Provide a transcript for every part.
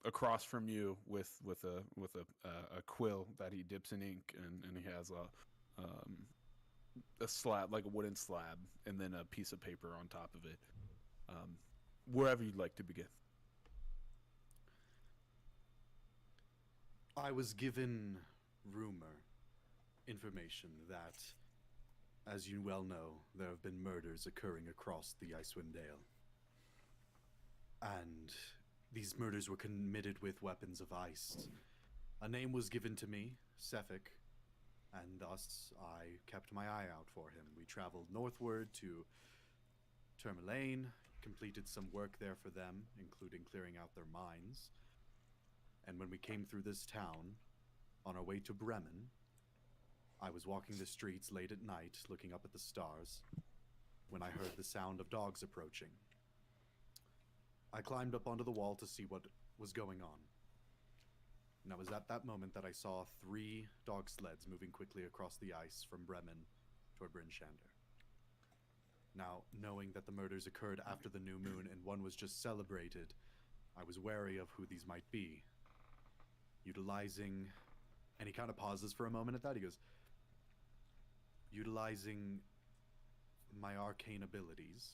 across from you with a quill that he dips in ink, and he has a slab, like a wooden slab, and then a piece of paper on top of it. Um, Wherever you'd like to begin. I was given information that, as you well know, there have been murders occurring across the Icewind Dale. And these murders were committed with weapons of ice. A name was given to me, Sefik, and thus I kept my eye out for him. We traveled northward to Tourmaline, completed some work there for them, including clearing out their mines. And when we came through this town, on our way to Bremen, I was walking the streets late at night, looking up at the stars, when I heard the sound of dogs approaching. I climbed up onto the wall to see what was going on. And it was at that moment that I saw 3 dog sleds moving quickly across the ice from Bremen toward Brinshander. Now, knowing that the murders occurred after the new moon and one was just celebrated, I was wary of who these might be. Utilizing... And he kind of pauses for a moment at that. He goes, utilizing my arcane abilities,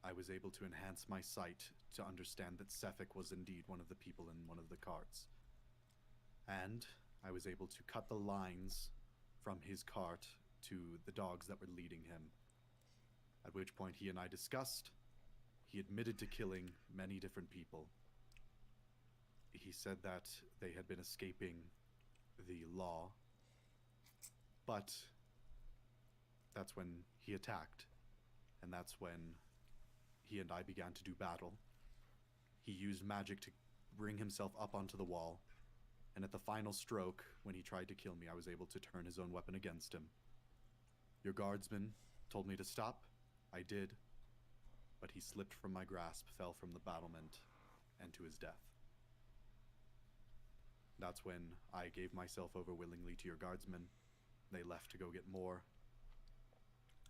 I was able to enhance my sight to understand that Sefik was indeed one of the people in one of the carts. And I was able to cut the lines from his cart to the dogs that were leading him. At which point he and I discussed. He admitted to killing many different people. He said that they had been escaping the law. But that's when he attacked. And that's when he and I began to do battle. He used magic to bring himself up onto the wall. And at the final stroke, when he tried to kill me, I was able to turn his own weapon against him. Your guardsman told me to stop. I did. But he slipped from my grasp, fell from the battlement, and to his death. That's when I gave myself over willingly to your guardsmen. They left to go get more.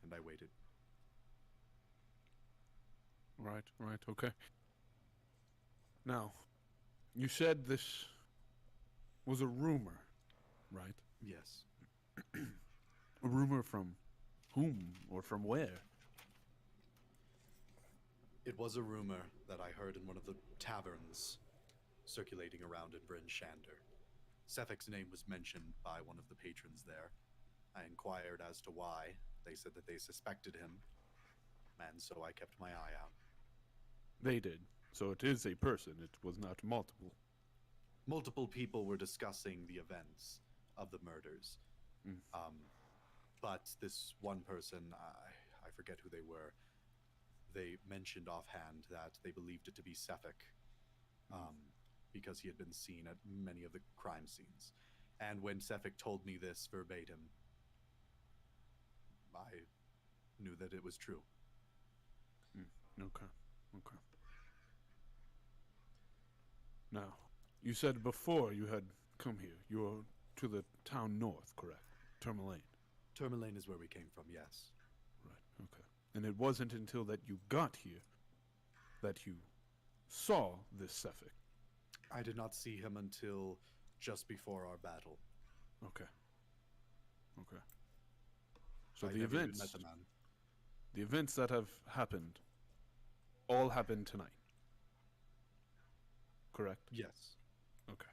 And I waited. Right, okay. Now, you said this was a rumor, right? Yes. A rumor from whom or from where? It was a rumor that I heard in one of the taverns circulating around in Bryn Shander. Sefik's name was mentioned by one of the patrons there. I inquired as to why. They said that they suspected him, and so I kept my eye out. They did. So it is a person. It was not multiple. Multiple people were discussing the events of the murders. But this one person, I forget who they were, they mentioned offhand that they believed it to be Sefik, because he had been seen at many of the crime scenes. And when Sefik told me this verbatim, I knew that it was true. Okay. Now, you said before you had come here, you were to the town north, correct? Tourmaline. Tourmaline is where we came from, yes. Right, okay. And it wasn't until that you got here that you saw this Sefik. I did not see him until just before our battle. Okay. So I the never even events, met the man. the events that have happened, all happened tonight. Correct? Yes. Okay.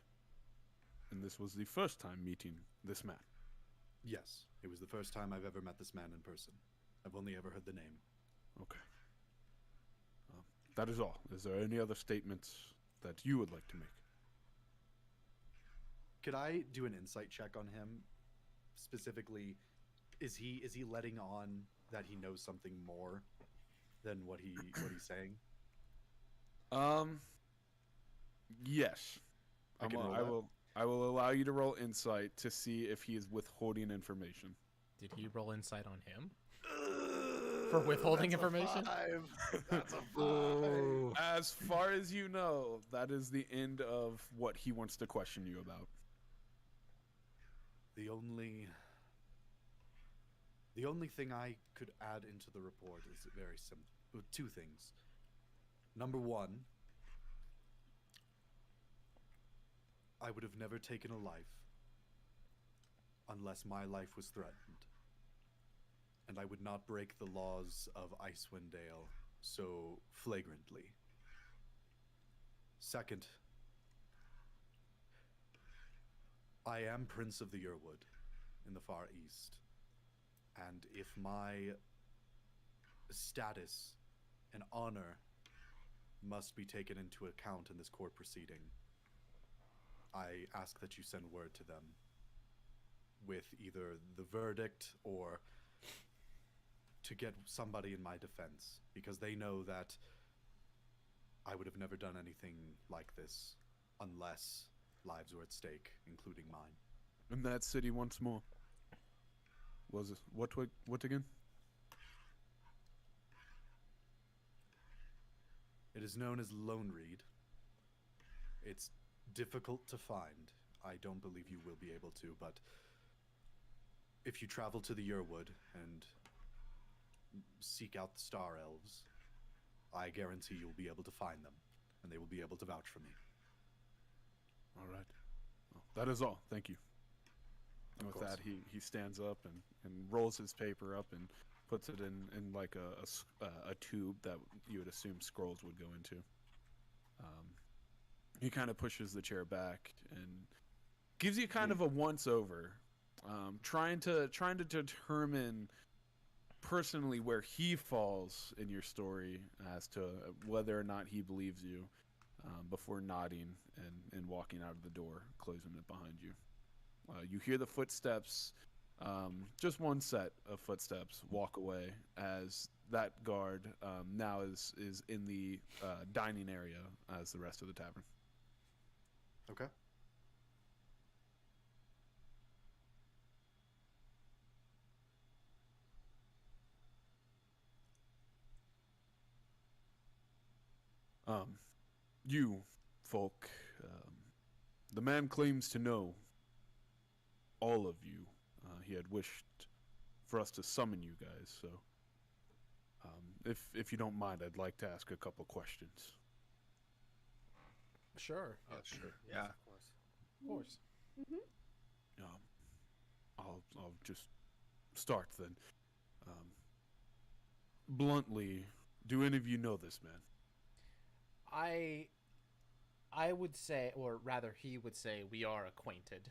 And this was the first time meeting this man. Yes. It was the first time I've ever met this man in person. I've only ever heard the name. Okay. That is all. Is there any other statements that you would like to make? Could I do an insight check on him? Specifically, is he letting on that he knows something more than what he's saying? Yes. I can roll I will allow you to roll insight to see if he is withholding information. Did he roll insight on him? For withholding information? That's a 5. As far as you know, that is the end of what he wants to question you about. The only thing I could add into the report is very simple. 2 things. Number 1, I would have never taken a life unless my life was threatened. And I would not break the laws of Icewind Dale so flagrantly. Second, I am Prince of the Yearwood in the Far East. And if my status and honor must be taken into account in this court proceeding, I ask that you send word to them with either the verdict or to get somebody in my defense, because they know that I would have never done anything like this unless lives were at stake, including mine. In that city once more. Was it what again? It is known as Lone Reed. It's difficult to find. I don't believe you will be able to, but if you travel to the Yearwood and seek out the Star Elves, I guarantee you'll be able to find them, and they will be able to vouch for me. All right. Well, that is all. Thank you. And Of with course. that, he stands up and rolls his paper up and puts it in like a tube that you would assume scrolls would go into. He kind of pushes the chair back and gives you kind of a once over, trying to determine personally where he falls in your story as to whether or not he believes you, before nodding and walking out of the door, closing it behind you. You hear the footsteps, just one set of footsteps walk away as that guard now is in the dining area as the rest of the tavern. Okay. You folk, the man claims to know all of you. He had wished for us to summon you guys, so if you don't mind, I'd like to ask a couple questions. Sure. Sure. Yeah. Of course. I'll just start then. Bluntly, do any of you know this man? I would say, or rather he would say, we are acquainted.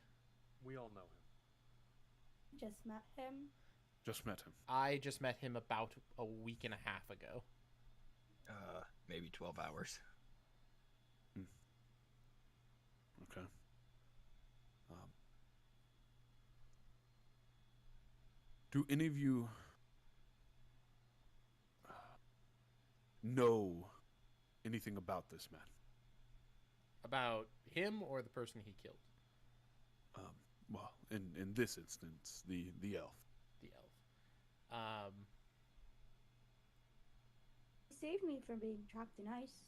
We all know him. Just met him. Just met him. I just met him about a week and a half ago. Maybe 12 hours. Okay. Do any of you know anything about this man? About him or the person he killed? Well, in this instance, the elf. The elf. He saved me from being trapped in ice.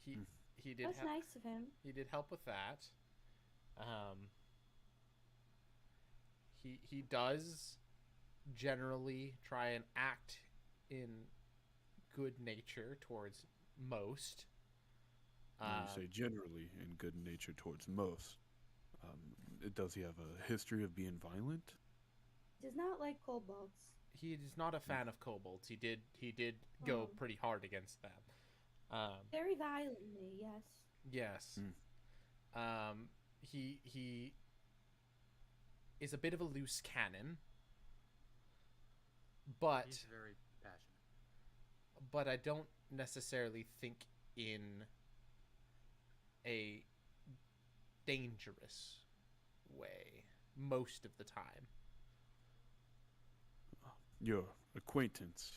He did. That's nice of him. He did help with that. He does generally try and act in good nature towards most. You say generally in good nature towards most. Does he have a history of being violent? He does not like kobolds. He is not a fan of kobolds. He did go pretty hard against them. Very violently, yes. Yes. He is a bit of a loose cannon, but He's very passionate. but I don't necessarily think in a dangerous way most of the time. Your acquaintance,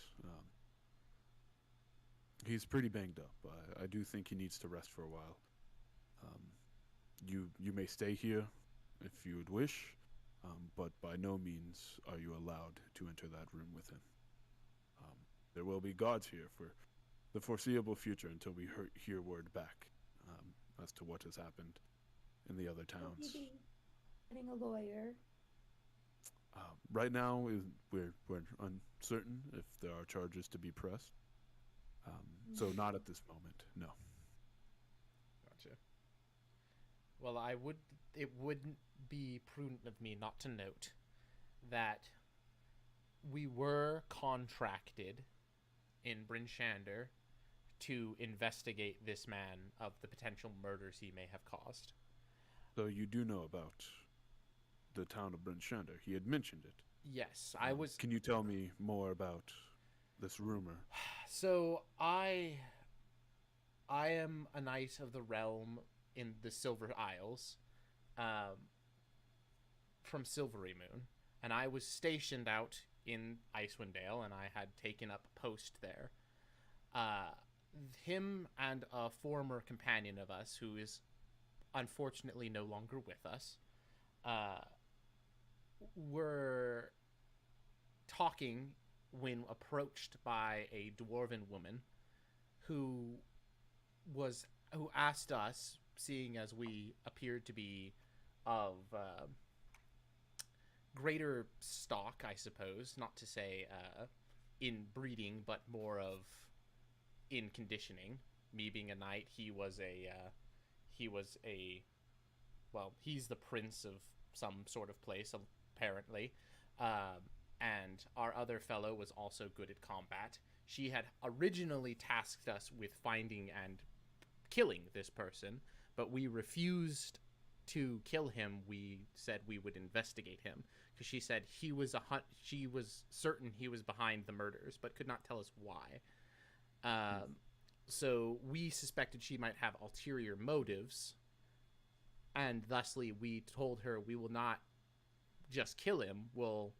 he's pretty banged up. I do think he needs to rest for a while. You may stay here if you would wish, but by no means are you allowed to enter that room with him. There will be guards here for the foreseeable future until we hear word back as to what has happened in the other Will towns. he be getting a lawyer? Right now, we're uncertain if there are charges to be pressed. So not at this moment, no. Gotcha. Well, it wouldn't be prudent of me not to note that we were contracted in Bryn Shander to investigate this man of the potential murders he may have caused. So you do know about the town of Bryn Shander. He had mentioned it. Yes, I was. Can you tell me more about this rumor? So I am a knight of the realm in the Silver Isles, from Silvery Moon, and I was stationed out in Icewind Dale, and I had taken up post there. Him and a former companion of us, who is unfortunately no longer with us, were talking when approached by a dwarven woman who asked us, seeing as we appeared to be of greater stock, I suppose, not to say in breeding, but more of in conditioning. Me being a knight, he's the prince of some sort of place, apparently. And our other fellow was also good at combat. She had originally tasked us with finding and killing this person, but we refused to kill him. We said we would investigate him because she said she was certain he was behind the murders, but could not tell us why. So we suspected she might have ulterior motives, and thusly we told her we will not just kill him, we'll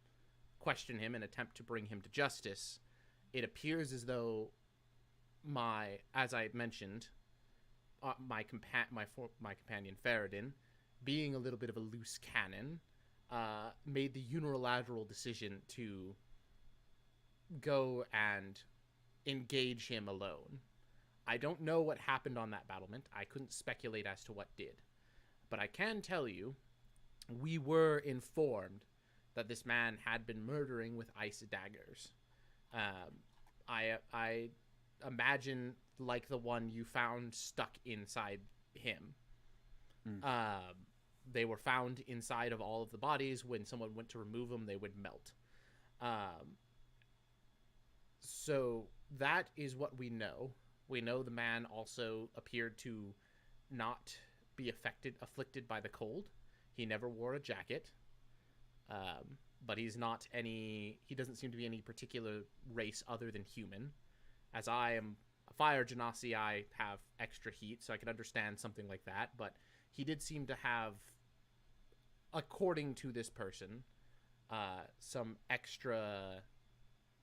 question him and attempt to bring him to justice. It appears as though as I mentioned, my companion Faradin, being a little bit of a loose cannon, made the unilateral decision to go and engage him alone. I don't know what happened on that battlement. I couldn't speculate as to what did. But I can tell you, we were informed that this man had been murdering with ice daggers. I imagine like the one you found stuck inside him. They were found inside of all of the bodies. When someone went to remove them, they would melt. So that is what we know. We know the man also appeared to not be afflicted by the cold. He never wore a jacket. But he doesn't seem to be any particular race other than human. As I am a fire genasi, I have extra heat, so I can understand something like that. But he did seem to have, according to this person, some extra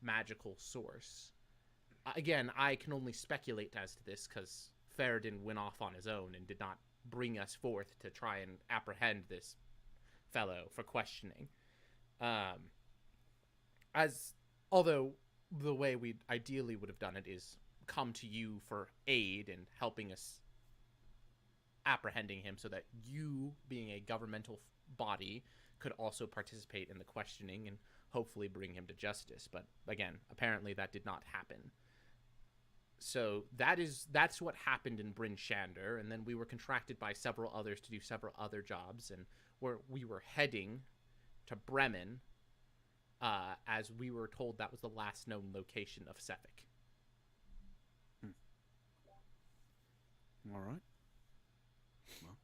magical source. Again, I can only speculate as to this because Faradin went off on his own and did not bring us forth to try and apprehend this fellow for questioning. Although the way we ideally would have done it is come to you for aid and helping us apprehending him, so that you, being a governmental body, could also participate in the questioning and hopefully bring him to justice. But again, apparently that did not happen. So that's what happened in Bryn Shander, and then we were contracted by several others to do several other jobs, and we were heading to Bremen, as we were told that was the last known location of Sefik. All right. Well,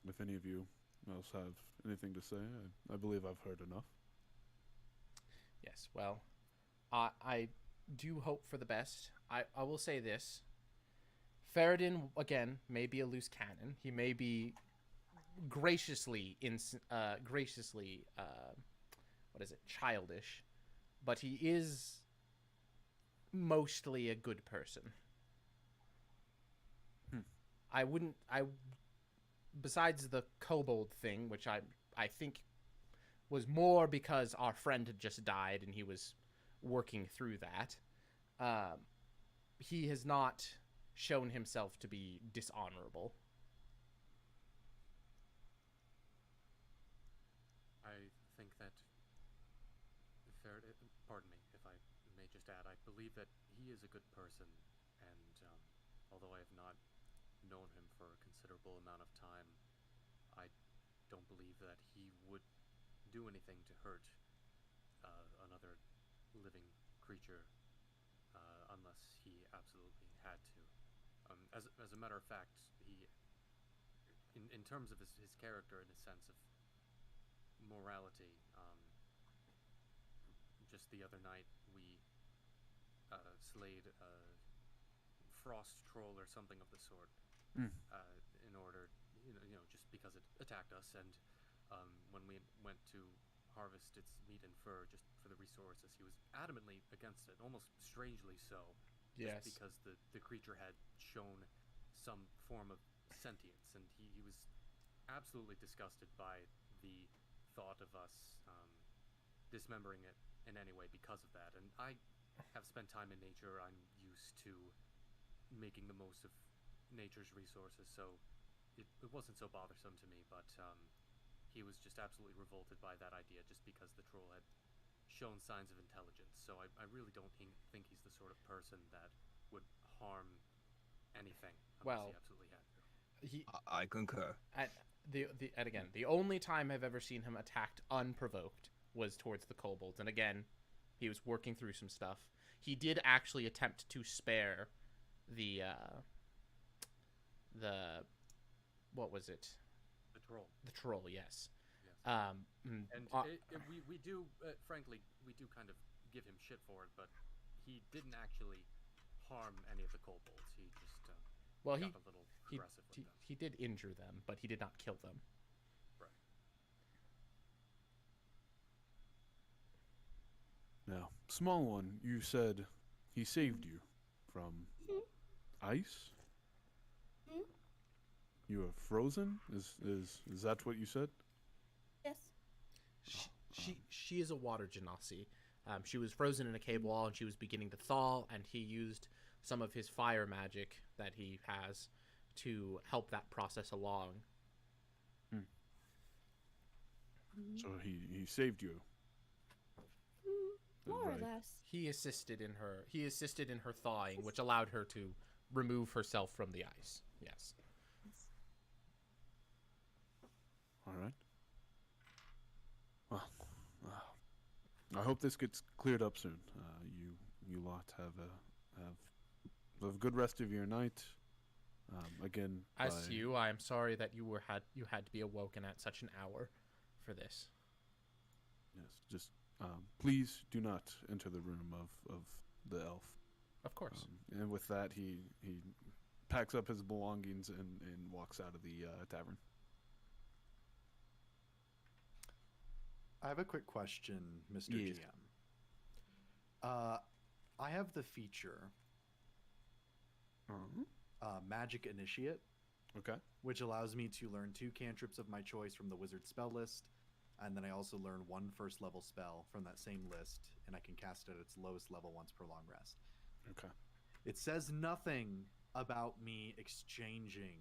if any of you else have anything to say, I believe I've heard enough. Yes, well, I do hope for the best. I will say this. Faradin, again, may be a loose cannon. He may be graciously childish, but he is mostly a good person. Besides the kobold thing, which I think was more because our friend had just died and he was working through that, he has not shown himself to be dishonorable. I think that, pardon me if I may just add, I believe that he is a good person, and although I have not known him for a considerable reasonable amount of time, I don't believe that he would do anything to hurt another living creature unless he absolutely had to. As a matter of fact, he, in terms of his character and his sense of morality, just the other night we slayed a frost troll or something of the sort in order, just because it attacked us, and when we went to harvest its meat and fur just for the resources, he was adamantly against it, almost strangely so. Yes. Just because the creature had shown some form of sentience, and he was absolutely disgusted by the thought of us dismembering it in any way because of that. And I have spent time in nature. I'm used to making the most of nature's resources, so it wasn't so bothersome to me, but he was just absolutely revolted by that idea just because the troll had shown signs of intelligence. So I really don't think he's the sort of person that would harm anything unless he absolutely had to. I concur. And again, the only time I've ever seen him attacked unprovoked was towards the kobolds. And again, he was working through some stuff. He did actually attempt to spare the what was it? The troll. The troll, yes. Yes. We do, frankly, we do kind of give him shit for it, but he didn't actually harm any of the kobolds. He just got a little aggressive with them. He did injure them, but he did not kill them. Right. Now, small one, you said he saved you from ice? You were frozen? Is that what you said? Yes. She is a water genasi. She was frozen in a cave wall, and she was beginning to thaw, and he used some of his fire magic that he has to help that process along. So he saved you. More Right. or less. He assisted in her thawing, which allowed her to remove herself from the ice. Yes. All right. Well, I hope this gets cleared up soon. You lot have a good rest of your night. Again, As to you, I am sorry that you had to be awoken at such an hour for this. yes, just please do not enter the room of the elf. Of course. And with that, he packs up his belongings and walks out of the tavern. I have a quick question, Mr. Yes. GM. I have the feature Magic Initiate, Okay. which allows me to learn 2 cantrips of my choice from the wizard spell list, and then I also learn 1 first level spell from that same list, and I can cast it at its lowest level once per long rest. Okay. It says nothing about me exchanging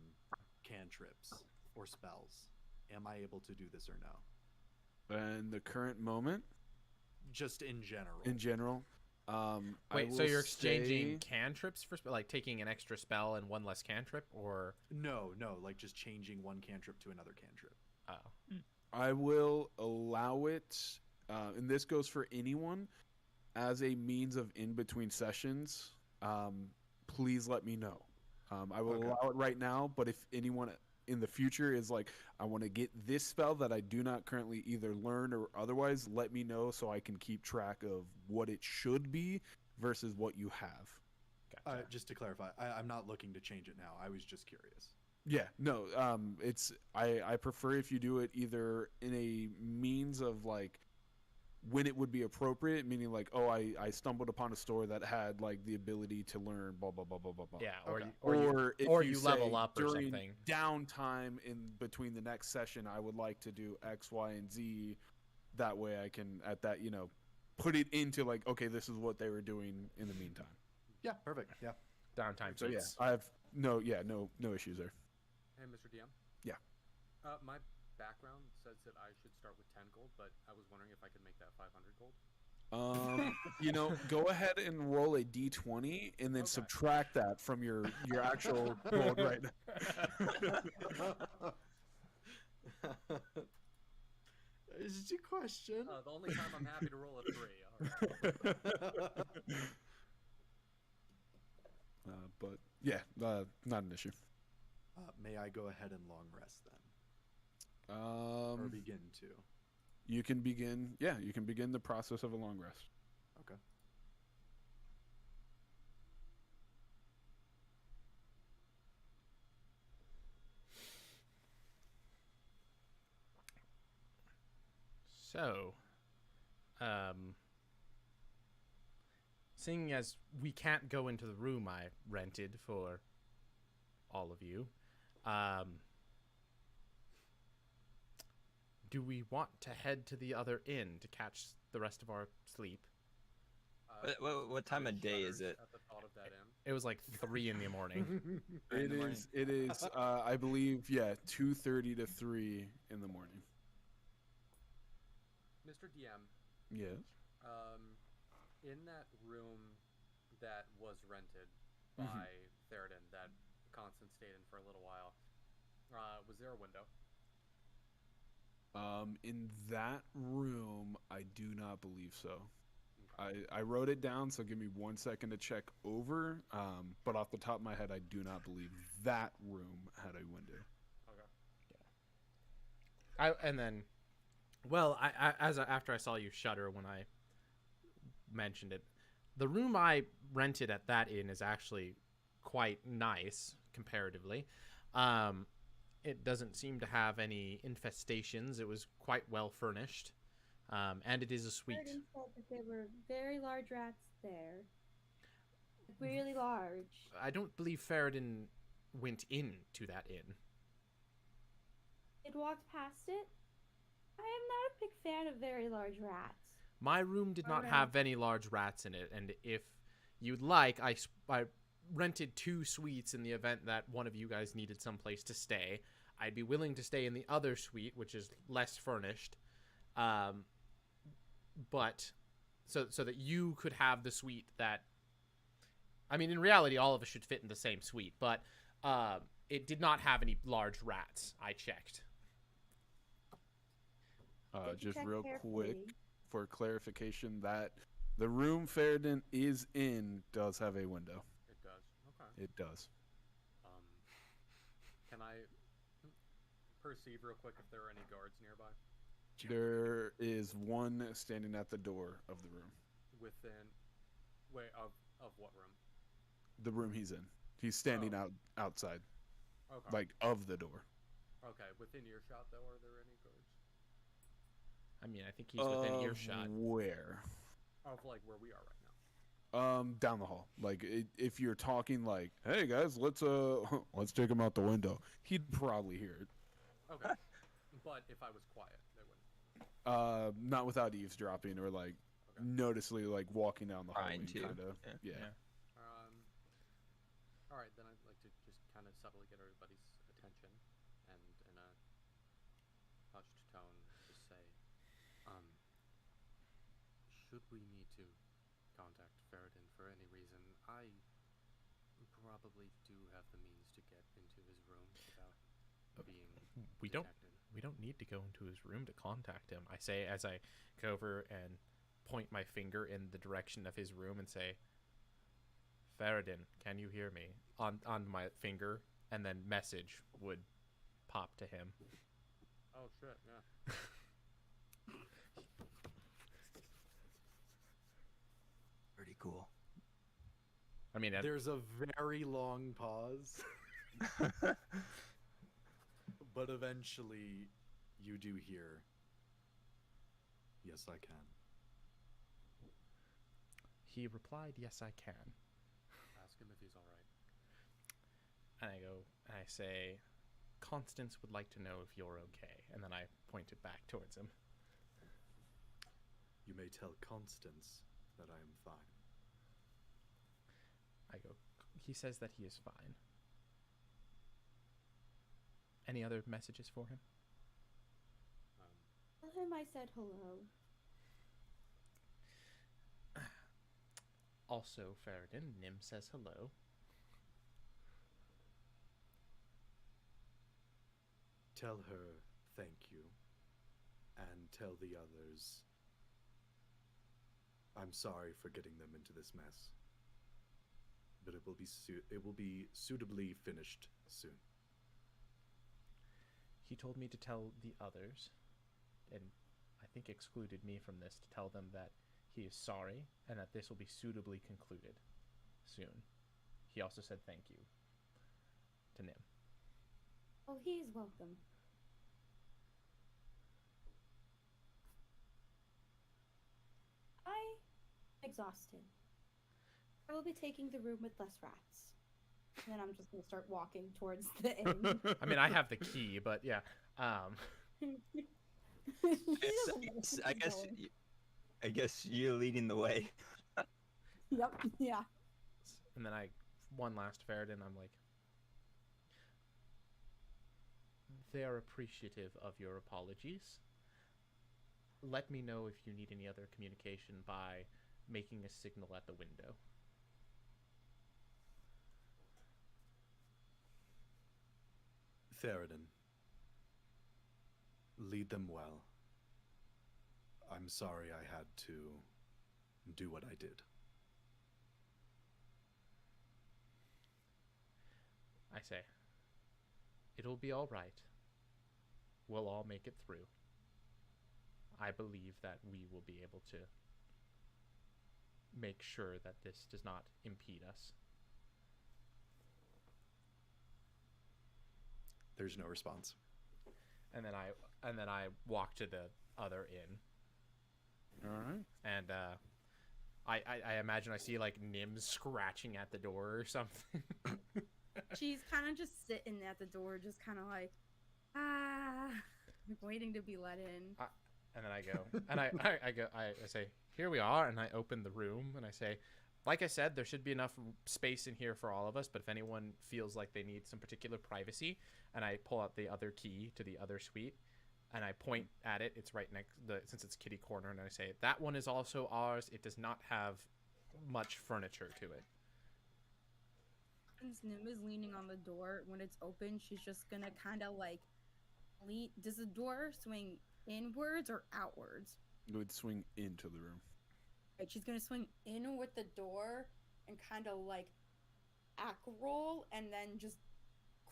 cantrips or spells. Am I able to do this or no? And the current moment, Just in general. in general. I Wait, so will you're exchanging say- cantrips for like taking an extra spell and 1 less cantrip, or No, like just changing 1 cantrip to another cantrip. oh, I will allow it, and this goes for anyone, as a means of in between sessions. Please let me know. I will Okay. allow it right now, but if anyone in the future is like, I want to get this spell that I do not currently either learn or otherwise, let me know so I can keep track of what it should be versus what you have. gotcha. Just to clarify, I'm not looking to change it now. I was just curious. Yeah, no, it's I prefer if you do it either in a means of like when it would be appropriate, meaning like, oh, I stumbled upon a store that had like the ability to learn blah blah blah blah blah blah. Yeah, Okay. If or you level say up or during something. downtime in between the next session, I would like to do X, Y, and Z. That way, I can at that put it into like, okay, this is what they were doing in the meantime. Yeah, perfect. Yeah. Downtime. So yeah, it's- I have no issues there. Hey, Mr. DM? Yeah. My background says that I should start with 10 gold, but I was wondering if I could make that 500 gold. Go ahead and roll a d20 and then Okay. subtract that from your actual gold right now. Is it your question? The only time I'm happy to roll a 3. All right. But yeah, not an issue. May I go ahead and long rest then? Or begin to? You can begin. Yeah, you can begin the process of a long rest. Okay. So, seeing as we can't go into the room I rented for all of you, do we want to head to the other inn to catch the rest of our sleep? What time of day is it? At the thought of that inn. It was like 3 in the morning. It is. I believe. Yeah, 2:30 to 3 in the morning. Mr. DM, Yes. in that room that was rented by Theoden that Constance stayed in for a little while, was there a window? In that room, I do not believe so. I wrote it down, so give me 1 second to check over. But off the top of my head, I do not believe that room had a window. Okay. After I saw you shudder when I mentioned it, the room I rented at that inn is actually quite nice comparatively. It doesn't seem to have any infestations. It was quite well furnished, and it is a suite. Jordan said that there were very large rats there. Really large. I don't believe Faradin went into that inn. It walked past it. I am not a big fan of very large rats. My room did not Alright. have any large rats in it, and if you'd like, I rented 2 suites in the event that one of you guys needed someplace to stay. I'd be willing to stay in the other suite, which is less furnished, but so that you could have the suite that. I mean, in reality, all of us should fit in the same suite, but it did not have any large rats. I checked. Did you Just check real carefully? quick for clarification, that the room Faradin is in does have a window. It does. Okay. It does. Can I perceive real quick if there are any guards nearby? There is one standing at the door of the room. Of what room? The room he's in. He's standing outside, Okay. like of the door. Okay. Within earshot, though, are there any guards? I mean, I think he's within earshot. Where? Of like where we are right now. Down the hall. Like if you're talking like, "Hey guys, let's take him out the window," he'd probably hear it. Okay. But if I was quiet, they wouldn't. Not without eavesdropping or like Okay. noticeably like walking down the hallway, Trying to. kind of. Yeah. All right, then I'd like to just kind of subtly get everybody's attention, and in a hushed tone, just say, should we need to contact Faradin for any reason, I probably do have the means to get into his room without being We detected. We don't need to go into his room to contact him. I say as I go over and point my finger in the direction of his room and say, Faradin, can you hear me? On my finger, and then message would pop to him. Oh shit! Yeah. Pretty cool. I mean, There's a very long pause. But eventually, you do hear, "Yes, I can." he replied, "Yes, I can." Ask him if he's all right. And I go, and I say, Constance would like to know if you're okay. And then I point it back towards him. You may tell Constance that I am fine. I go, he says that he is fine. Any other messages for him? Tell him I said hello. Also, Faradin, Nim says hello. Tell her thank you, and tell the others I'm sorry for getting them into this mess. But it will be suitably finished soon. He told me to tell the others, and I think excluded me from this, to tell them that he is sorry and that this will be suitably concluded soon. He also said thank you to Nim. Oh, he's welcome. I'm exhausted. I will be taking the room with less rats. And then I'm just going to start walking towards the inn. I mean, I have the key, but yeah. I guess you're leading the way. Yep, yeah. And then one last Faradin, I'm like, they are appreciative of your apologies. Let me know if you need any other communication by making a signal at the window. Theoden, lead them well. I'm sorry I had to do what I did. I say, it'll be all right. We'll all make it through. I believe that we will be able to make sure that this does not impede us. There's no response. And then I walk to the other inn. All right. And I imagine I see like Nim scratching at the door or something. She's kind of just sitting at the door, just kind of like, waiting to be let in. And then I go, and I say, here we are, and I open the room, and I say, like I said, there should be enough space in here for all of us, but if anyone feels like they need some particular privacy, and I pull out the other key to the other suite, and I point at it, it's right next, since it's kitty corner, and I say, that one is also ours, it does not have much furniture to it. Since Nim is leaning on the door, when it's open, she's just gonna kind of like lean. Does the door swing inwards or outwards? It would swing into the room. Right, she's gonna swing in with the door and kind of like ack roll, and then just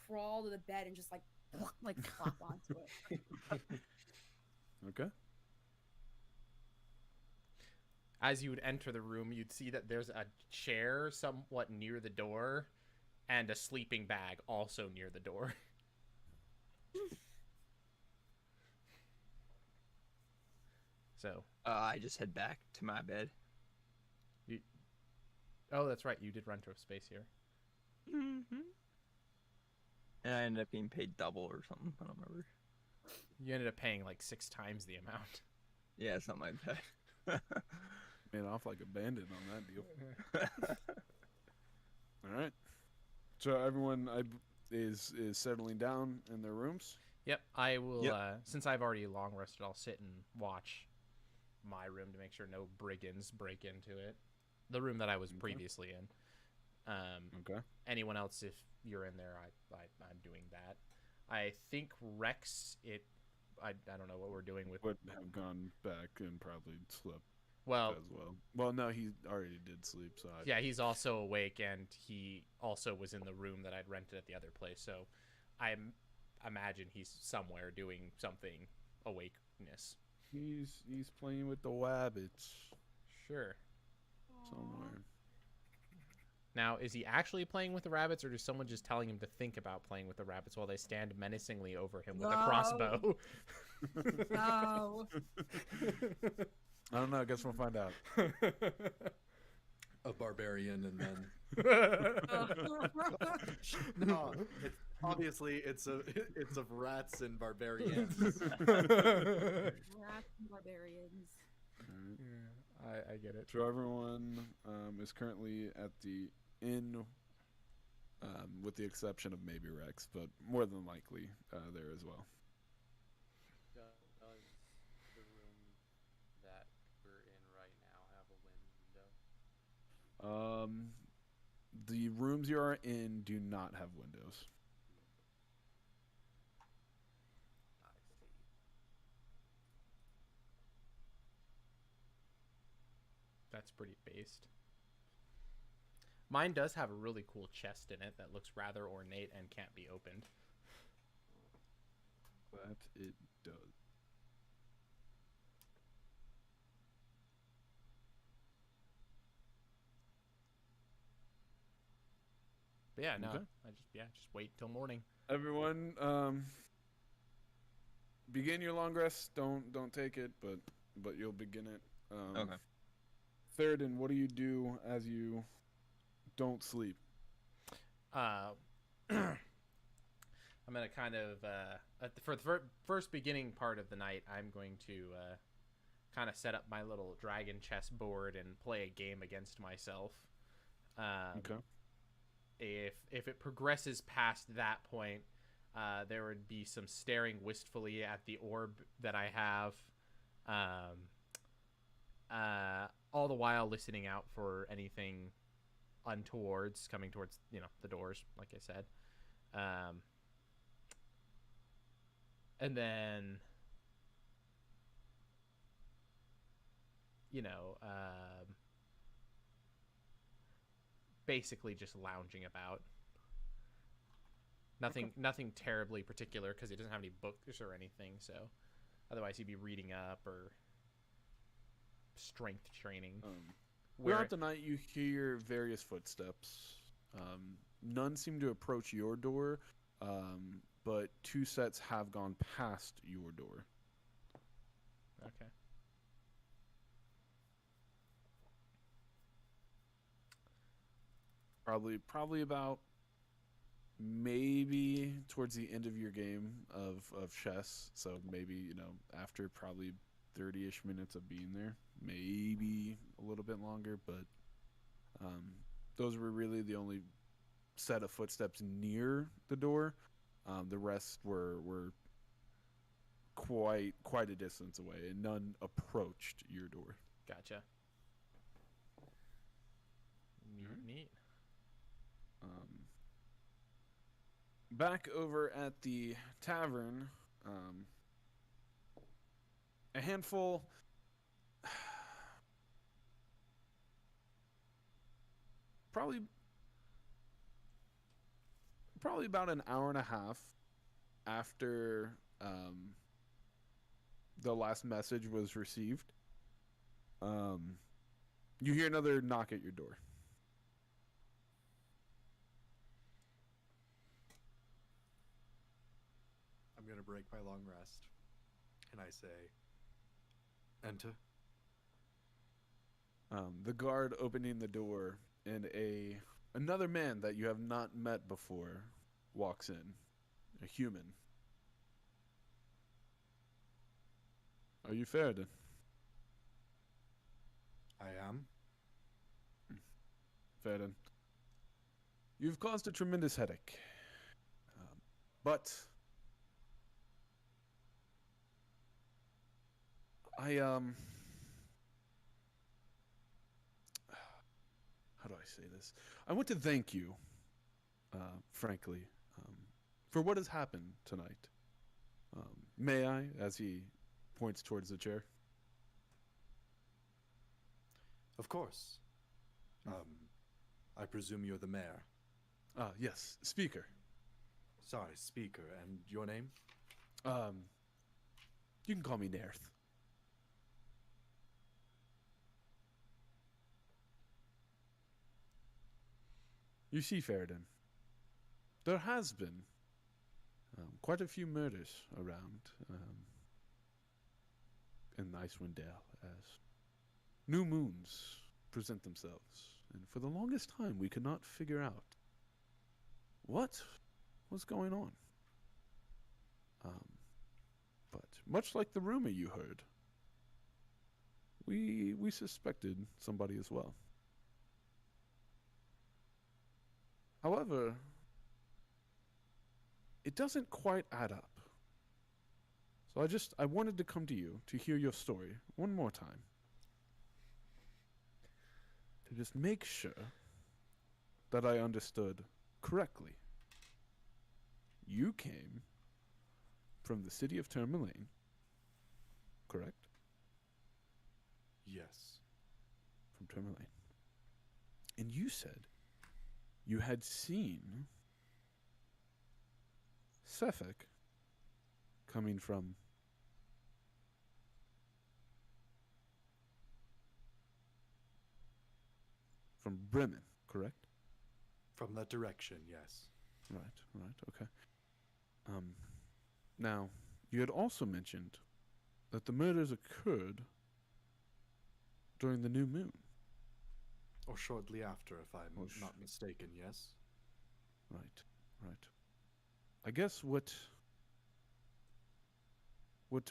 crawl to the bed and just like flop onto it. Okay. As you would enter the room, you'd see that there's a chair somewhat near the door and a sleeping bag also near the door. So I just head back to my bed. Oh, that's right. You did rent a space here. Mm-hmm. And I ended up being paid double or something. I don't remember. You ended up paying like 6 times the amount. Yeah, something like that. Made off like a bandit on that deal. All right. So everyone is settling down in their rooms. Yep, I will. Yep. Since I've already long rested, I'll sit and watch my room to make sure no brigands break into it. The room that I was previously in. Okay. Anyone else, if you're in there, I'm doing that. I think Rex, I don't know what we're doing with. Would have gone back and probably slept Well, as well. Well, no, he already did sleep. So yeah, he's also awake, and he also was in the room that I'd rented at the other place. So I imagine he's somewhere doing something awakeness. He's playing with the wabbits Sure. somewhere. Now, is he actually playing with the rabbits, or is someone just telling him to think about playing with the rabbits while they stand menacingly over him with a crossbow? No. I don't know. I guess we'll find out. A barbarian, and then no, it's of rats and barbarians. Rats and barbarians. I get it. So everyone is currently at the inn, with the exception of maybe Rex, but more than likely there as well. Does the room that we're in right now have a window? The rooms you are in do not have windows. I see. That's pretty based. Mine does have a really cool chest in it that looks rather ornate and can't be opened. That it does. But yeah, no, Okay. just wait till morning. Everyone, begin your long rest. Don't take it, but you'll begin it. Okay. Theoden, what do you do as you don't sleep? I'm gonna kind of for the first beginning part of the night, I'm going to kind of set up my little dragon chess board and play a game against myself. Okay. If it progresses past that point, there would be some staring wistfully at the orb that I have, all the while listening out for anything untowards coming towards the doors, like I said, and then basically just lounging about. Nothing terribly particular because he doesn't have any books or anything. So otherwise he'd be reading up or strength training. Throughout the night, you hear various footsteps. None seem to approach your door, but 2 sets have gone past your door. Okay. Probably about maybe towards the end of your game of chess. So maybe, after probably 30-ish minutes of being there, maybe a little bit longer, but those were really the only set of footsteps near the door. The rest were quite a distance away, and none approached your door. Gotcha. Neat. Back over at the tavern, a handful. Probably about an hour and a half after the last message was received, you hear another knock at your door. I'm going to break my long rest. And I say, enter. The guard opening the door, and another man that you have not met before walks in. A human. Are you Ferden? I am. Ferden. You've caused a tremendous headache. But how do I say this? I want to thank you, frankly, for what has happened tonight. May I, as he points towards the chair? Of course. I presume you're the mayor. Yes, speaker. Sorry, speaker. And your name? You can call me Nerth. You see, Ferden, there has been quite a few murders around in Icewind Dale as new moons present themselves. And for the longest time, we could not figure out what was going on. But much like the rumor you heard, we suspected somebody as well. However, it doesn't quite add up. So I wanted to come to you to hear your story one more time. to just make sure that I understood correctly. You came from the city of Tourmaline, correct? Yes. From Tourmaline. And you said you had seen Suffolk coming from Bremen, correct? From that direction, yes. Right, okay. Now, you had also mentioned that the murders occurred during the new moon. Or shortly after, if I'm Oh, not mistaken, yes? Right. I guess what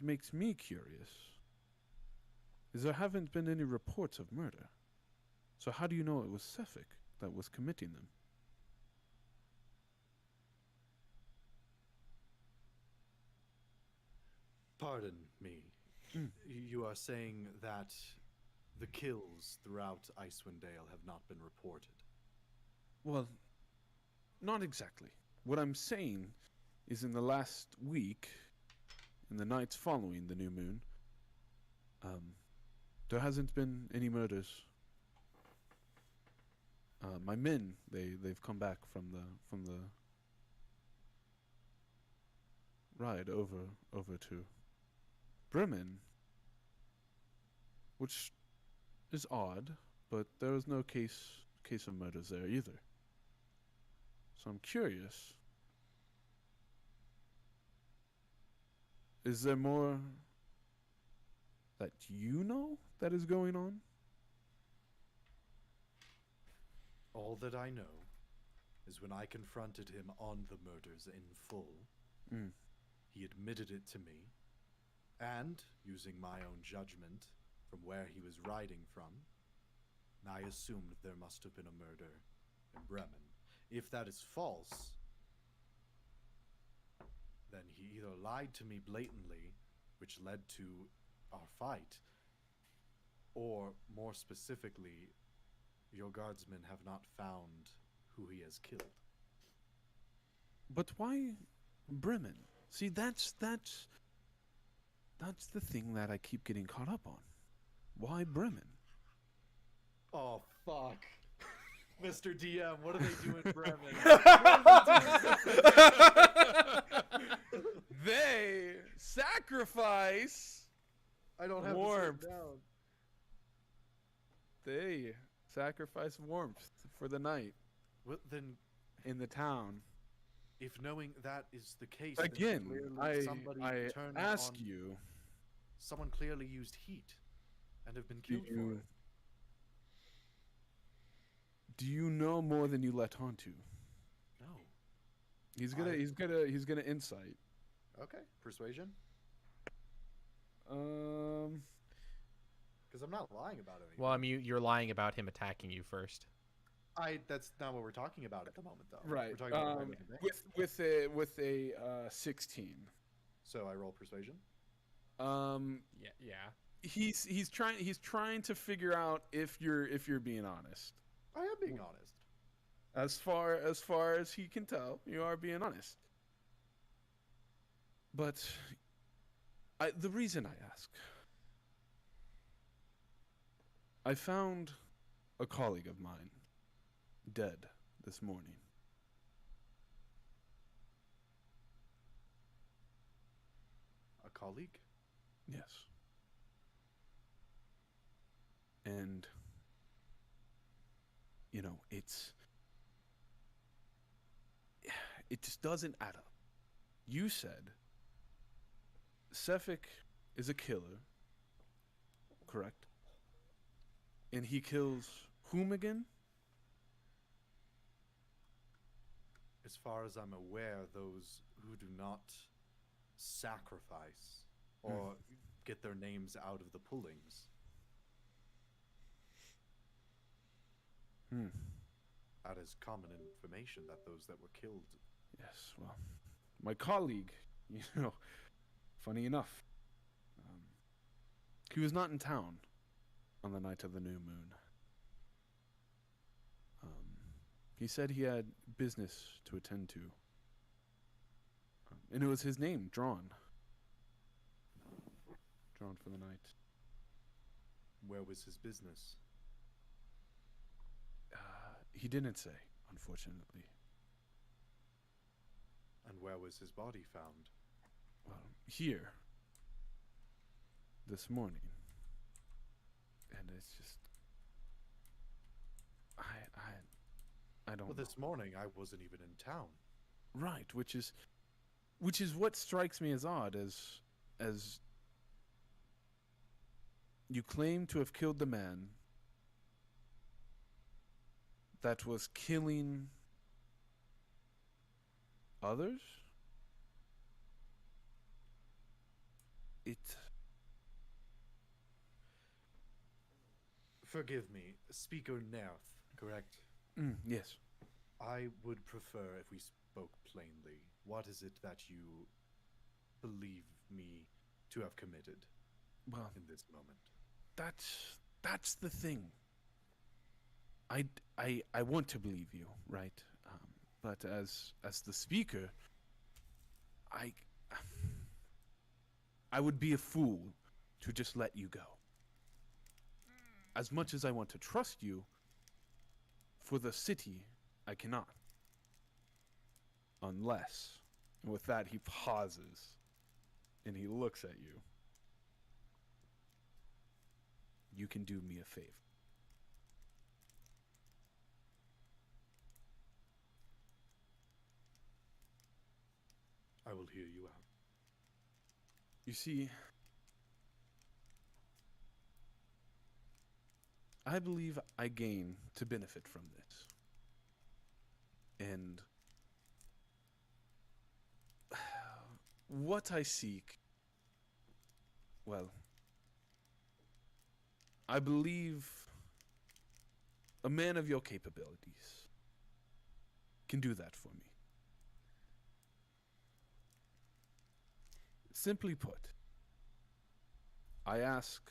makes me curious is there haven't been any reports of murder. So how do you know it was Suffolk that was committing them? Pardon me. Mm. You are saying that the kills throughout Icewind Dale have not been reported? Well, not exactly. What I'm saying is in the last week, in the nights following the new moon, there hasn't been any murders. My men, they've come back from the ride over to Bremen, which is odd, but there was no case of murders there either. So I'm curious. Is there more that you know that is going on? All that I know is when I confronted him on the murders in full, he admitted it to me, and, using my own judgment from where he was riding from, I assumed there must have been a murder in Bremen. If that is false, then he either lied to me blatantly, which led to our fight, or, more specifically, your guardsmen have not found who he has killed. But why Bremen? See, that's the thing that I keep getting caught up on. Why Bremen? Oh, fuck. Mr. DM, what do they do in Bremen? They sacrifice. I don't have Warmth. this written down. They sacrifice warmth for the night Well, then, in the town. if knowing that is the case, Again, then clearly somebody I turned ask on, you, someone clearly used heat and have been killed for it. do you know more than you let on to? No. He's gonna insight. Okay. Persuasion? Because I'm not lying about anything. Well, I mean, you're lying about him attacking you first. That's not what we're talking about at the moment, though. Right. We're talking about Bremen today. With a 16. So I roll persuasion. Yeah. He's trying to figure out if you're being honest. I am being honest. As far as he can tell, you are being honest. But the reason I ask, I found a colleague of mine dead this morning. A colleague? Yes. And it just doesn't add up. You said Sefik is a killer, correct? And he kills whom again? As far as I'm aware, those who do not sacrifice or get their names out of the pullings. That is common information that those that were killed. Yes, well, my colleague, funny enough, he was not in town on the night of the new moon. He said he had business to attend to. And it was his name, drawn. Drawn for the night. Where was his business? He didn't say, unfortunately. And where was his body found? Well, here. This morning. And it's just... I don't Well, know. this morning I wasn't even in town. Right, which is what strikes me as odd, as you claim to have killed the man that was killing others. It Forgive me, Speaker Nerth, correct? yes. I would prefer if we spoke plainly. What is it that you believe me to have committed Well, in this moment? that's the thing. I want to believe you, right? But as the speaker, I would be a fool to just let you go. As much as I want to trust you, for the city, I cannot. Unless, and with that he pauses, and he looks at you. You can do me a favor. I will hear you out. You see, I believe I gain to benefit from this. And what I seek, well, I believe a man of your capabilities can do that for me. Simply put, I ask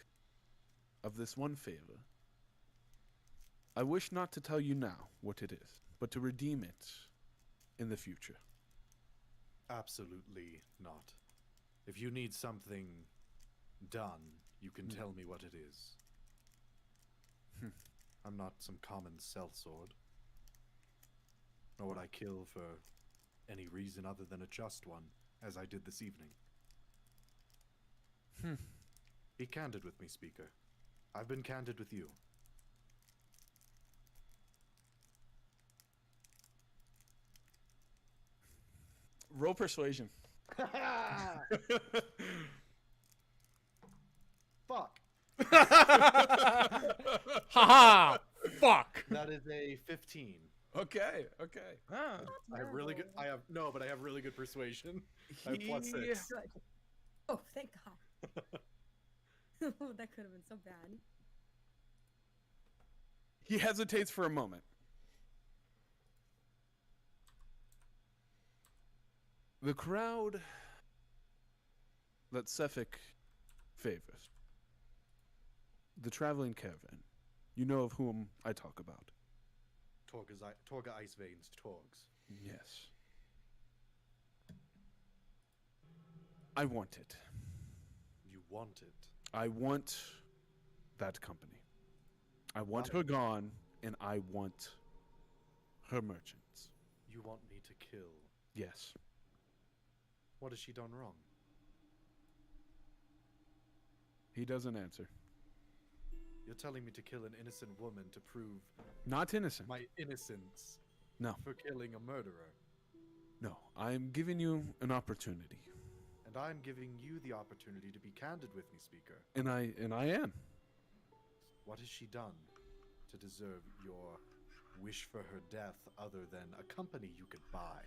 of this one favor. I wish not to tell you now what it is, but to redeem it in the future. Absolutely not. If you need something done, you can tell me what it is. I'm not some common sellsword. Nor would I kill for any reason other than a just one, as I did this evening. Be candid with me, Speaker. I've been candid with you. Roll persuasion. Fuck! Haha! Fuck! That is a 15. Okay. Ah, I have really good. I have really good persuasion. I have plus 6. Good. Oh, thank God. Oh, that could have been so bad. He hesitates for a moment. The crowd that Sefik favors, the traveling caravan, you know of whom I talk about. Torga Ice Veins, Torgs. Yes. I want it. You want it. I want that company. I want Why? her gone, and I want her merchants. You want me to kill. Yes. What has she done wrong? He doesn't answer. You're telling me to kill an innocent woman to prove Not innocent. my innocence No. for killing a murderer. No. I'm giving you an opportunity. And I'm giving you the opportunity to be candid with me, Speaker. And I am. What has she done to deserve your wish for her death other than a company you could buy?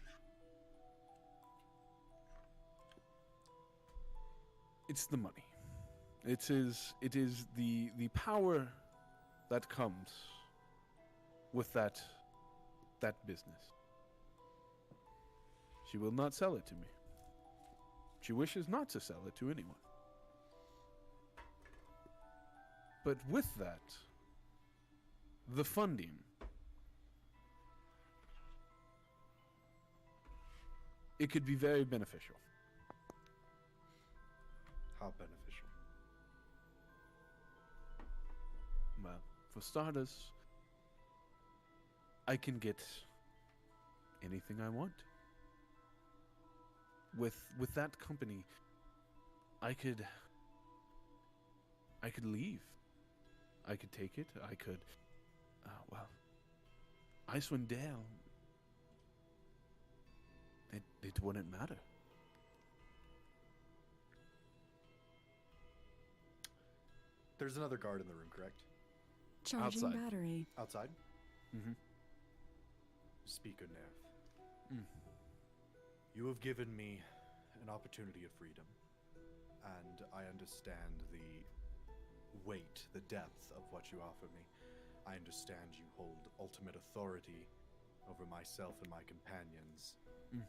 It's the money. It is the power that comes with that business. She will not sell it to me. She wishes not to sell it to anyone. But with that, the funding it could be very beneficial. How beneficial? Well, for starters, I can get anything I want. With that company, I could leave. I could take it. I could, well, Icewind Dale. It wouldn't matter. There's another guard in the room, correct? Charging Outside. battery. Outside? Mm-hmm. Speaker Nerf. Mm. You have given me an opportunity of freedom, and I understand the weight, the depth of what you offer me. I understand you hold ultimate authority over myself and my companions. Mm.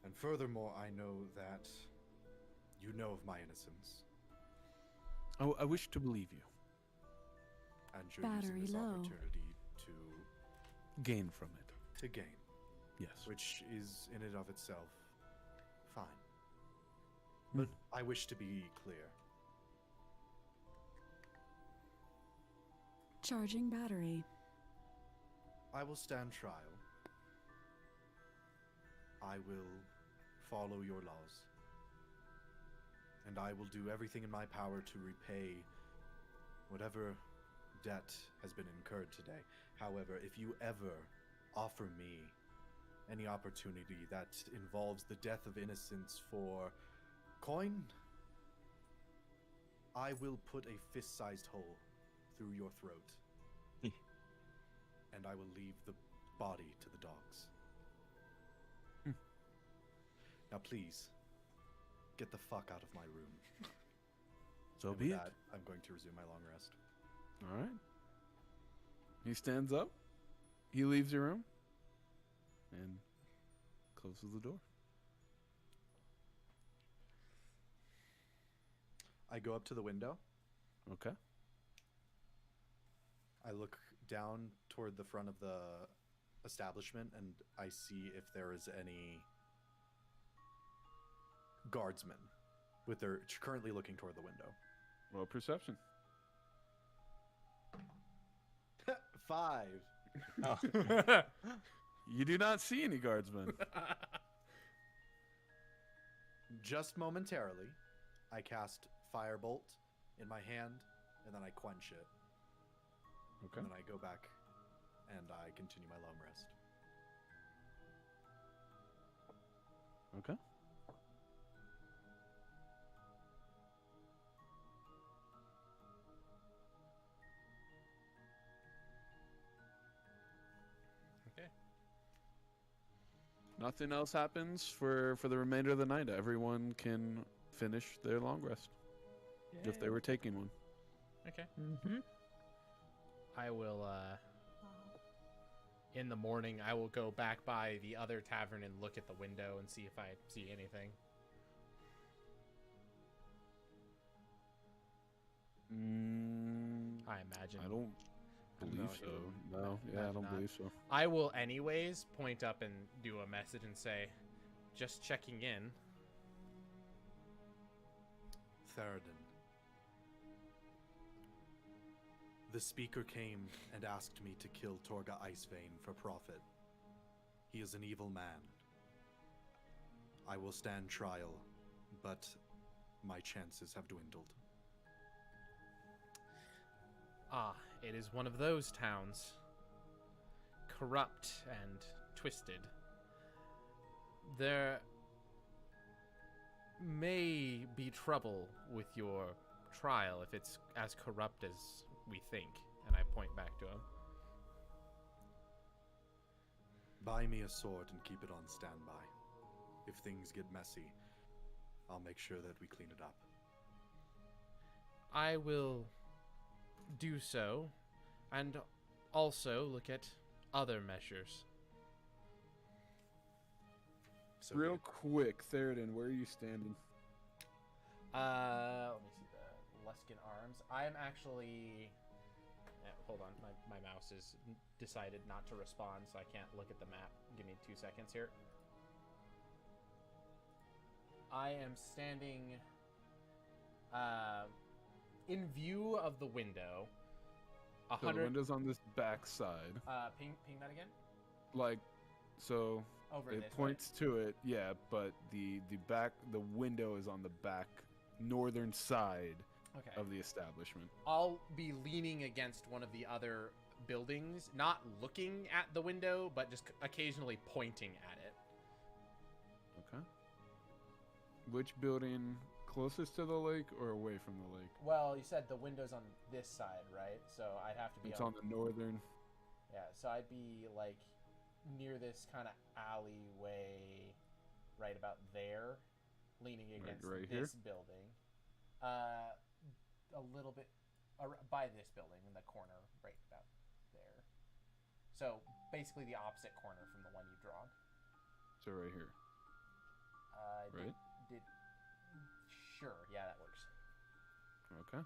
And furthermore, I know that you know of my innocence, I wish to believe you. and you're using Battery this low. opportunity Gain from it. to gain, Yes. which is in and of itself fine. Hmm. But I wish to be clear. Charging battery. I will stand trial. I will follow your laws. And I will do everything in my power to repay whatever debt has been incurred today. However, if you ever offer me any opportunity that involves the death of innocence for coin, I will put a fist-sized hole through your throat. And I will leave the body to the dogs. Now please, get the fuck out of my room. So And be with it. that, I'm going to resume my long rest. All right. He stands up. He leaves your room and closes the door. I go up to the window. Okay. I look down toward the front of the establishment and I see if there is any guardsmen with their currently looking toward the window. Well, perception. 5. Oh. You do not see any guardsmen. Just momentarily, I cast Firebolt in my hand and then I quench it. Okay. And then I go back and I continue my long rest. Okay. Okay. Nothing else happens for the remainder of the night. Everyone can finish their long rest if they were taking one. Okay. Mm-hmm. I will, in the morning, I will go back by the other tavern and look at the window and see if I see anything. I imagine. I don't believe No, so. no, No, yeah, I imagine don't not. believe so. I will anyways point up and do a message and say, just checking in. Theoden. The speaker came and asked me to kill Torga Icevein for profit. He is an evil man. I will stand trial, but my chances have dwindled. Ah, it is one of those towns. Corrupt and twisted. There may be trouble with your trial if it's as corrupt as we think. And I point back to him. Buy me a sword and keep it on standby. If things get messy, I'll make sure that we clean it up. I will do so, and also look at other measures. So Real be it. quick, Theoden, where are you standing? Let me see the Luskin arms. I'm actually. Hold on, my mouse is decided not to respond, so I can't look at the map. Give me 2 seconds here. I am standing in view of the window. So the 100. window's on this back side. Ping that again. Like, so Over it this points to it, yeah, but the window is on the back northern side way. Okay. of the establishment. I'll be leaning against one of the other buildings, not looking at the window, but just occasionally pointing at it. Okay. Which building, closest to the lake or away from the lake? Well, you said the window's on this side, right? So I'd have to be It's on the northern. Yeah, so I'd be like near this kind of alleyway, right about there, leaning against right this here? building. A little bit by this building in the corner, right about there. So basically the opposite corner from the one you've drawn. So right here. Right? Did sure, yeah, that works. Okay.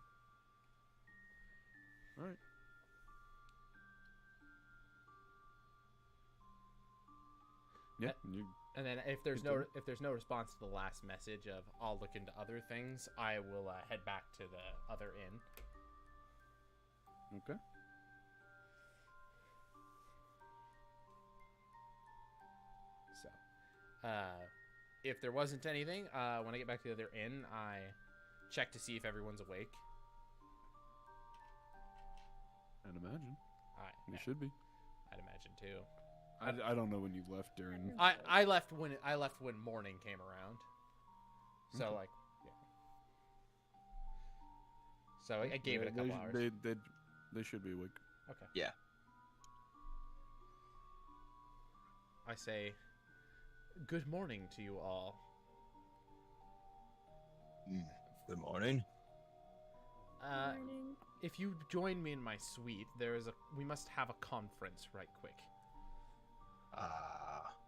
All right. Yeah, you And then if there's no response to the last message of I'll look into other things, I will head back to the other inn. okay? So, if there wasn't anything, when I get back to the other inn, I check to see if everyone's awake. I'd imagine. You Yeah, should be. I'd imagine too. I don't know when you left during. I left when morning came around. So Okay. like, yeah. So I gave it a couple hours. They should be awake. Okay. Yeah. I say, good morning to you all. Good morning. Morning. If you join me in my suite, we must have a conference right quick.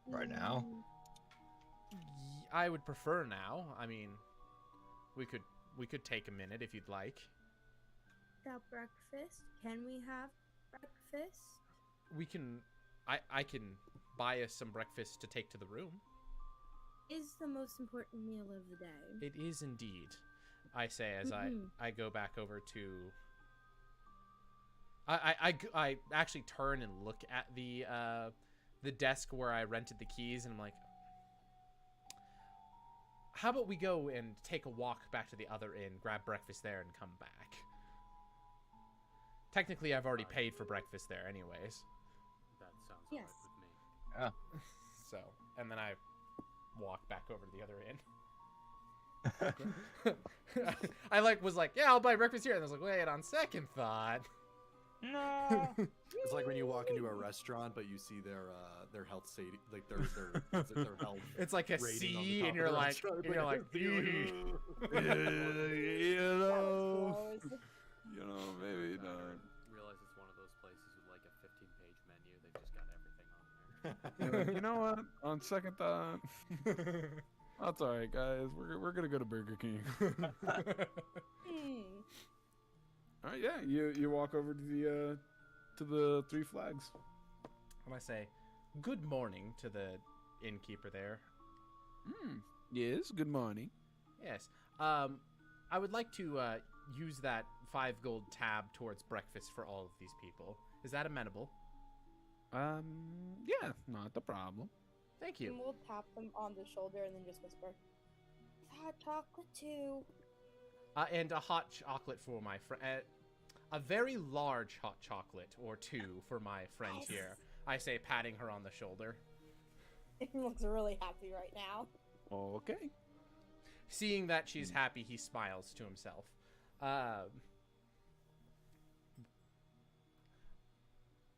Right now? I would prefer now. I mean, we could take a minute if you'd like. Without breakfast? Can we have breakfast? We can. I can buy us some breakfast to take to the room. Is the most important meal of the day. It is indeed. I say as I go back over to. I actually turn and look at the desk where I rented the keys, and I'm like, how about we go and take a walk back to the other inn, grab breakfast there, and come back? Technically, I've already paid for breakfast there anyways. That sounds Yes. alright with me. So, and then I walk back over to the other inn. I was like, yeah, I'll buy breakfast here. And I was like, wait, on second thought. No. It's like when you walk into a restaurant, but you see their health safety, like their health. It's like a rating on the C, top and of you're the like, restaurant. and you're like, You know, maybe I not. realize it's one of those places with like a 15-page menu. They've just got everything on there. You know what? On second thought, that's all right, guys. We're gonna go to Burger King. All right, yeah. You walk over to the Three Flags. And I say, good morning to the innkeeper there. Yes. Good morning. Yes. I would like to use that 5 gold tab towards breakfast for all of these people. Is that amenable? Yeah, not a problem. Thank you. And we'll tap them on the shoulder and then just whisper, hot chocolate too. And a hot chocolate for my friend. A very large hot chocolate or 2 for my friend Yes. here. I say, patting her on the shoulder. He looks really happy right now. Okay. Seeing that she's happy, he smiles to himself.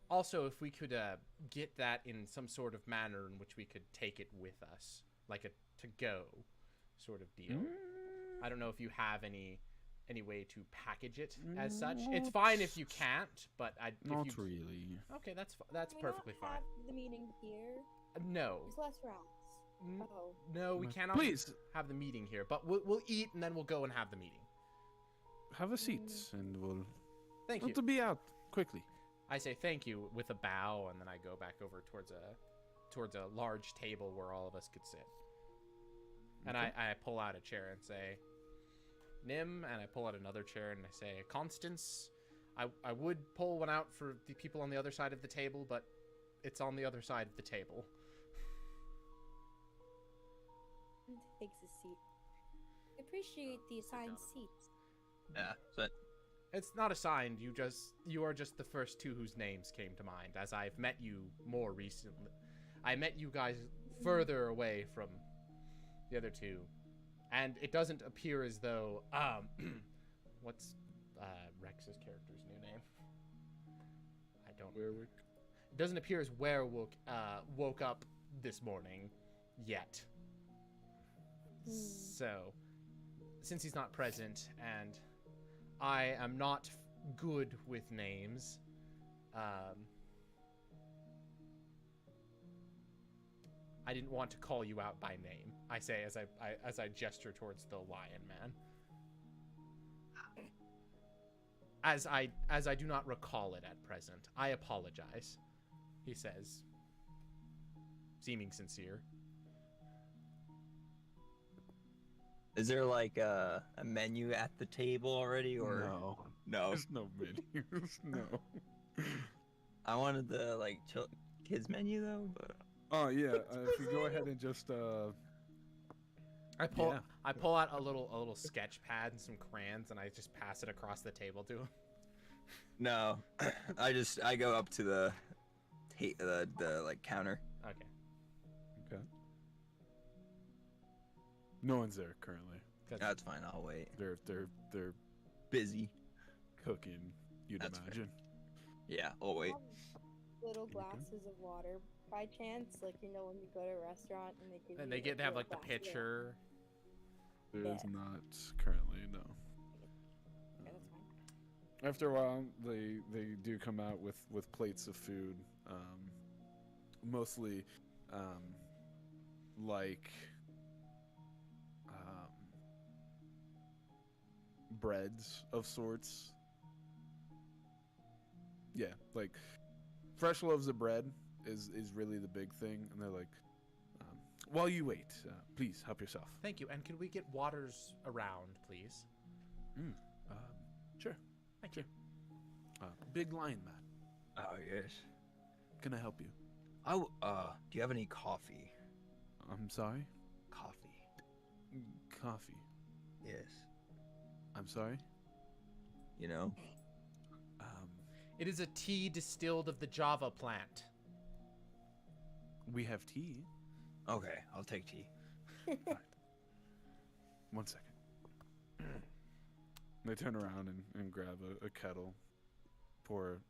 Also, if we could get that in some sort of manner in which we could take it with us, like a to-go sort of deal. I don't know if you have any way to package it as such. It's fine if you can't, but Not really. Okay, that's Can we perfectly not fine. have the meeting here? No, There's less rats. N- Oh. no, we cannot Please have the meeting here. But we'll eat and then we'll go and have the meeting. have a seat, and we'll Thank you. to be out quickly. I say thank you with a bow, and then I go back over towards a large table where all of us could sit. And Okay. I pull out a chair and say, Nim, and I pull out another chair and I say, Constance, I would pull one out for the people on the other side of the table, but it's on the other side of the table. And takes a seat. I appreciate the assigned seats. Yeah. So It's not assigned. You are just the first two whose names came to mind. As I've met you more recently, I met you guys further away from the other two, and it doesn't appear as though what's Rex's character's new name? I don't. Werwick. It doesn't appear as Werwick woke up this morning yet. So, since he's not present, and I am not good with names, I didn't want to call you out by name. I say as I gesture towards the lion man. As I do not recall it at present. I apologize, he says, seeming sincere. is there like a menu at the table already, or No. no? There's no menus. No. I wanted the like kids menu though, but Oh yeah. If you go ahead and just I pull Yeah. I pull out a little sketch pad and some crayons and I just pass it across the table to him. no. I go up to the like counter. Okay. okay. No one's there currently. That's fine. I'll wait. They're Busy. cooking. You'd That's fair. imagine. Yeah, I'll wait. Little Okay. glasses of water by chance, like you know when you go to a restaurant and they give And you they get to have little like the glass of water. pitcher. There is Yeah. not currently, no. Okay, that's fine. After a while, they do come out with plates of food, mostly like breads of sorts. Yeah, like fresh loaves of bread is really the big thing, and they're like, while you wait, please help yourself. Thank you. And can we get waters around, please? Sure. Thank you. Big lion man, Oh yes. can I help you? Do you have any coffee? I'm sorry. Coffee. Coffee. Yes. I'm sorry. You know. It is a tea distilled of the Java plant. We have tea. Okay, I'll take tea. One second. They turn around and grab a kettle, pour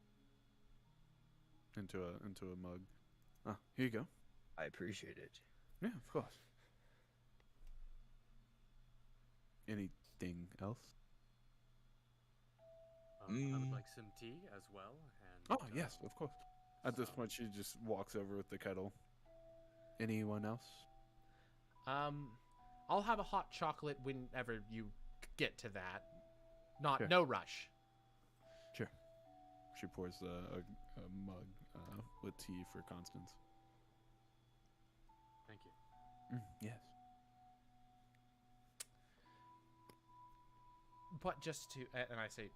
it into a mug. Here you go. I appreciate it. Yeah, of course. Anything else? I would Mm. like some tea as well. And Oh, yes, of course. At this point, she just walks over with the kettle. Anyone else? I'll have a hot chocolate whenever you get to that. Sure. No rush. Sure. She pours a mug with tea for Constance. Thank you. Yes. But just to, and I say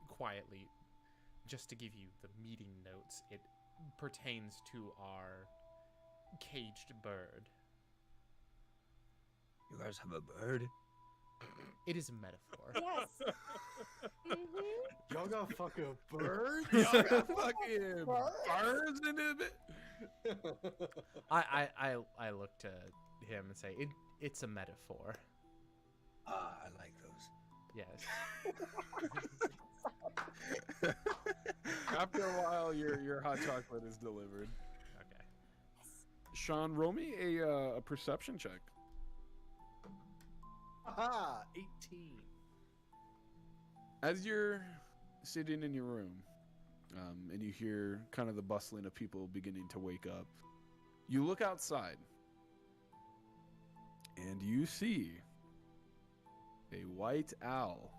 quietly, just to give you the meeting notes, it pertains to our caged bird. You guys have a bird? It is a metaphor. Yes. Y'all got fucking bird? Y'all got fucking birds in it. I look to him and say, it's a metaphor. Ah, I like those. Yes. After a while, your hot chocolate is delivered. Okay. Shawn, roll me a perception check. Aha! 18. As you're sitting in your room, and you hear kind of the bustling of people beginning to wake up, you look outside, and you see a white owl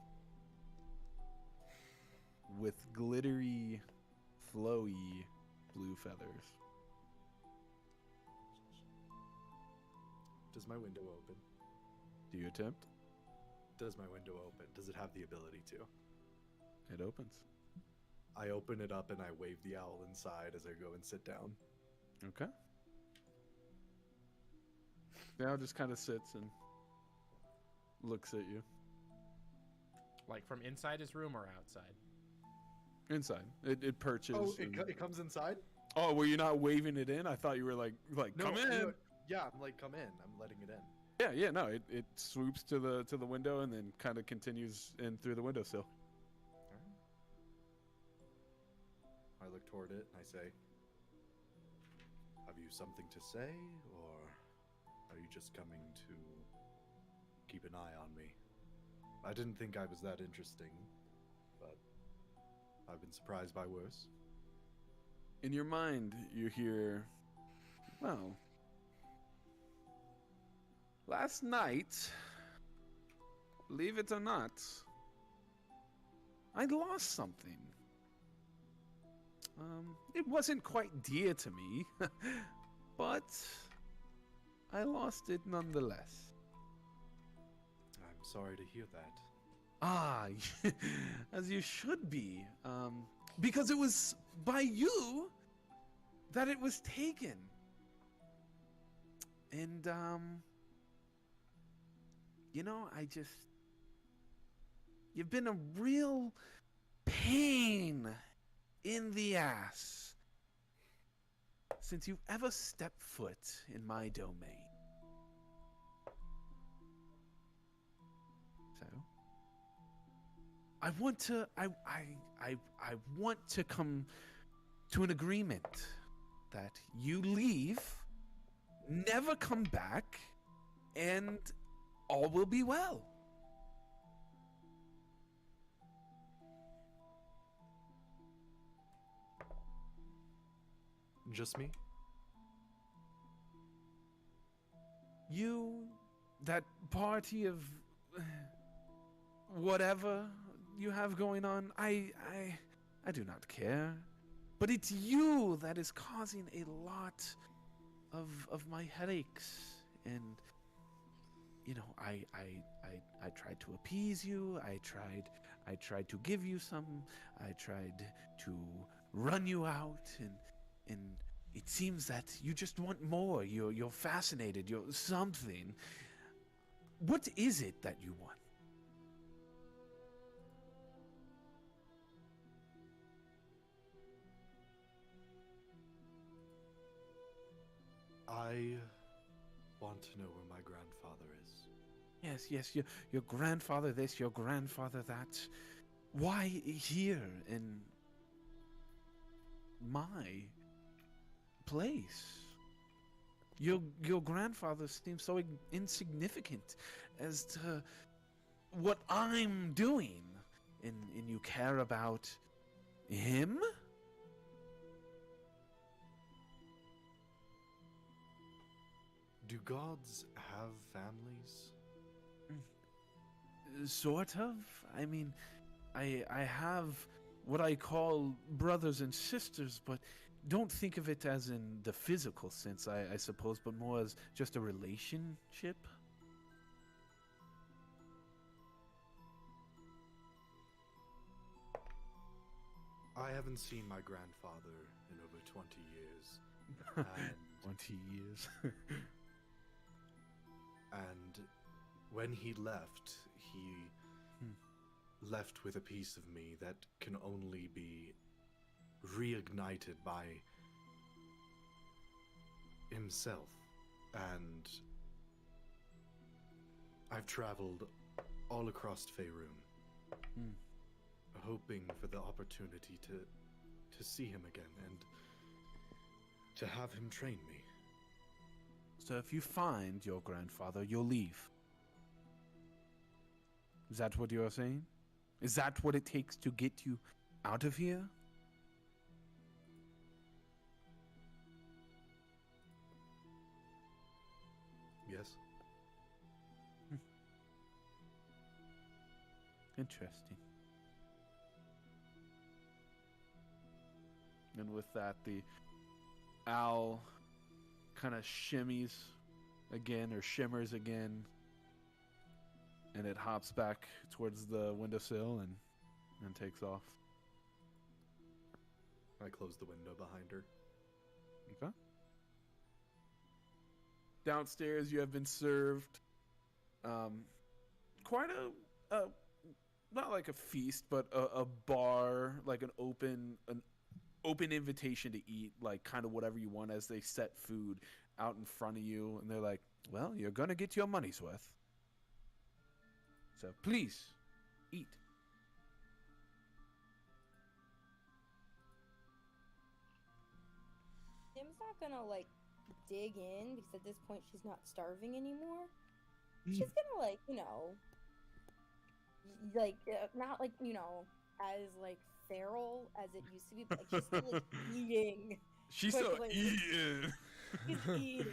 with glittery, flowy blue feathers. Does my window open? Do you attempt? Does my window open? Does it have the ability to? It opens. I open it up and I wave the owl inside as I go and sit down. Okay. The owl just kind of sits and looks at you. Like from inside his room or outside? Inside. It perches. Oh, and- it comes inside? Oh, were you not waving it in? I thought you were like come in. No, yeah, I'm like, come in. I'm letting it in. Yeah, no, it swoops to the window and then kind of continues in through the windowsill. I look toward it and I say, have you something to say, or are you just coming to keep an eye on me? I didn't think I was that interesting, but I've been surprised by worse. In your mind, you hear, well, last night, believe it or not, I lost something. It wasn't quite dear to me, but I lost it nonetheless. I'm sorry to hear that. Ah, as you should be, because it was by you that it was taken. And, you've been a real pain in the ass since you've ever stepped foot in my domain. So, I want to come to an agreement that you leave, never come back, and all will be well. Just me? You, that party of whatever you have going on, I do not care. But it's you that is causing a lot of my headaches. And I tried to appease you. I tried to give you some. I tried to run you out, and it seems that you just want more. You're fascinated. You're something. What is it that you want? I want to know where my grandfather is. Yes, your grandfather this, your grandfather that. Why here in my place? Your grandfather seems so insignificant as to what I'm doing, and you care about him? Do gods have families? Sort of. I mean, I have what I call brothers and sisters, but don't think of it as in the physical sense, I suppose, but more as just a relationship. I haven't seen my grandfather in over 20 years. And 20 years. And when he left, he left with a piece of me that can only be reignited by himself. And I've traveled all across Faerun, hoping for the opportunity to see him again and to have him train me. So if you find your grandfather, you'll leave. Is that what you're saying? Is that what it takes to get you out of here? Yes. Interesting. And with that, the owl kind of shimmies again, or shimmers again, and it hops back towards the windowsill and takes off. I close the window behind her. Okay. Downstairs, you have been served quite a not like a feast, but a bar, like an open invitation to eat, like kind of whatever you want, as they set food out in front of you, and they're like, "Well, you're gonna get your money's worth. So please, eat." Tim's not gonna like dig in because at this point she's not starving anymore. She's gonna like, like not like as like feral as it used to be, but like she's still like eating. She's Quick, still like- eating. She's eating,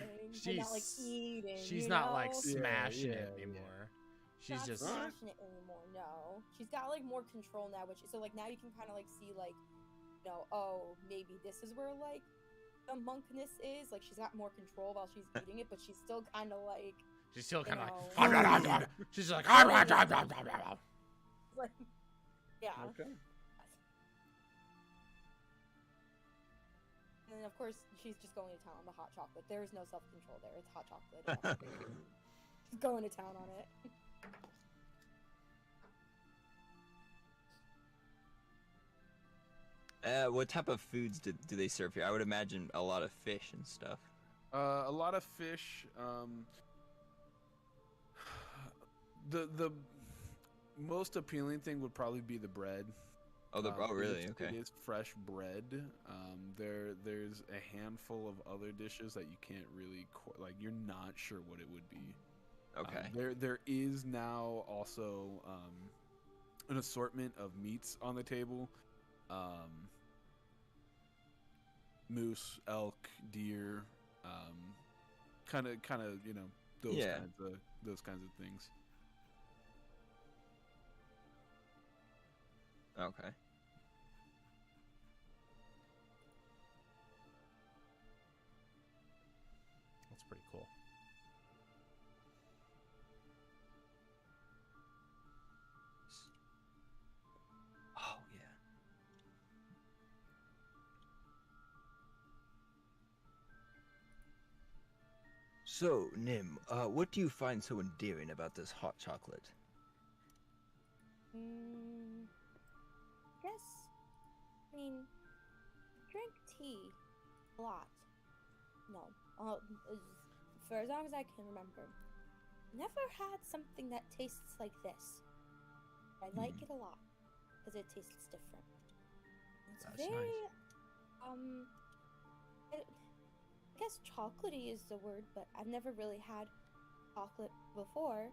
but not like eating. She's not like know? smashing yeah, it yeah. anymore. She's Not just smashing it anymore. No, she's got like more control now, which so like now you can kind of like see like, oh maybe this is where like the monkness is. Like she's got more control while she's eating it, but she's still kind of like. she's still kind of No. like she's like Like, yeah. Okay. And then of course she's just going to town on the hot chocolate. There is no self-control there. It's hot chocolate. She's going to town on it. What type of foods do they serve here? I would imagine a lot of fish and stuff. A lot of fish. The most appealing thing would probably be the bread. Oh, really? It Okay. is fresh bread. There's a handful of other dishes that you can't really like. You're not sure what it would be. Okay. There is now also an assortment of meats on the table. Moose, elk, deer, kind of Yeah. those kinds of things. Okay. That's pretty cool. Oh yeah. So, Nim, what do you find so endearing about this hot chocolate? Guess. I mean, drink tea a lot. No, for as long as I can remember, never had something that tastes like this. I like it a lot because it tastes different. It's That's very, nice. I guess chocolatey is the word, but I've never really had chocolate before.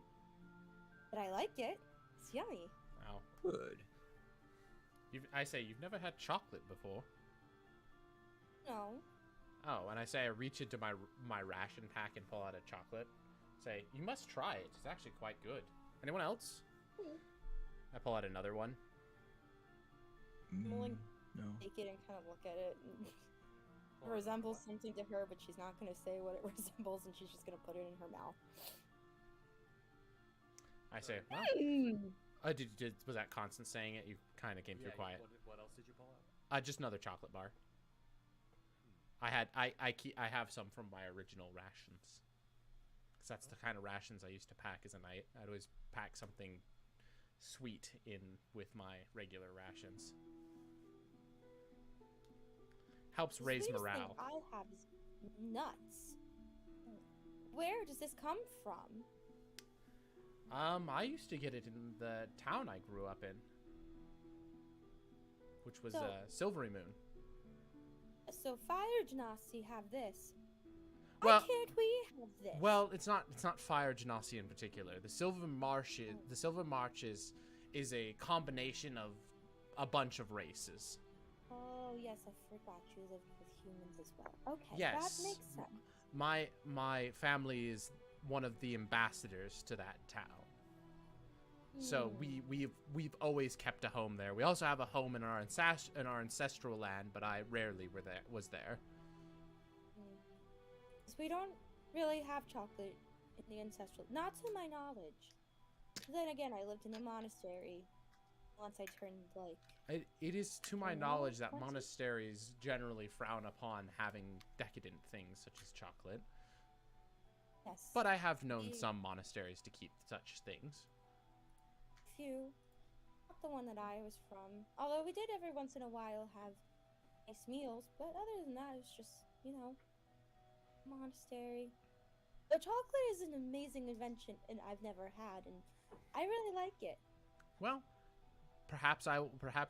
But I like it. It's yummy. Wow. Good. I say you've never had chocolate before. No. Oh, and I say I reach into my ration pack and pull out a chocolate. Say, you must try it. It's actually quite good. Anyone else? I pull out another one. Like, No. take it and kind of look at it. And it resembles something to her, but she's not going to say what it resembles, and she's just going to put it in her mouth. I say, well, was that Constance saying it? You kind of came through quiet. What else did you pull out? Just another chocolate bar. I have some from my original rations. Because that's the kind of rations I used to pack as a knight. I'd always pack something sweet in with my regular rations. Helps The raise sweetest thing morale. I have is nuts. Where does this come from? I used to get it in the town I grew up in, which was So- Silvery Moon. So Fire Genasi have this. Well- Why can't we have this? Well, it's not Fire Genasi in particular. The Silver March is a combination of a bunch of races. Oh yes, I forgot you lived with humans as well. Okay, Yes. that makes sense. My family is one of the ambassadors to that town. So we've always kept a home there. We also have a home in our ancestral land, but I rarely was there. So we don't really have chocolate in the ancestral, not to my knowledge. Then again, I lived in a monastery once I turned like. It is to my Oh, knowledge that 20? monasteries generally frown upon having decadent things such as chocolate. Yes. But I have known The- some monasteries to keep such things. Few. Not the one that I was from. Although we did every once in a while have nice meals, but other than that, it's just, monastery. The chocolate is an amazing invention, and I've never had, and I really like it. Well, perhaps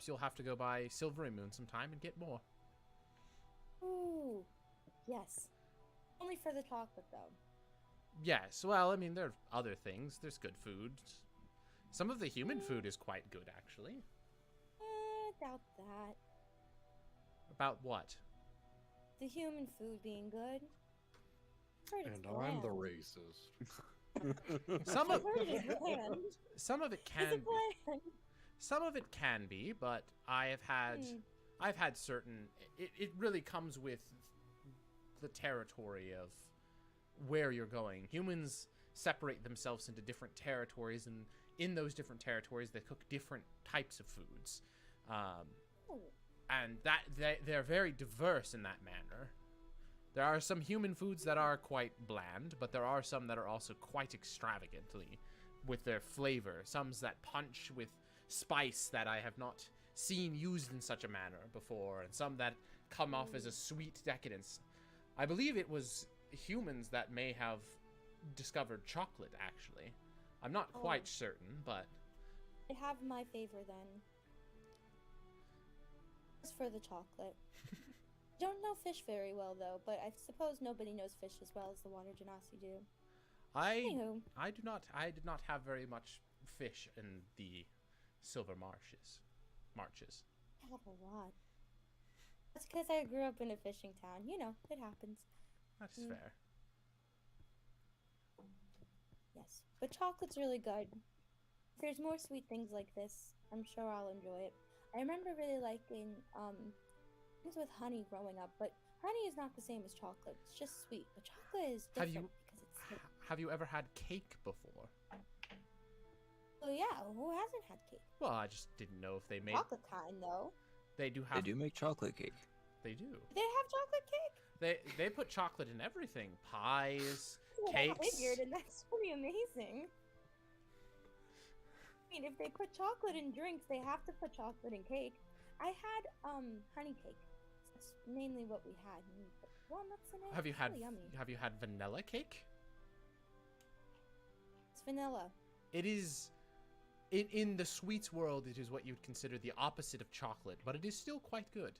you'll have to go by Silvery Moon sometime and get more. Ooh, yes. Only for the chocolate, though. Yes, well, I mean, there are other things. There's good food. Some of the human food is quite good, actually. Doubt that. About what? The human food being good. Heard it's And I'm the bland. racist. Some of Heard it is bland. some of it Is can it be. bland? Some of it can be, but I've had certain. It really comes with the territory of where you're going. Humans separate themselves into different territories, and in those different territories, they cook different types of foods, and that they're very diverse in that manner. There are some human foods that are quite bland, but there are some that are also quite extravagantly with their flavor. Some that punch with spice that I have not seen used in such a manner before, and some that come off as a sweet decadence. I believe it was humans that may have discovered chocolate, actually. I'm not quite certain, but... I have my favor then. As for the chocolate. Don't know fish very well though, but I suppose nobody knows fish as well as the water genasi do. Anywho. I did not have very much fish in the Silver Marches. I have a lot. That's because I grew up in a fishing town. It happens. That's fair. Yes, but chocolate's really good. If there's more sweet things like this, I'm sure I'll enjoy it. I remember really liking things with honey growing up, but honey is not the same as chocolate. It's just sweet, but chocolate is different because it's sweet. Have you ever had cake before? Oh yeah, who hasn't had cake? Well, I just didn't know if they made. Chocolate kind though. They do They have. do make chocolate cake. They do. They have chocolate cake. They put chocolate in everything. Pies, Well, cakes. I figured, and that's pretty amazing. I mean, if they put chocolate in drinks, they have to put chocolate in cake. I had honey cake. That's mainly what we had. Walnuts in it. Have you had Really yummy. Have you had vanilla cake? It's vanilla. It is. In the sweets world, it is what you'd consider the opposite of chocolate, but it is still quite good.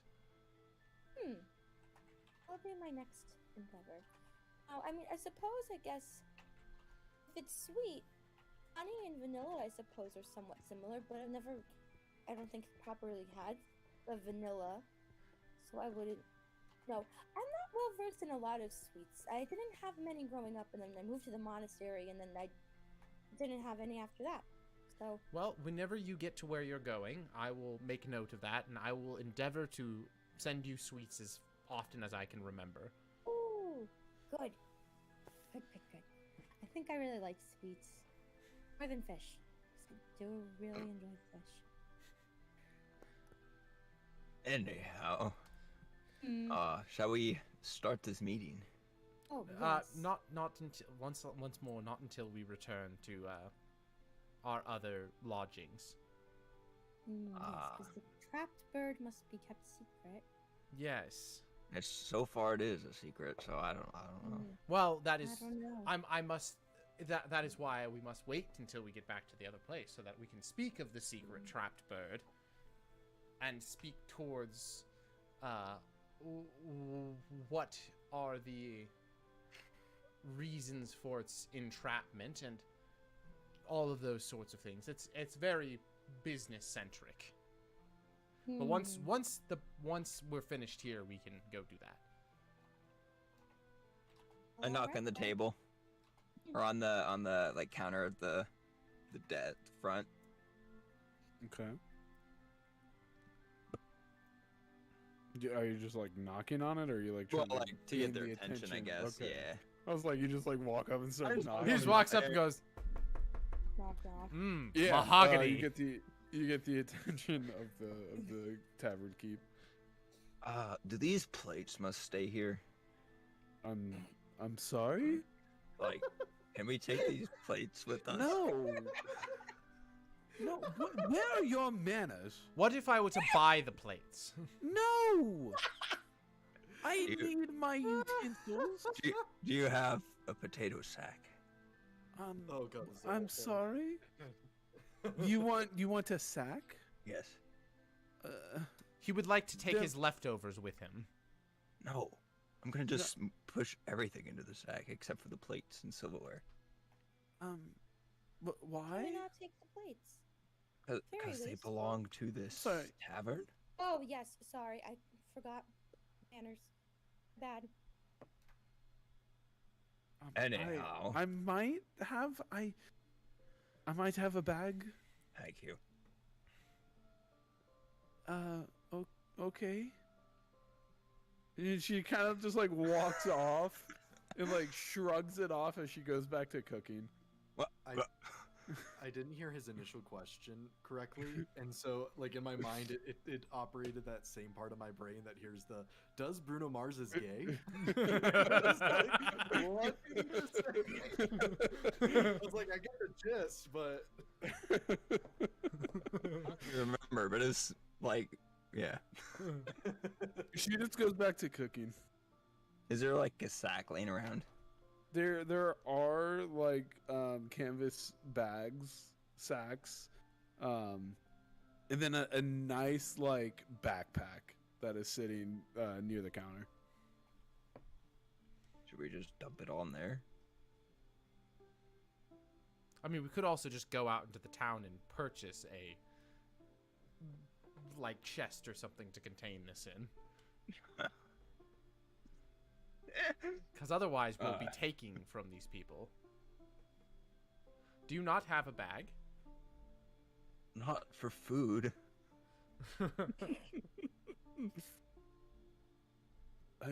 That'll be my next endeavor. I mean, I guess, if it's sweet, honey and vanilla, I suppose, are somewhat similar, but I don't think, properly had the vanilla, so I wouldn't know. I'm not well versed in a lot of sweets. I didn't have many growing up, and then I moved to the monastery, and then I didn't have any after that. So. Well, whenever you get to where you're going, I will make note of that, and I will endeavor to send you sweets as often as I can remember. Ooh, good. Good. I think I really like sweets more than fish. I do really enjoy fish. Anyhow, Mm. shall we start this meeting? Oh, yes. Not until once more. Not until we return to our other lodgings. Yes, because the trapped bird must be kept secret. Yes. It's so far it is a secret, so I don't know. Well, that is. I don't know. I must. That is why we must wait until we get back to the other place, so that we can speak of the secret trapped bird, and speak towards, what are the reasons for its entrapment and all of those sorts of things. It's very business centric. But once we're finished here, we can go do that. I knock on the table, or on the like counter of the dead front. Okay. Are you just like knocking on it, or are you like Well, trying like to gain get their the attention, I guess. Okay. Yeah. I was like, you just like walk up and start knocking. He just walks up and Hey. goes, Knock, knock. Mahogany. You get the attention of the tavern keep. Do these plates must stay here? I'm sorry? Like, can we take these plates with us? No. No, where are your manners? What if I were to buy the plates? No! I need my utensils. Do you have a potato sack? Oh god. I'm sorry. You want a sack? Yes. He would like to take Then- his leftovers with him. No. I'm gonna just push everything into the sack except for the plates and silverware. But Why why? not take the plates? Because they wasteful. belong to this Sorry. tavern? Oh yes, sorry, I forgot manners. Bad. Anyhow. I might have a bag. Thank you. Okay. And she kind of just like walks off and like shrugs it off as she goes back to cooking. What? I didn't hear his initial question correctly, and so like in my mind it operated that same part of my brain that hears the does Bruno Mars is gay? I was like, what did you just say? I was like, I get the gist, but I remember, but it's like, yeah. She just goes back to cooking. Is there like a sack laying around? There are like canvas sacks, and then a nice like backpack that is sitting near the counter. Should we just dump it all in there? I mean, we could also just go out into the town and purchase a like chest or something to contain this in. Because otherwise we'll be taking from these people. Do you not have a bag? Not for food. I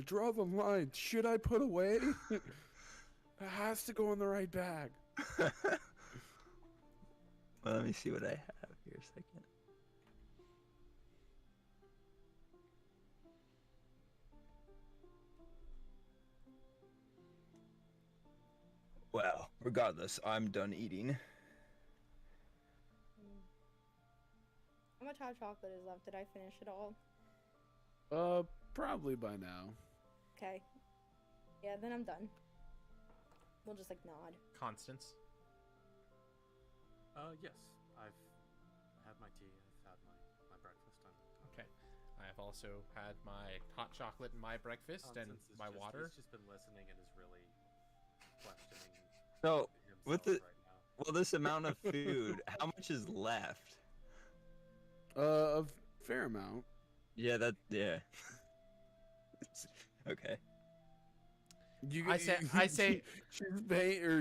draw the line. Should I put away? It has to go in the right bag. Well, let me see what I have here a second. Well, regardless, I'm done eating. How much hot chocolate is left? Did I finish it all? Probably by now. Okay. Yeah, then I'm done. We'll just like nod. Constance? Yes. I've had my tea. I've had my breakfast. Okay. I have also had my hot chocolate and my breakfast and Constance is my just, water. He's just been listening and is really questioning So, himself with the right now. well, this amount of food, how much is left? A fair amount. Yeah, yeah. Okay. I say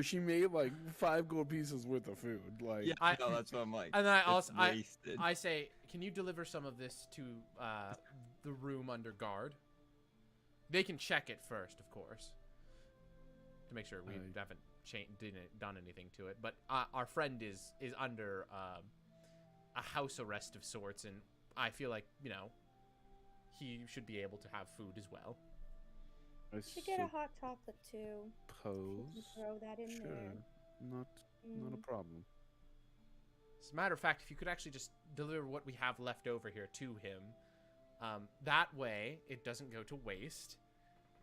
she made like 5 gold pieces worth of food. Like Yeah, no, that's what I'm like. And I It's also wasted. I say, can you deliver some of this to the room under guard? They can check it first, of course, to make sure we haven't done anything to it. But our friend is under a house arrest of sorts, and I feel like he should be able to have food as well. I Should get a hot chocolate too. suppose. You can throw that in Sure. there. Not a problem. As a matter of fact, if you could actually just deliver what we have left over here to him, that way it doesn't go to waste,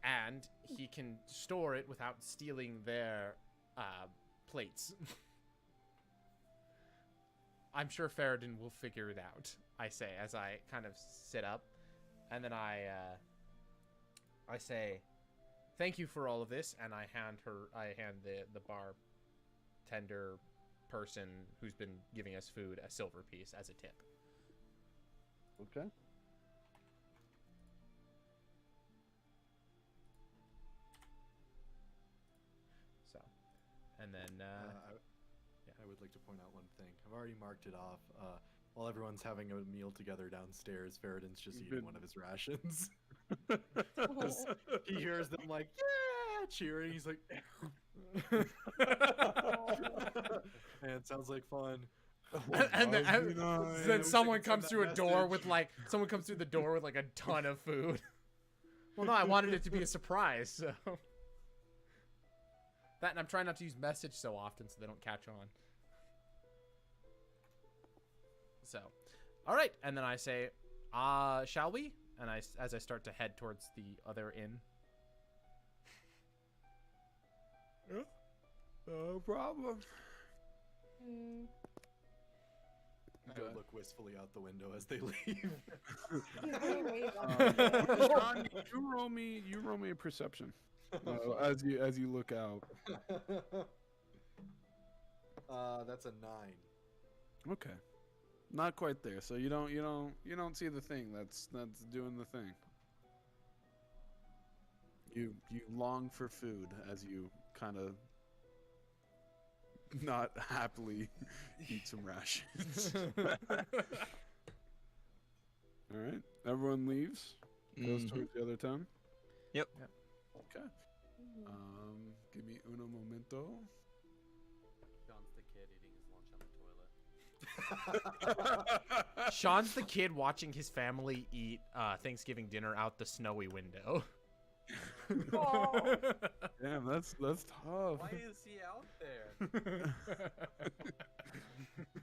and he can store it without stealing their plates. I'm sure Faradin will figure it out, I say, as I kind of sit up, and then I say, thank you for all of this, and I hand the bartender person who's been giving us food a silver piece as a tip. Okay. So, and then I would like to point out one thing. I've already marked it off. While everyone's having a meal together downstairs, Faradin's just eating one of his rations. He hears them like, yeah, cheering. He's like, Man, it sounds like fun. Then someone comes through a door with like a ton of food. Well, no, I wanted it to be a surprise. So that, and I'm trying not to use message so often so they don't catch on. So, all right, and then I say, shall we? And as I start to head towards the other inn. Yeah. No problem. I would look wistfully out the window as they leave. Shawn, you roll me a perception as you look out. That's a 9. Okay, not quite there. So you don't see the thing that's doing the thing. You long for food as you kind of not happily eat some rations. All right, everyone leaves. Goes towards the other town. Yep. Okay. Give me uno momento. John's the kid eating his lunch on the toilet. Sean's the kid watching his family eat Thanksgiving dinner out the snowy window. Oh. Damn, that's tough. Why is he out there?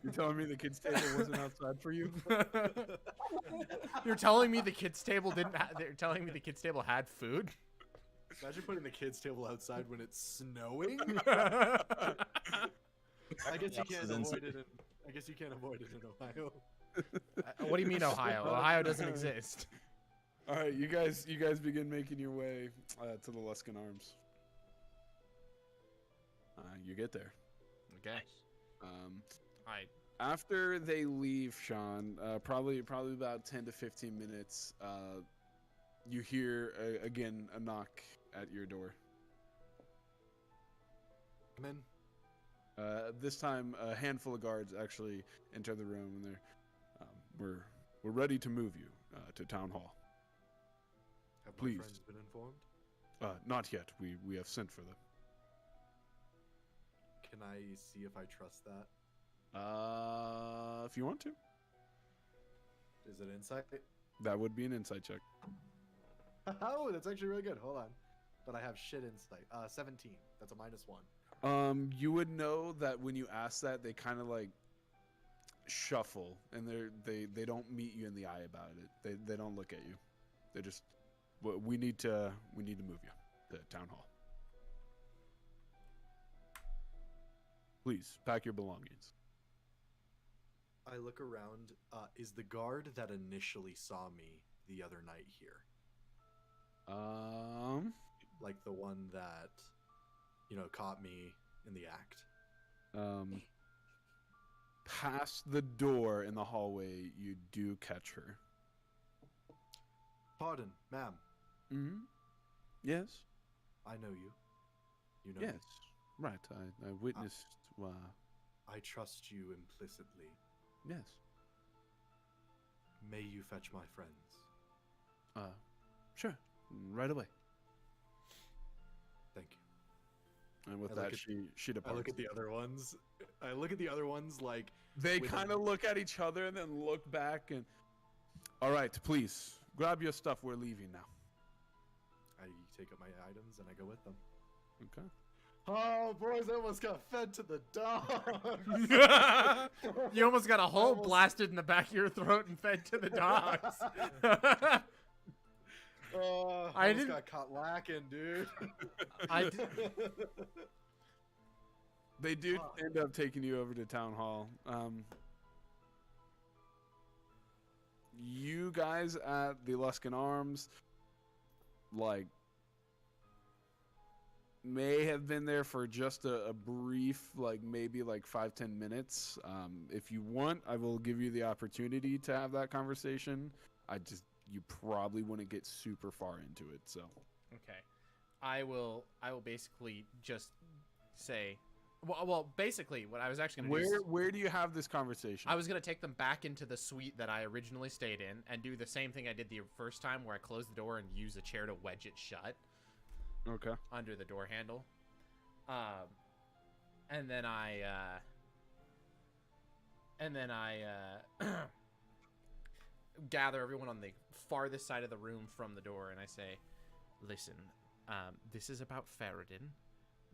You're telling me the kids' table wasn't outside for you? You're telling me the kids' table didn't? They're telling me the kids' table had food. Imagine putting the kids' table outside when it's snowing. I guess you can't avoid it. I guess you can't avoid it in Ohio. What do you mean, Ohio? Ohio doesn't exist. All right, you guys begin making your way to the Luskin Arms. You get there. Okay. After they leave, Shawn, probably about 10 to 15 minutes, you hear again a knock at your door. Come in. This time, a handful of guards actually enter the room, and they're we're ready to move you to town hall. Have Please. my friends been informed? Not yet. We have sent for them. Can I see if I trust that? If you want to, Is it insight? that would be an insight check. Oh, that's actually really good. Hold on. But I have shit insight. 17. That's a -1. You would know that when you ask that, they kind of like shuffle, and they don't meet you in the eye about it. They don't look at you. They just, we need to move you to town hall. Please pack your belongings. I look around. Is the guard that initially saw me the other night here? Like the one that, caught me in the act? Past the door in the hallway, you do catch her. Pardon, ma'am. Mm-hmm. Yes. I know you. You know Yes. me. Right. I witnessed. I trust you implicitly. Yes. May you fetch my friends. Sure. Right away. Thank you. And with I look that, at- she departs. I look at the other ones. I look at the other ones like They with kind of look at each other and then look back and. All right, please grab your stuff. We're leaving now. I take up my items and I go with them. Okay. Oh, boys, I almost got fed to the dogs. You almost got a hole Almost. blasted in the back of your throat and fed to the dogs. Oh, I I almost didn't- got caught lacking, dude. They do end up taking you over to town hall. You guys at the Luskin Arms, like, may have been there for just a brief, like maybe like 5-10 minutes. If you want, I will give you the opportunity to have that conversation. You probably wouldn't get super far into it, so. Okay. I will basically just say, well, basically what I was actually going to do is, Where do you have this conversation? I was going to take them back into the suite that I originally stayed in and do the same thing I did the first time where I closed the door and use a chair to wedge it shut Okay. under the door handle. And then I gather everyone on the farthest side of the room from the door, and I say, listen, this is about Faradin.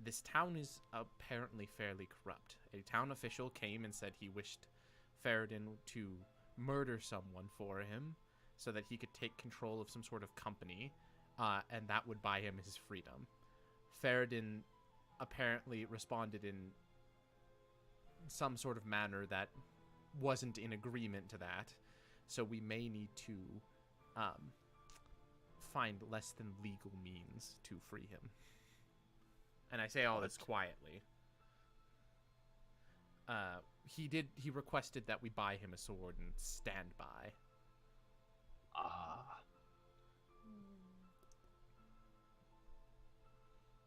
This town is apparently fairly corrupt. A town official came and said he wished Faradin to murder someone for him so that he could take control of some sort of company, and that would buy him his freedom. Faradin apparently responded in some sort of manner that wasn't in agreement to that, so we may need to find less than legal means to free him. And I say all this quietly. He requested that we buy him a sword and stand by.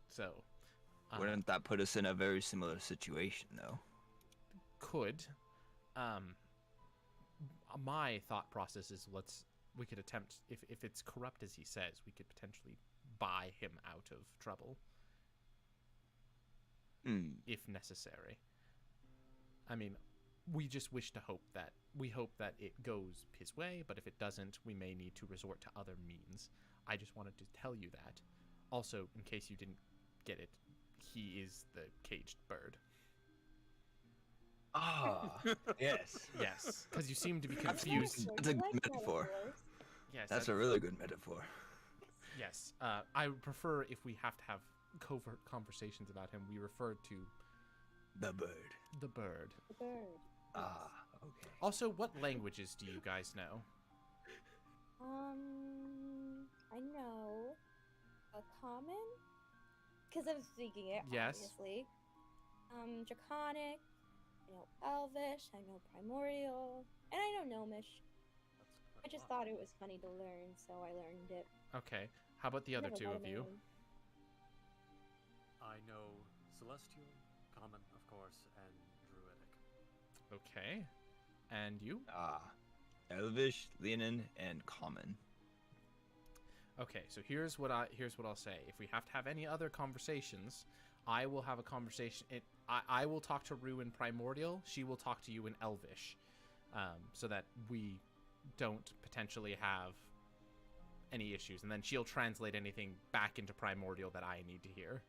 So Wouldn't that put us in a very similar situation, though? Could. My thought process is we could attempt, if it's corrupt as he says, we could potentially buy him out of trouble. If necessary. I mean, we just wish to hope that it goes his way, but if it doesn't, we may need to resort to other means. I just wanted to tell you that. Also, in case you didn't get it, he is the caged bird. Yes. Yes, because you seem to be confused. That's a good metaphor. Yes, That's a really good metaphor. Yes, I would prefer if we have to have covert conversations about him, we refer to The bird. the bird. The bird. Okay. Also, what languages do you guys know? I know a common, because I'm speaking it, Yes. obviously. Draconic, I know Elvish, I know Primordial, and I know Gnomish. That's I just thought it was funny to learn, so I learned it. Okay, how about the other Never two thought of you? it. I know Celestial, Common, of course, and Druidic. Okay, and you? Elvish, Leonin, and Common. Okay, so here's what I'll say. If we have to have any other conversations, I will have a conversation. I will talk to Rue in Primordial. She will talk to you in Elvish, so that we don't potentially have any issues. And then she'll translate anything back into Primordial that I need to hear,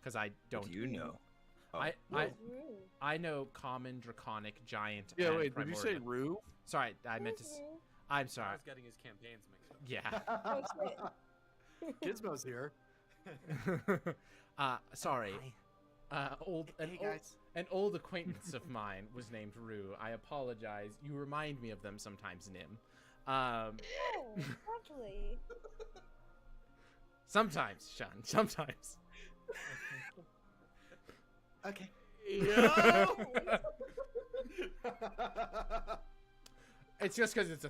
because I don't. What do you know? I know Common, Draconic, Giant. Yeah, and wait, did you say Primordial. Rue? Sorry, I meant to. Who's Rue? I'm I sorry. was getting his campaigns mixed up. Yeah. Oh, shit. Gizmo's here. Sorry. Hey guys. An old acquaintance of mine was named Rue. I apologize. You remind me of them sometimes, Nim. Oh, lovely. Sometimes, Shawn. Sometimes. Okay. Yeah. It's just because it's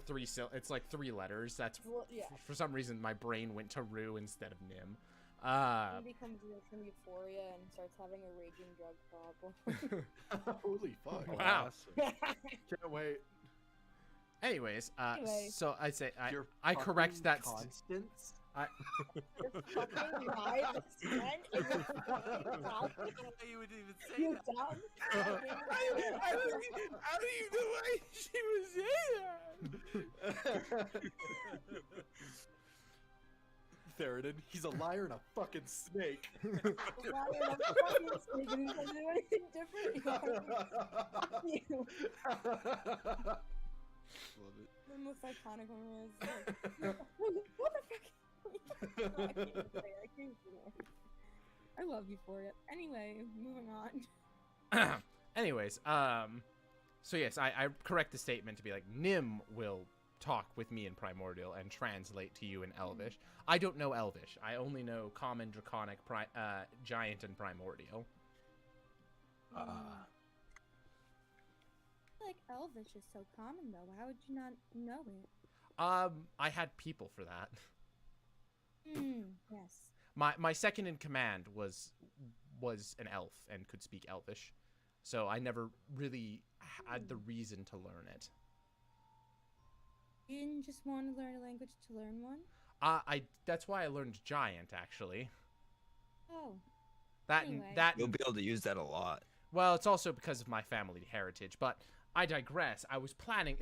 it's like 3 letters. That's Well, yeah. for some reason my brain went to Rue instead of Nim. He becomes from Euphoria and starts having a raging drug problem. Holy fuck. Wow. Can't wait. Anyways, Anyway. so I say You're I correct fucking that. Constance? You're fucking my best friend and you're fucking Falcon? You would even say You that. dumb How fucking do you know why she was there? Theroden, he's a liar and a fucking snake. Why are you fucking speaking? You can't do anything different. You. Love it. The most iconic one was like, what the fuck? I can't even say it. I can't even say it. I love Euphoria. Anyway, moving on. Anyways, so yes, I correct the statement to be like, Nim will talk with me in Primordial and translate to you in Elvish. I don't know Elvish. I only know Common, Draconic, Giant, and Primordial. I feel like Elvish is so common though. How would you not know it? I had people for that. Yes. My second in command was an elf and could speak Elvish, so I never really had the reason to learn it. You didn't just want to learn a language to learn one? That's why I learned Giant, actually. Oh. Anyway. that You'll be able to use that a lot. well, it's also because of my family heritage, but I digress. It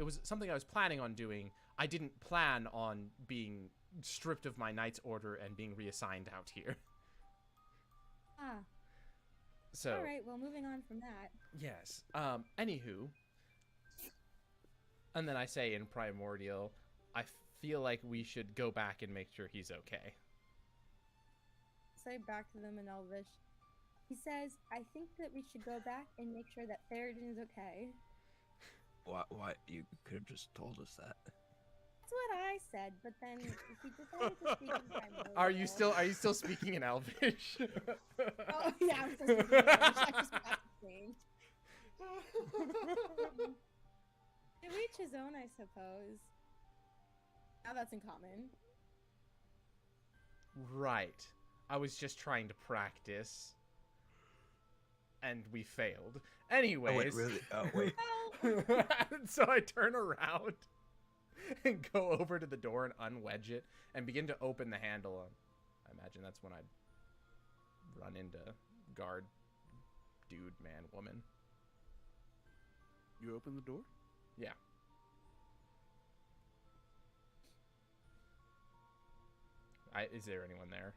was something I was planning on doing. I didn't plan on being stripped of my knight's order and being reassigned out here. Ah, So, all right. Well, moving on from that. yes. Anywho, and then I say in Primordial, I feel like we should go back and make sure he's okay. Say back to them in Elvish. He says, I think that we should go back and make sure that Theoden is okay. Why? You could have just told us that. That's what I said, but then he decided to speak in Primordial. Are you still speaking in Elvish? Oh, yeah, I'm still speaking in Elvish. I just got to change. To each his own, I suppose. Now that's in common. Right. I was just trying to practice. And we failed. Anyways. Oh, wait, really? Oh, wait. So I turn around and go over to the door and unwedge it and begin to open the handle. I imagine that's when I'd run into guard, dude, man, woman. You open the door? Yeah. Is there anyone there?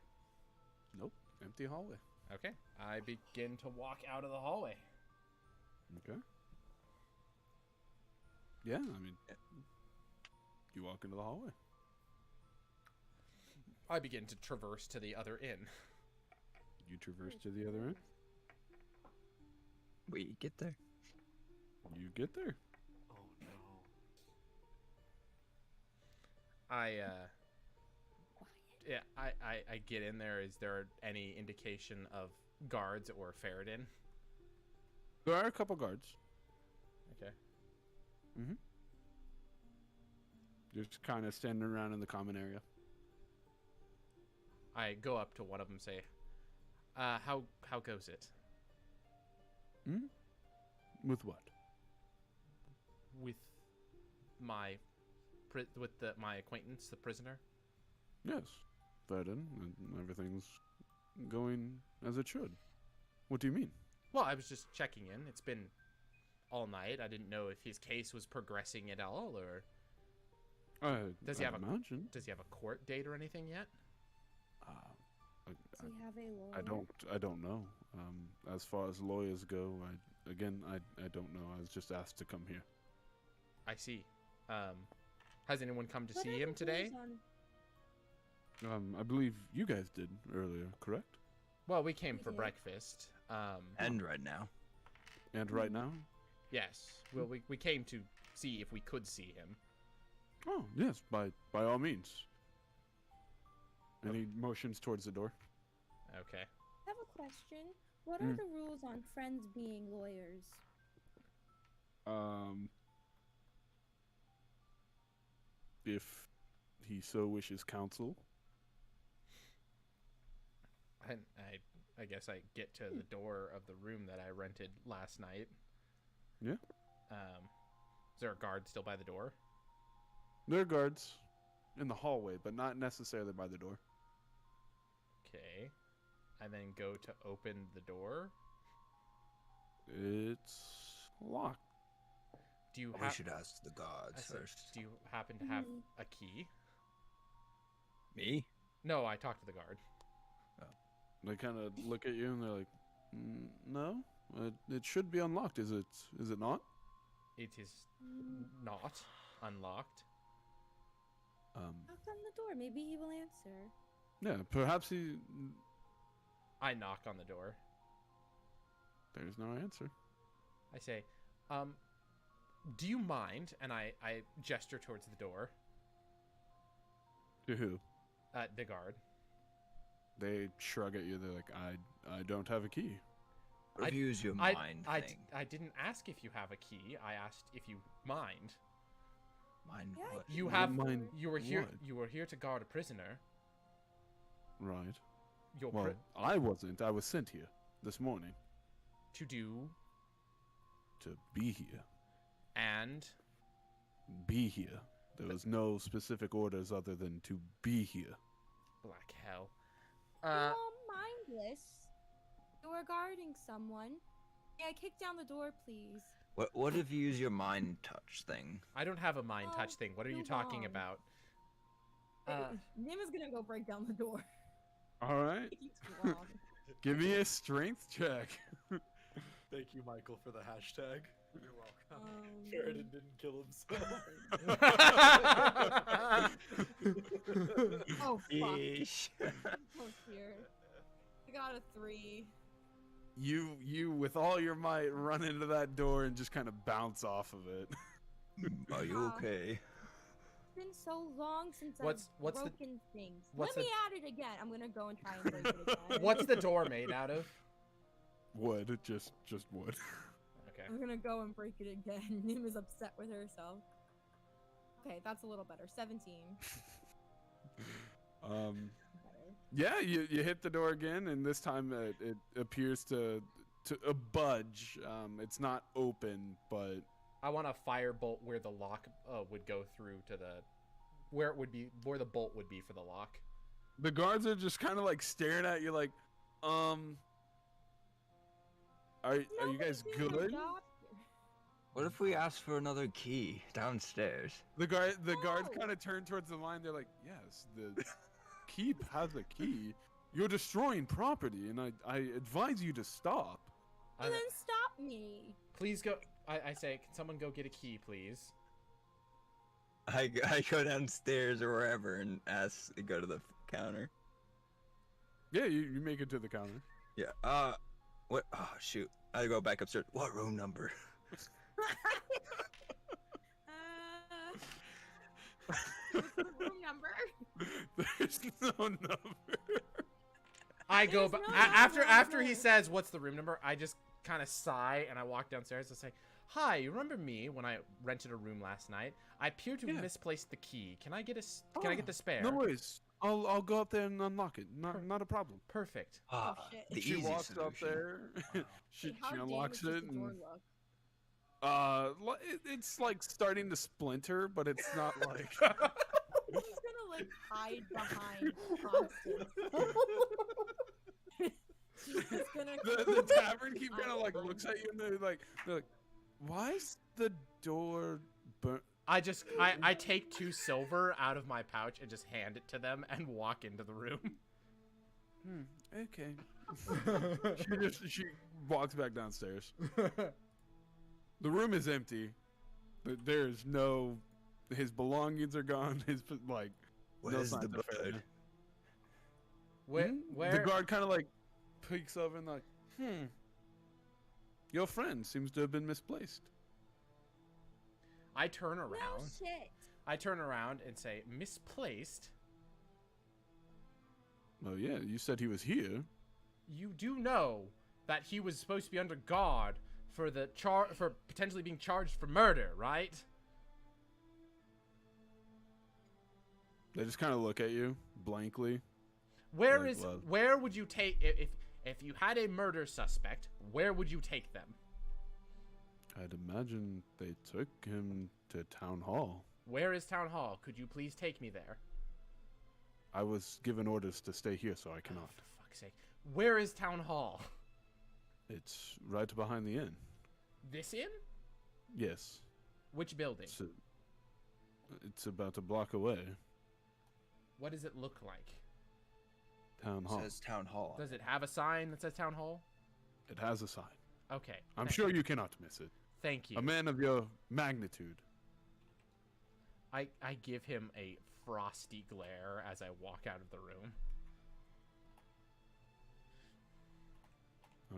Nope. Empty hallway. Okay. I begin to walk out of the hallway. Okay. Yeah, I mean, you walk into the hallway. I begin to traverse to the other inn. You traverse to the other end. We get there. You get there. Oh no. I get in there. Is there any indication of guards or Faradin? There are a couple guards. Okay. Mm-hmm. Just kind of standing around in the common area. I go up to one of them, say, how goes it? Hmm? With what? With my my acquaintance, the prisoner? Yes, Verdun, and everything's going as it should. What do you mean? Well, I was just checking in. It's been all night. I didn't know if his case was progressing at all, or does he have a court date or anything yet? Does he have a lawyer? I don't know. As far as lawyers go, I don't know. I was just asked to come here. I see. Has anyone come to What see are him the today? rules on- I believe you guys did earlier, correct? Well, we came We for did. breakfast. And right now. And right now? Yes. Well, we came to see if we could see him. Oh, yes, by all means. And he motions towards the door. Okay. I have a question. What are the rules on friends being lawyers? If he so wishes counsel. I guess I get to the door of the room that I rented last night. Yeah. Is there a guard still by the door? There are guards in the hallway, but not necessarily by the door. Okay. I then go to open the door. It's locked. Do you We have? should ask the gods first. Do you happen to have a key? Me? No, I talked to the guard. They kind of look at you and they're like, "No, it should be unlocked. Is it? Is it not?" It is not unlocked. Knock on the door. Maybe he will answer. Yeah, perhaps he. I knock on the door. There's no answer. I say, do you mind? And I gesture towards the door. To who? The guard. They shrug at you. They're like, I don't have a key. What if you use your mind thing? I didn't ask if you have a key. I asked if you mind. Mind Yeah, what? You What have. mind You were here. what? You were here to guard a prisoner. Right. Your Well, I wasn't. I was sent here this morning to do to be here. and Be here. There was no specific orders other than to be here. black hell. You're all mindless. You were guarding someone. May I kick down the door, please? What if you use your mind touch thing? I don't have a mind Oh, touch thing. What are you too talking long. about? Nim is gonna go break down the door. All right. If he's wrong. Give me a strength check. Thank you, Michael, for the hashtag. You're welcome. Sheridan didn't kill himself. Oh fuck. Yeesh. Oh dear. I got a 3. You with all your might run into that door and just kind of bounce off of it. Are you okay? It's been so long since What's I've the- broken things. what's Let me the- at it again. I'm gonna go and try and break it again. What's the door made out of? Wood, just wood. Okay. I'm gonna go and break it again. Nim is upset with herself. Okay, that's a little better. 17. Um, Better. yeah, you hit the door again, and this time it appears to budge. It's not open, but I want a firebolt where the lock would go through to the where the bolt would be for the lock. the guards are just kind of like staring at you, like, are you guys Nobody's doing their good? job here. What if we ask for another key downstairs? The guards No. kind of turn towards the line. They're like, yes, the keep has a key. You're destroying property, and I advise you to stop. I- And then stop me. Please go. I say, can someone go get a key, please? I go downstairs or wherever and ask to go to the counter. Yeah, you make it to the counter. Yeah. What? Oh shoot! I go back upstairs. What room number? What's the room number? There's no number. I go There's ba- no after he number. says what's the room number. I just kind of sigh and I walk downstairs and say, "Hi, you remember me when I rented a room last night? I appear to have Yeah. misplaced the key. Can I get can I get the spare?" No worries. I'll go up there and unlock it. Not a problem. Perfect. Ah, shit. the She easy walks solution. up there. she Hey, how unlocks damaged does it the door and look? it's like starting to splinter, but it's not like He's gonna like hide behind Constance. She's just gonna. the tavern keep kind of like hide looks at you and they're like, why's the door burnt? I take 2 silver out of my pouch and just hand it to them and walk into the room. Okay. she walks back downstairs. The room is empty. There's no. His belongings are gone. His like. no Where's signs the of failure. bird? Where? The guard kind of like peeks over and like, your friend seems to have been misplaced. I turn No around. shit. I turn around and say, "Misplaced? Oh yeah, you said he was here. You do know that he was supposed to be under guard for the for potentially being charged for murder, right?" They just kind of look at you blankly. Where Like what? where would you take if you had a murder suspect? Where would you take them? I'd imagine they took him to town hall. Where is town hall? Could you please take me there? I was given orders to stay here, so I Oh, cannot. for fuck's sake. Where is town hall? It's right behind the inn. This inn? Yes. Which building? It's about a block away. What does it look like? Town hall. Says town hall. Does it have a sign that says town hall? It has a sign. Okay. I'm sure you cannot miss it. Thank you. A man of your magnitude. I give him a frosty glare as I walk out of the room.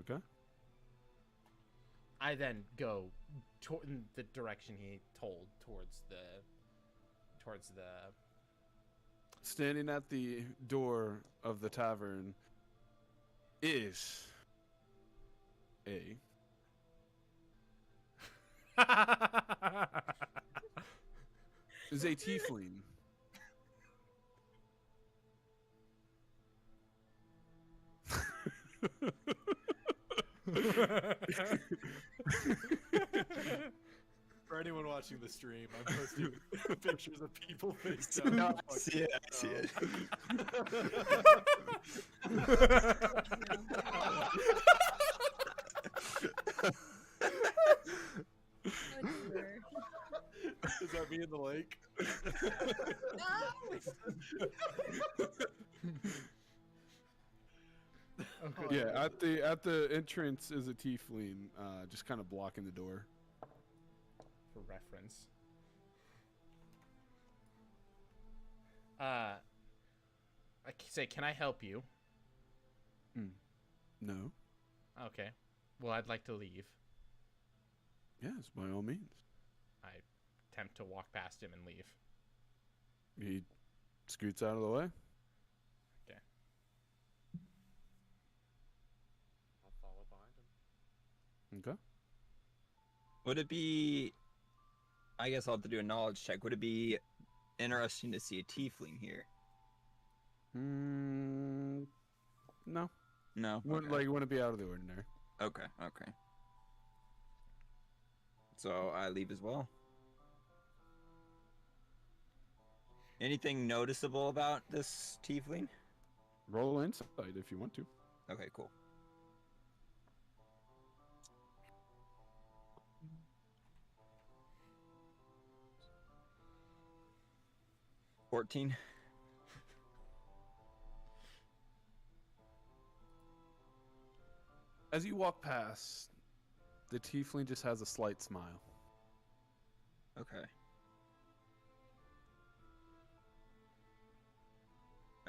Okay. I then go in the direction he told towards the Standing at the door of the tavern is a tiefling. Fred anyone watching the stream, I'm posting pictures of people face down. No, I see it. I see it. Oh, dear. Is that me in the lake? Okay. Yeah, at the entrance is a tiefling, just kind of blocking the door. For reference. I say, can I help you? No. Okay. Well, I'd like to leave. Yes, by all means. I attempt to walk past him and leave. He scoots out of the way. Okay. I'll follow behind him. Okay. Would it be? I guess I'll have to do a knowledge check. Would it be interesting to see a tiefling here? No. No. Wouldn't Okay. wouldn't be out of the ordinary. Okay. Okay. So I leave as well. Anything noticeable about this tiefling? Roll insight if you want to. Okay, cool. $14. As you walk past, the tiefling just has a slight smile. Okay.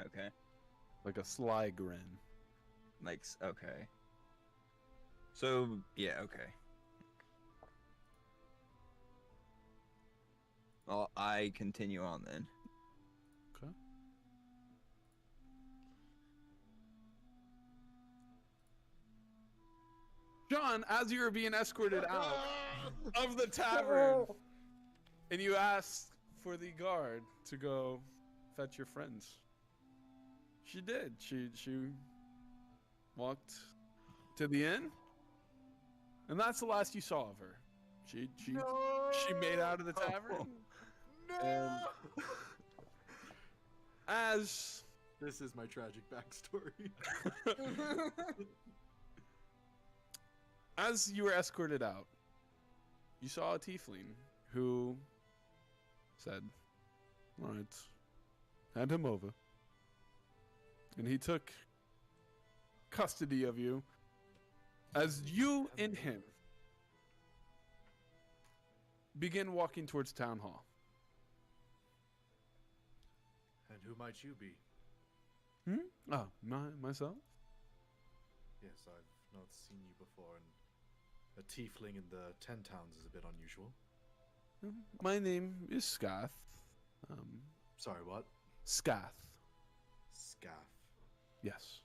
Okay. Like a sly grin. Like, okay. So, yeah, okay. Well, I continue on then. Okay. Shawn, as you were being escorted out of the tavern, and you asked for the guard to go fetch your friends. She did. She walked to the inn, and that's the last you saw of her. She made out of the tavern. And as This is my tragic backstory. as you were escorted out, you saw a tiefling who said, "All right, hand him over." And he took custody of you as you and him begin walking towards town hall. And who might you be? Oh, myself? Yes, I've not seen you before, and a tiefling in the 10 towns is a bit unusual. My name is Skath. Sorry, what? Skath. Scaff. Yes.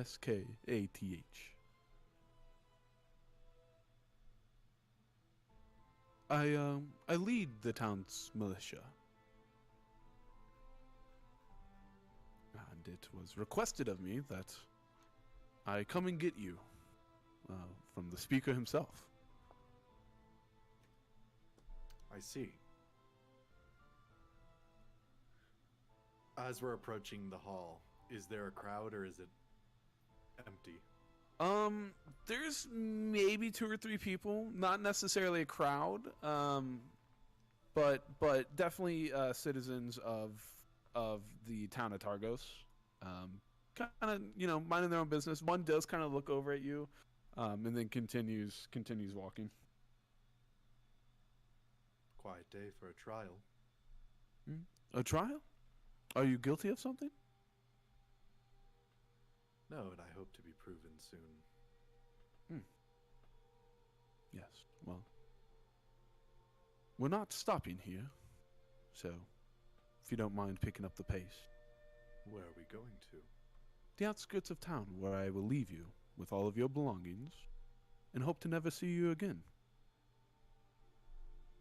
Skath. I lead the town's militia. And it was requested of me that I come and get you from the speaker himself. I see. As we're approaching the hall, is there a crowd or is it empty? There's maybe 2 or 3 people, not necessarily a crowd, but definitely citizens of the town of Targos. Kind of, minding their own business. One does kind of look over at you, and then continues walking. Quiet day for a trial. A trial? Are you guilty of something? No, and I hope to be proven soon. Yes. Well, we're not stopping here, so if you don't mind picking up the pace. Where are we going to? The outskirts of town, where I will leave you with all of your belongings, and hope to never see you again.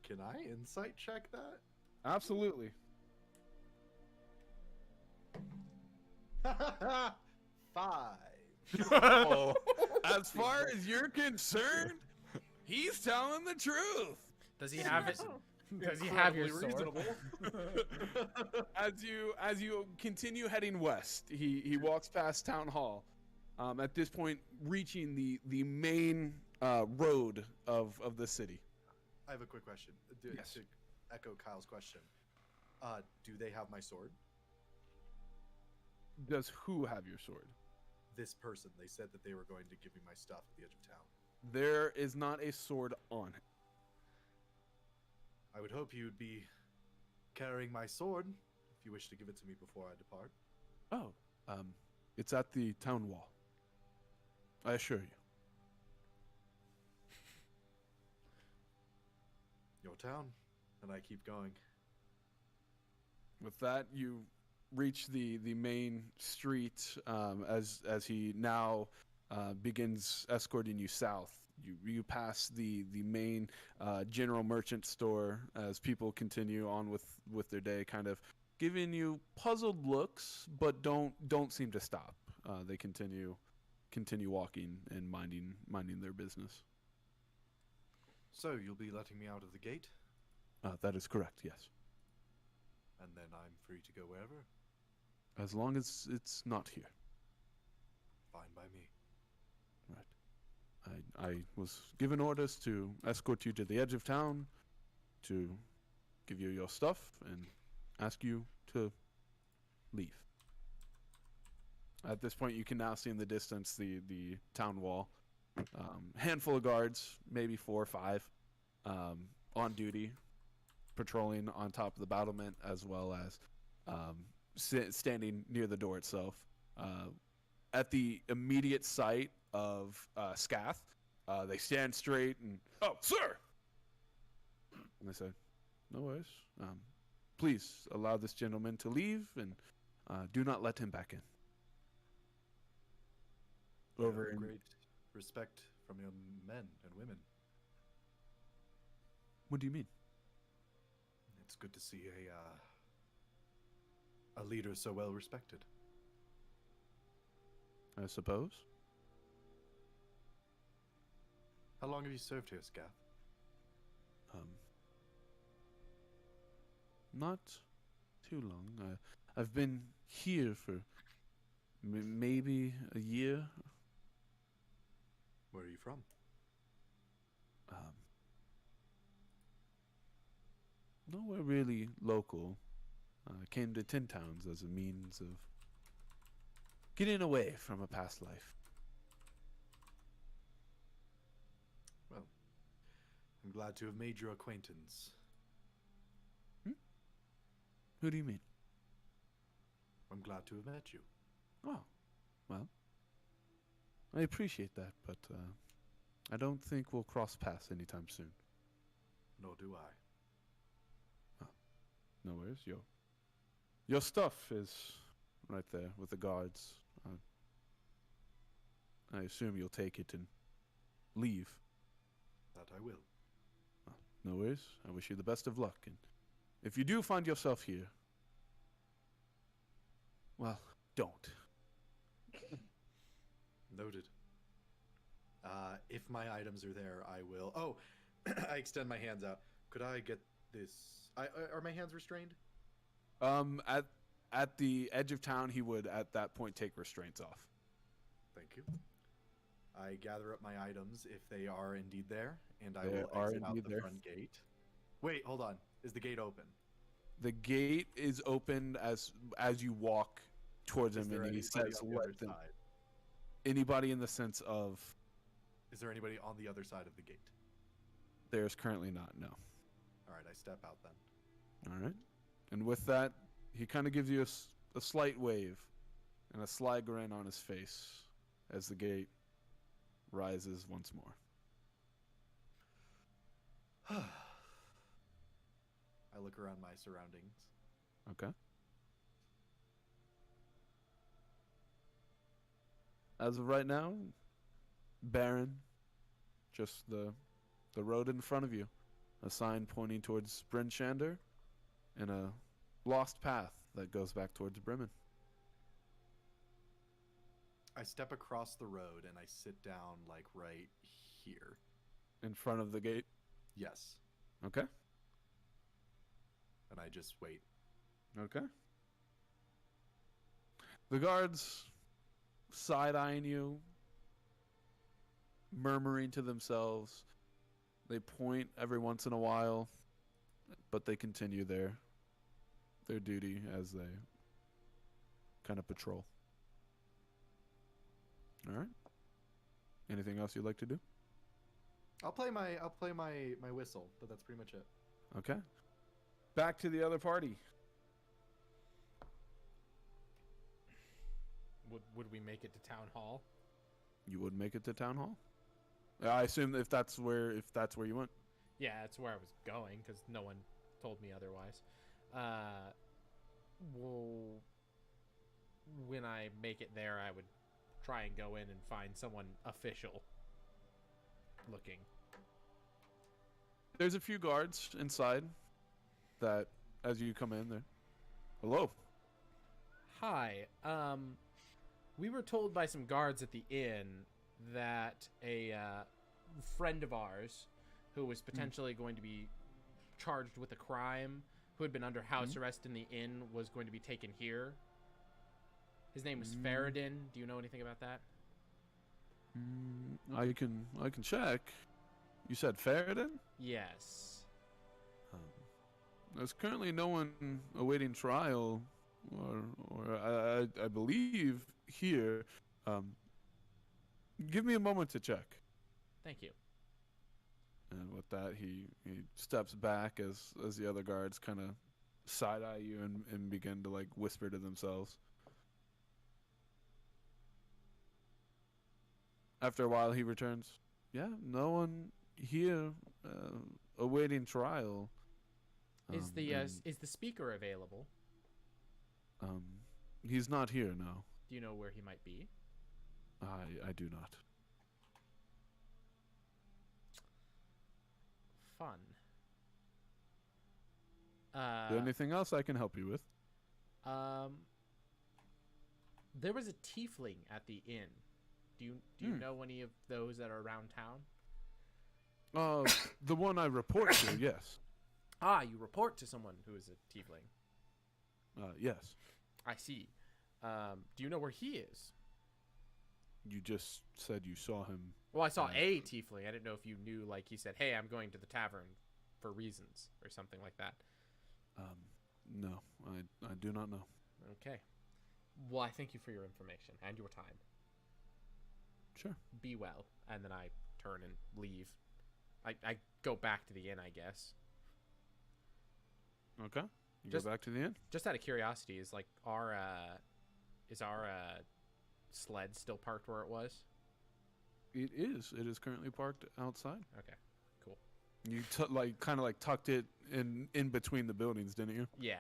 Can I insight check that? Absolutely. 5. Oh, as far as you're concerned, He's telling the truth. Does he have it? Does he have your sword? Incredibly reasonable. As you continue heading west, he walks past town hall. At this point, reaching the main road of the city. I have a quick question. Yes. To echo Kyle's question, do they have my sword? Does who have your sword? This person. They said that they were going to give me my stuff at the edge of town. There is not a sword on him. I would hope you would be carrying my sword if you wish to give it to me before I depart. Oh, it's at the town wall. I assure you. Your town, and I keep going. With that, you reach the main street as he now begins escorting you south. You pass the main general merchant store as people continue on with their day, kind of giving you puzzled looks, but don't seem to stop. They continue walking and minding their business. So you'll be letting me out of the gate, That is correct, yes. and then I'm free to go wherever. As long as it's not here. Fine by me. I was given orders to escort you to the edge of town, to give you your stuff, and ask you to leave. At this point, you can now see in the distance the town wall. Handful of guards, maybe 4 or 5, on duty, patrolling on top of the battlement, as well as standing near the door itself. At the immediate sight of Scath, they stand straight and, "Oh, sir!" And they say, "No worries. Please allow this gentleman to leave, and do not let him back in." Over in, Great respect from your men and women. what do you mean? It's good to see a leader so well respected. I suppose. How long have you served here, Scath? Not too long. I've been here for maybe a year. Where are you from? Nowhere really local. Came to Tin Towns as a means of getting away from a past life. Well, I'm glad to have made your acquaintance. Who do you mean? I'm glad to have met you. Oh, well, I appreciate that, but I don't think we'll cross paths anytime soon. Nor do I. No worries. Your stuff is right there with the guards. I assume you'll take it and leave. That I will. No worries. I wish you the best of luck. And if you do find yourself here, well, don't. Noted. If my items are there, I will. Oh, I extend my hands out. Could I get this? Are my hands restrained? At the edge of town, he would at that point take restraints off. Thank you. I gather up my items if they are indeed there, and I They will are exit out indeed the there. front gate. Wait, hold on. Is the gate open? The gate is open as you walk towards Is him, there and he anybody says, on the other "Let them." side? Anybody in the sense of Is there anybody on the other side of the gate? there's currently not. No. All right, I step out then. All right. And with that, he kind of gives you a slight wave and a sly grin on his face as the gate rises once more. I look around my surroundings. Okay. As of right now, barren. Just the road in front of you. A sign pointing towards Bryn Shander and a lost path that goes back towards Bremen. I step across the road and I sit down like right here. In front of the gate. Yes. Okay. And I just wait. Okay. The guards side-eyeing you, murmuring to themselves. They point every once in a while, but they continue their duty as they kind of patrol. All right. Anything else you'd like to do? I'll play my whistle, but that's pretty much it. Okay. Back to the other party. Would we make it to town hall? You would make it to town hall? I assume if that's where you went. Yeah, that's where I was going because no one told me otherwise. Well, when I make it there, I would try and go in and find someone official looking. There's a few guards inside that, as you come in there. Hello. Hi. We were told by some guards at the inn that a friend of ours who was potentially going to be charged with a crime, who had been under house arrest in the inn, was going to be taken here. His name was Faradin. Do you know anything about that? I can check. You said Faradin? Yes. There's currently no one awaiting trial, or I believe here. Give me a moment to check. Thank you. And with that, he steps back as the other guards kind of side eye you and begin to like whisper to themselves. After a while, he returns. Yeah, no one here awaiting trial. Is the speaker available? He's not here now. Do you know where he might be? I do not. Fun. Is there anything else I can help you with? There was a tiefling at the inn. Do you know any of those that are around town? The one I report to, yes. Ah, you report to someone who is a tiefling. Yes. I see. Do you know where he is? You just said you saw him. Well, I saw a tiefling. I didn't know if you knew, like, he said, hey, I'm going to the tavern for reasons or something like that. No, I do not know. Okay. Well, I thank you for your information and your time. Sure. Be well. And then I turn and leave. I go back to the inn, I guess. Okay. You go back to the inn? Just out of curiosity, is like our sled still parked where it was? It is. It is currently parked outside. Okay. Cool. You kind of tucked it in between the buildings, didn't you? Yeah.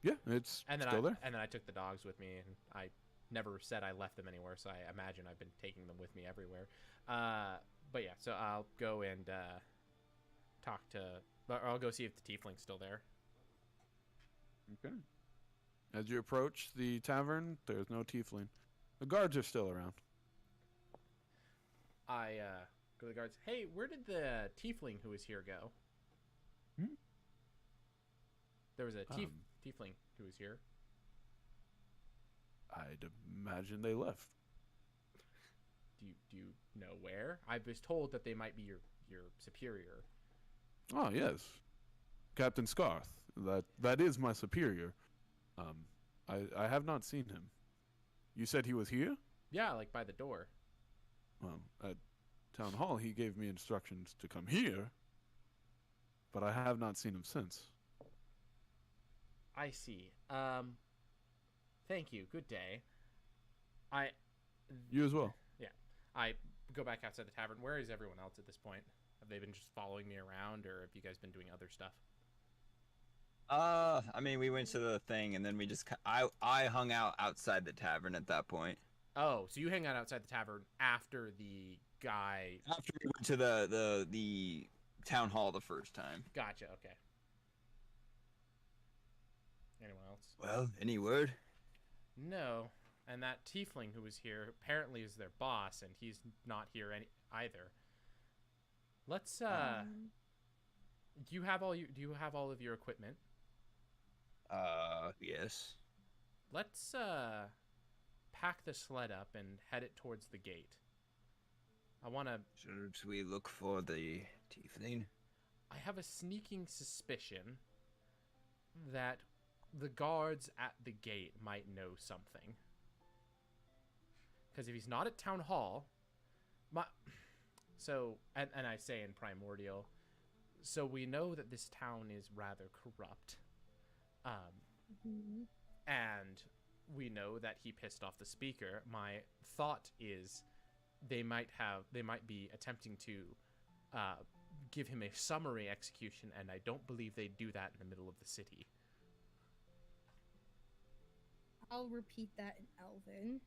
Yeah, it's still there. And then I took the dogs with me, and I never said I left them anywhere, so I imagine I've been taking them with me everywhere. But yeah, so I'll go and I'll go see if the tiefling's still there. Okay. As you approach the tavern, there's no tiefling. The guards are still around. I go to the guards. Hey, where did the tiefling who was here go? There was a tiefling who was here. I'd imagine they left. Do you know where? I was told that they might be your superior. Oh yes, Captain Scarth. That is my superior. I have not seen him. You said he was here? Yeah, like by the door. Well, at town hall, he gave me instructions to come here, but I have not seen him since. I see. Thank you. Good day. You as well. Yeah. I go back outside the tavern. Where is everyone else at this point? Have they been just following me around, or have you guys been doing other stuff? I mean, we went to the thing, and then we just I hung out outside the tavern at that point. Oh, so you hang out outside the tavern after the guy. After we went to the town hall the first time. Gotcha. Okay. Anyone else? Well, any word? No. And that tiefling who was here apparently is their boss, and he's not here either. Let's do you have all of your equipment? Yes. Let's pack the sled up and head it towards the gate. I want to Should we look for the tiefling? I have a sneaking suspicion that the guards at the gate might know something. Because if he's not at town hall, and I say in primordial, so we know that this town is rather corrupt. And we know that he pissed off the speaker. My thought is they might be attempting to give him a summary execution, and I don't believe they do that in the middle of the city. I'll repeat that in Elven.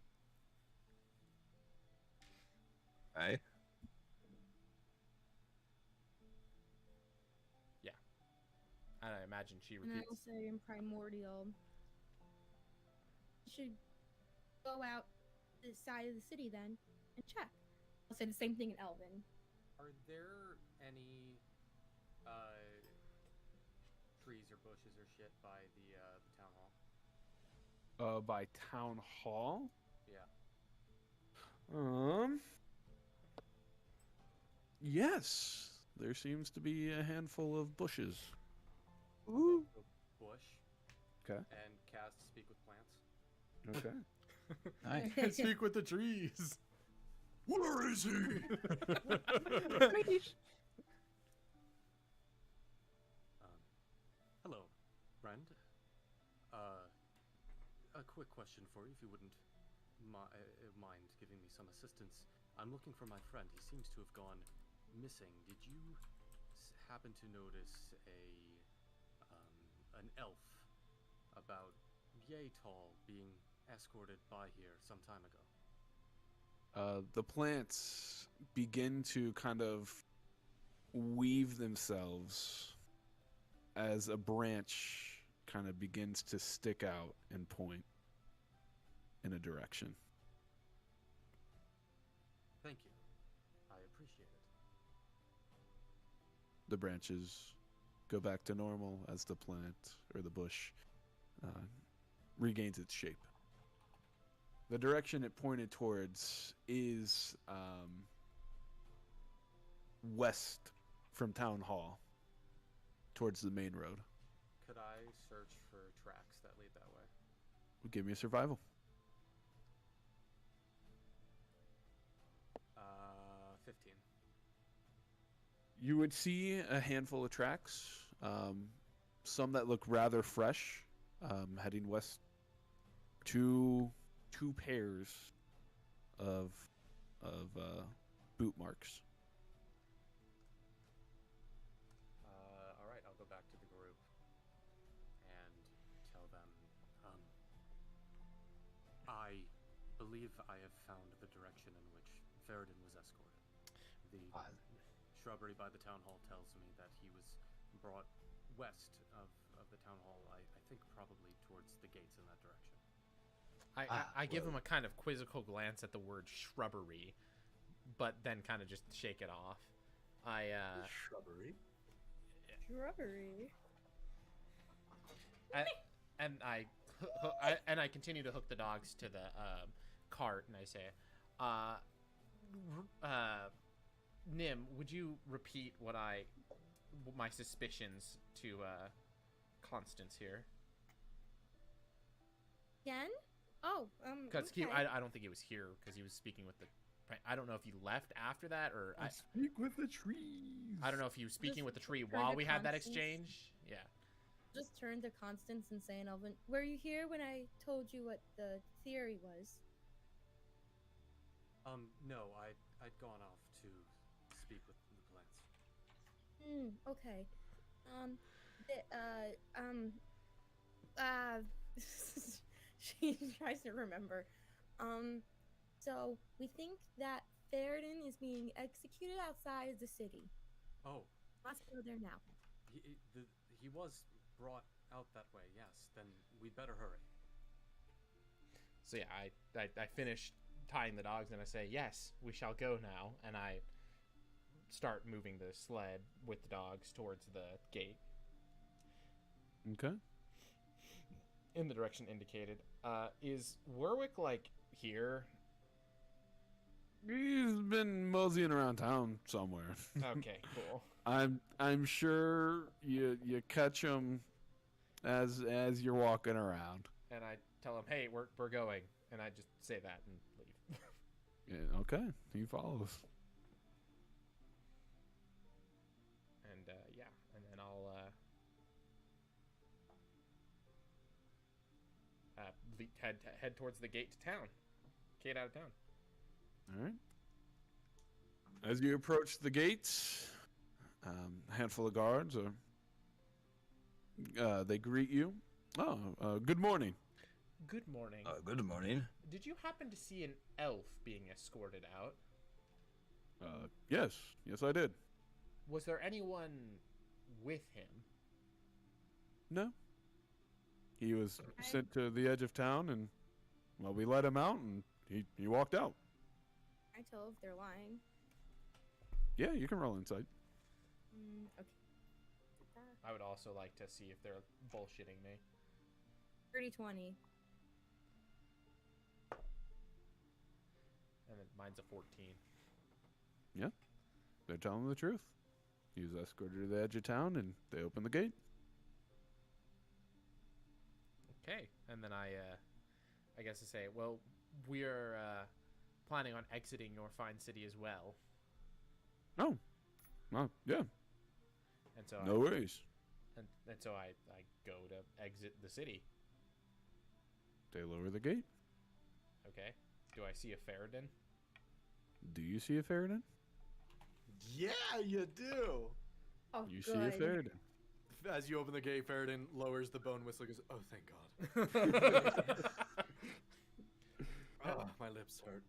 Aye. Yeah. And I imagine she And repeats. I will say in Primordial, you should go out to the side of the city then and check. I'll say the same thing in Elven. Are there any trees or bushes or shit by the town hall? By town hall? Yeah. Yes. There seems to be a handful of bushes. Ooh. Bush. Okay. And cast speak with plants. Okay. Nice. Speak with the trees. Where is he? Hello, friend. A quick question for you, if you wouldn't mind giving me some assistance. I'm looking for my friend. He seems to have gone missing. Did you happen to notice an elf about yay tall being escorted by here some time ago? The plants begin to kind of weave themselves as a branch kind of begins to stick out and point in a direction. Thank you. I appreciate it. The branches go back to normal as the plant or the bush regains its shape. The direction it pointed towards is west from Town Hall, towards the main road. Could I search for tracks that lead that way? Give me a survival. 15. You would see a handful of tracks, some that look rather fresh, heading west. Two pairs of boot marks. All right, I'll go back to the group and tell them. I believe I have found the direction in which Ferrodin was escorted. The shrubbery by the town hall tells me that he was brought west of the town hall. I think probably towards the gates in that direction. I give him a kind of quizzical glance at the word shrubbery, but then kind of just shake it off. Shrubbery. Shrubbery. And I continue to hook the dogs to the cart, and I say, Nim, would you repeat my suspicions to Constance here? Again? Oh, Because okay. I don't think he was here because he was speaking with the. I don't know if he left after that or. I speak with the trees. I don't know if he was speaking Just with the tree turn while to we had that Constance. exchange. Yeah. Just turn to Constance and say in Elven, were you here when I told you what the theory was? No, I'd gone off to speak with the plants. Okay. She tries to remember. So we think that Ferrodin is being executed outside of the city. Oh, Let's go there now. he was brought out that way. Yes, then we'd better hurry. So yeah, I finish tying the dogs and I say, yes, we shall go now. And I start moving the sled with the dogs towards the gate Okay. in the direction indicated. Is Warwick like here? He's been moseying around town somewhere. Okay, cool. I'm sure you catch him as you're walking around. And I tell him, "Hey, we're going," and I just say that and leave. Yeah, okay, he follows. And yeah, and then I'll head towards the gate to town. Gate out of town. All right. As you approach the gates, a handful of guards they greet you. Oh, good morning. Good morning. Good morning. Did you happen to see an elf being escorted out? Yes, I did. Was there anyone with him? No. He was sent to the edge of town, and well, we let him out, and he walked out. I tell if they're lying. Yeah, you can roll insight. Okay. I would also like to see if they're bullshitting me. 30-20. And then mine's a 14. Yeah, they're telling the truth. He was escorted to the edge of town, and they opened the gate. Okay, and then I guess I say, well, we're planning on exiting your fine city as well. Oh, well, yeah, And so no worries. And so I go to exit the city. They lower the gate. Okay. Do I see a Ferrodin? Do you see a Ferrodin? Yeah, you do. Oh, You good. see a Ferrodin. As you open the gate, Ferrodin lowers the bone whistle and goes, "Oh, thank God." Oh, my lips hurt.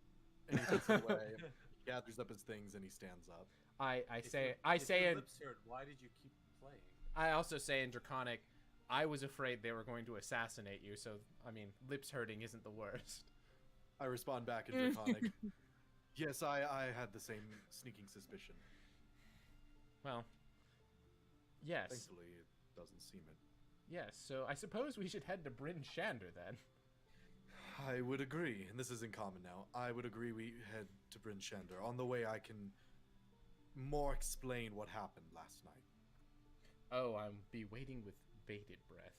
And he puts it away. He gathers up his things and he stands up. I If say your in lips hurt, why did you keep playing? I also say in Draconic, I was afraid they were going to assassinate you, so I mean lips hurting isn't the worst. I respond back in Draconic. Yes, I had the same sneaking suspicion. Well, yes. Thankfully, it doesn't seem it. Yes, so I suppose we should head to Bryn Shander then. I would agree, and this is in common now. I would agree we head to Bryn Shander. On the way, I can more explain what happened last night. Oh, I'm be waiting with bated breath.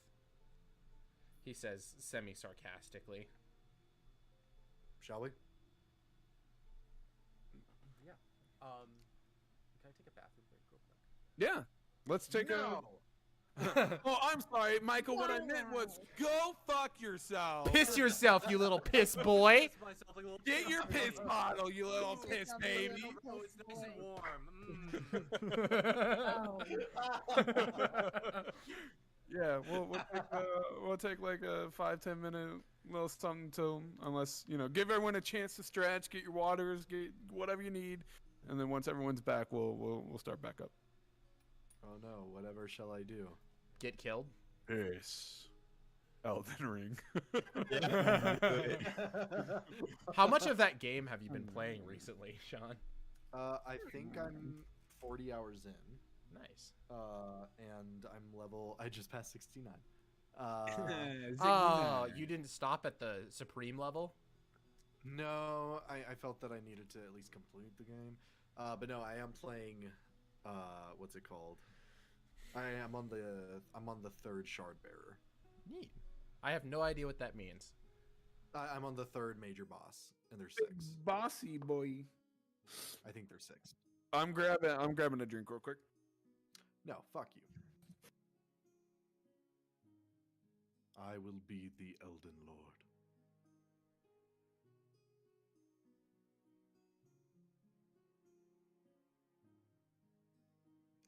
He says semi-sarcastically. Shall we? Yeah. Can I take a bathroom break real quick? Yeah, let's take a. Oh, I'm sorry, Michael. What I meant was go fuck yourself. Piss yourself, you little piss boy! Piss myself like a little Get your piss bottle, you little piss baby. Oh, it's nice and warm. Yeah, we'll take like a 5-10 minute little something till, unless give everyone a chance to stretch, get your waters, get whatever you need, and then once everyone's back, we'll start back up. Oh no, whatever shall I do? Get killed? Yes. Elden Ring. How much of that game have you been playing recently, Shawn? I think I'm 40 hours in. Nice. And I'm level. I just passed 69. Oh, you didn't stop at the Supreme level? No, I felt that I needed to at least complete the game. But no, I am playing. What's it called? I'm on the third shard bearer. Neat. I have no idea what that means. I'm on the third major boss, and there's 6. Bossy boy. I think there's 6. I'm grabbing a drink real quick. No, fuck you. I will be the Elden Lord.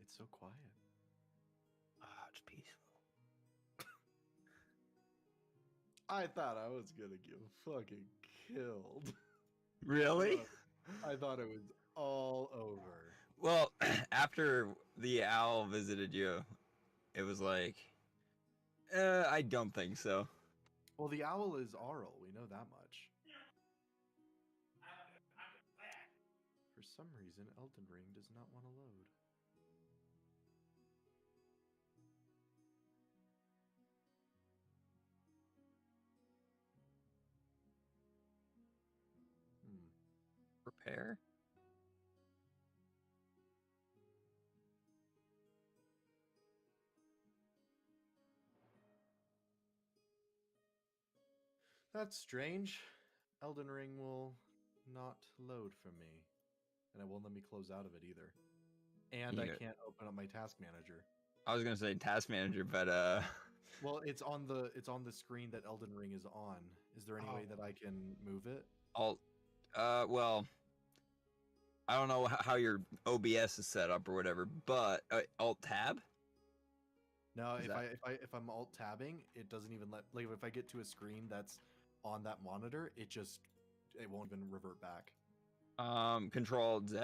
It's so quiet. It's peaceful. I thought I was gonna get fucking killed. Really? I thought it was all over. Well, after the owl visited you, it was like, I don't think so. Well, the owl is Arl. We know that much. For some reason, Elden Ring does not want to load. Prepare. That's strange. Elden Ring will not load for me. And it won't let me close out of it either. And I Yeah. can't open up my task manager. I was gonna say task manager, but Well, it's on the screen that Elden Ring is on. Is there any way that I can move it? Alt. Well, I don't know how your OBS is set up or whatever, but Alt Tab. No, Is if I'm alt tabbing, it doesn't even let, like, if I get to a screen that's on that monitor, it won't even revert back. Control Z.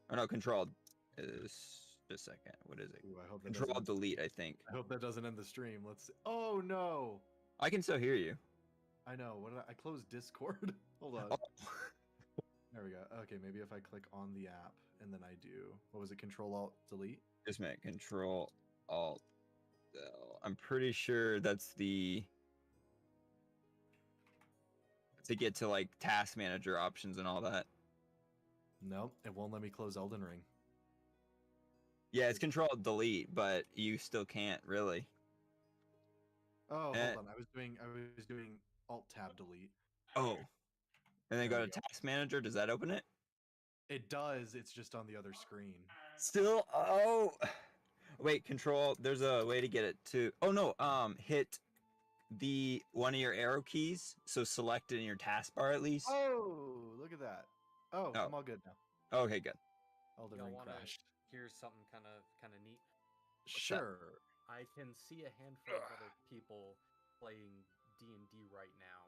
Or no, Control. Just a second. What is it? Ooh, I hope that Control doesn't, Delete. I think. I hope that doesn't end the stream. Let's see. Oh no! I can still hear you. I know. What did I closed Discord? Hold on. Oh. There we go. Okay, maybe if I click on the app and then I do, what was it? Control Alt Delete. Just a minute. Control Alt. L. I'm pretty sure that's the to get to like task manager options and all that. Nope, it won't let me close Elden Ring. Yeah, it's Control Delete, but you still can't really. Oh, hold on. I was doing Alt Tab Delete. Oh. And then There go we to task manager. Does that open it? It does. It's just on the other screen. Still. Oh. Wait. Control. There's a way to get it to. Oh no. Hit the one of your arrow keys. So select it in your taskbar at least. Oh, look at that. Oh, Oh. I'm all good now. Okay. Good. Elden Y'all Ring wanna crashed. hear something kind of neat? Sure. I can see a handful of other people playing D&D right now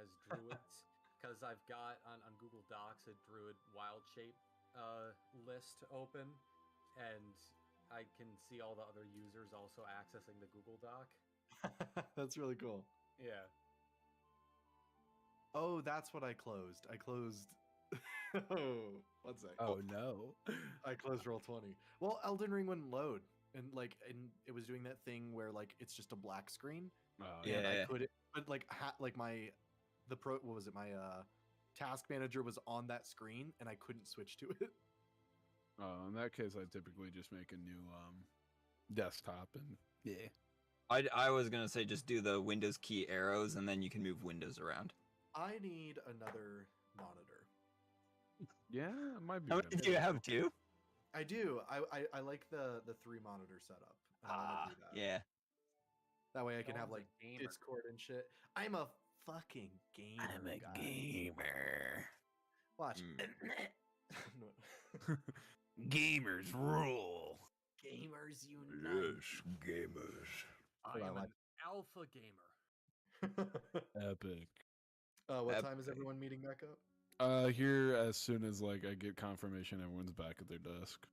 as druids, because I've got on Google Docs a druid wild shape list open, and I can see all the other users also accessing the Google Doc. That's really cool. Yeah. Oh, that's what I closed. I closed. Oh, one sec. Oh no. I closed Roll20. Well, Elden Ring wouldn't load, and it was doing that thing where like it's just a black screen. Oh, And I Yeah. couldn't, but like what was it? My task manager was on that screen, and I couldn't switch to it. Oh, in that case, I typically just make a new desktop and yeah. I was gonna say just do the Windows key arrows and then you can move windows around. I need another monitor. Yeah, it might be. How many do you have? Two? I do. I like the 3 monitor setup. And I wanna do that. Yeah. That way I can have Sean's a like gamer. Discord and shit. I'm a fucking gamer. guys. gamer. Watch. Mm. Gamers rule. Gamers unite. gamers. I Hold on, am what? an alpha gamer. Epic. What time is Epic. everyone meeting back up? Here as soon as like I get confirmation everyone's back at their desk.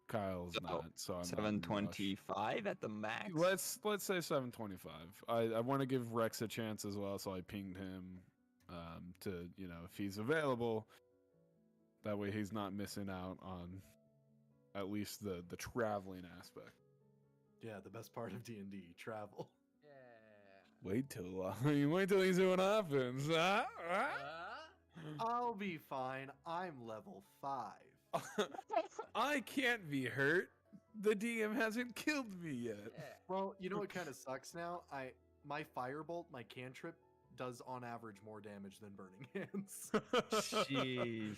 Kyle's So, not, so I'm not in a rush. 725 at the max. Let's say 725. I want to give Rex a chance as well, so I pinged him to, you know, if he's available. That way he's not missing out on at least the traveling aspect. Yeah, the best part of D&D, travel. Yeah. Wait till you see what happens. I'll be fine. I'm level 5. I can't be hurt. The DM hasn't killed me yet. Yeah. Well, you know what kind of sucks now? My firebolt, my cantrip, does on average more damage than Burning Hands. Jeez.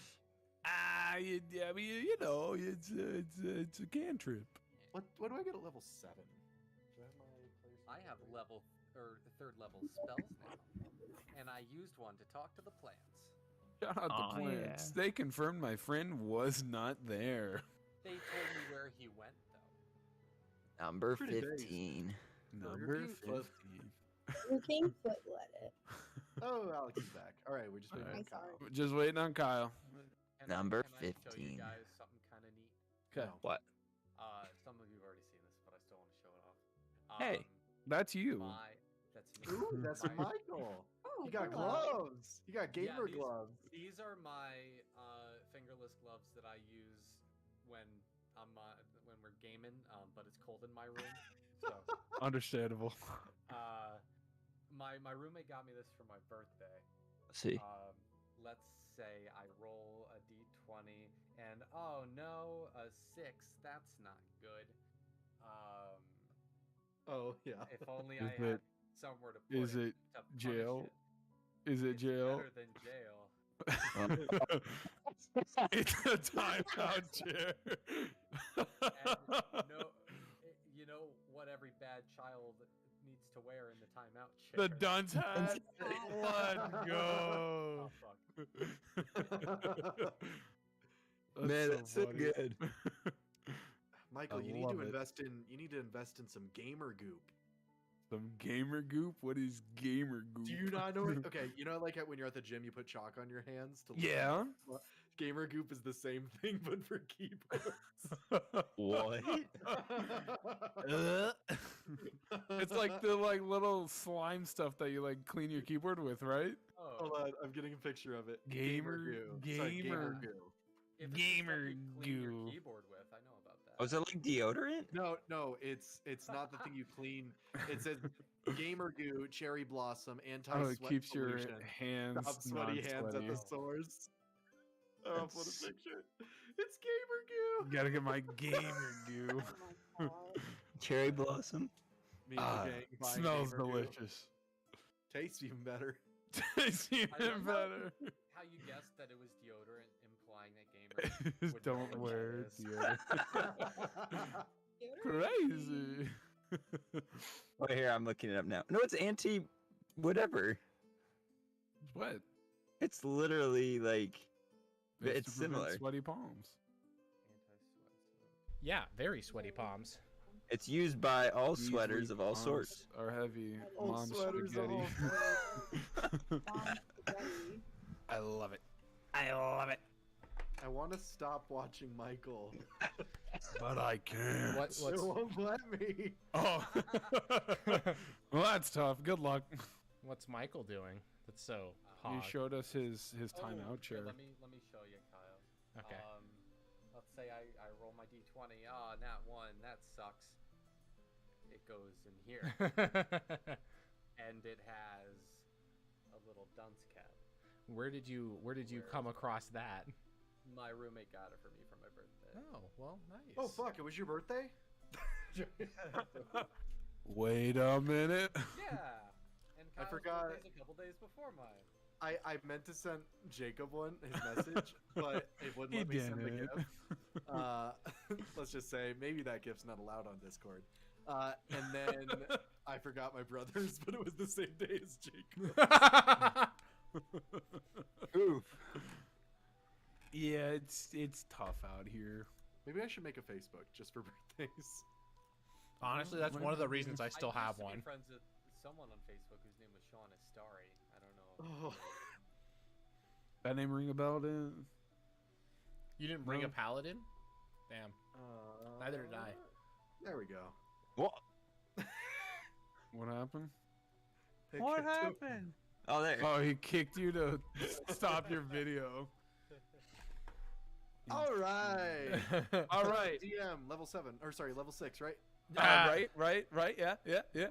I mean, you know, it's a cantrip. What do I get at level 7? Do I have my player's I have inventory? level or third level spells now, and I used one to talk to the plants. Shout out Aw, the plants. yeah. They confirmed my friend was not there. They told me where he went though. Number Pretty based. 15. Number King Foot. 15. Your King Foot let it. Oh, Alex is back. All right, we're just waiting All on right. Kyle. Just waiting on Kyle. Can Number can I show 15. you guys something kind of neat. Okay. No. What? Some of you have already seen this, but I still want to show it off. Hey. That's you. That's me. Ooh, that's My- Michael. Oh, You got hello. gloves. You got gamer these- gloves. These are my fingerless gloves that I use when when we're gaming, but it's cold in my room. So Understandable. my roommate got me this for my birthday. Let's see. Let's say I roll a d20 and oh no, a 6. That's not good. Oh yeah. If only Is I it- had somewhere to put is it it to punish jail? it. Is it It's jail? better than jail. It's a timeout chair. And you know what every bad child needs to wear in the timeout chair. The dunce hat. Let's go. Oh fuck. Man, that's so funny. good. Michael, I you need to love it. invest in some gamer goop. Some gamer goop? What is gamer goop? Do you not know? Okay, you know, like when you're at the gym, you put chalk on your hands to. Yeah. Gamer goop is the same thing, but for keyboards. What? It's like the little slime stuff that you like clean your keyboard with, right? Hold on, I'm getting a picture of it. Gamer Sorry, gamer goo. goo. If it's the stuff Gamer you clean your goo. keyboard with, I know about that. Oh, is it like deodorant? No, it's not the thing you clean. It says gamer goo, cherry blossom, Oh, anti-sweat it keeps your solution. hands Stop sweaty hands at the non-sweaty. source. Oh, I'll put That's- a picture. It's gamer goo. Gotta get my gamer goo. Oh my god. Cherry blossom. Me and Ah, the gang buying smells gamer goo. delicious. Tastes even better. Tastes I even love better. How you guessed that it was deodorant, implying that gamers Just would know don't what wear that is. deodorant. Crazy. Oh, here, I'm looking it up now. No, it's anti whatever. What? It's literally like, It's it's to prevent similar. Sweaty palms. Anti-sweat solution. Yeah, very sweaty palms. It's used by all These sweaters weak of all palms sorts. Are heavy. All Mom sweaters of all spaghetti. I love it. I love it. I want to stop watching Michael. But I can't. What's It won't let me. Oh. Well, that's tough. Good luck. what's Michael doing? That's so He hot. showed us his Oh, timeout here, chair. let me show you, Kyle. Okay. Let's say I roll my d20. Ah, nat 1. That sucks. It goes in here, and it has a little dunce cap. Where did you come across that? My roommate got it for me for my birthday. Oh, well, nice. Oh fuck! It was your birthday. Wait a minute. Yeah. And I Kyle's forgot- birthday's a couple days before mine. I meant to send Jacob his message, but it wouldn't He let me send the didn't. gift. Let's just say maybe that gift's not allowed on Discord. And then I forgot my brother's, but it was the same day as Jacob. Oof. Yeah, it's tough out here. Maybe I should make a Facebook just for birthdays. Honestly, that's one of the reasons I still I have used to be one. friends with someone on Facebook whose name was Shawn Starry. I don't know. Oh. That name ring a bell, dude? You didn't bring No. a paladin? Damn. Neither did I. There we go. What? What happened? What happened? Oh, there. Oh, he kicked you to stop your video. All right. All right. DM level 7 or sorry, level 6, right? Right. Yeah.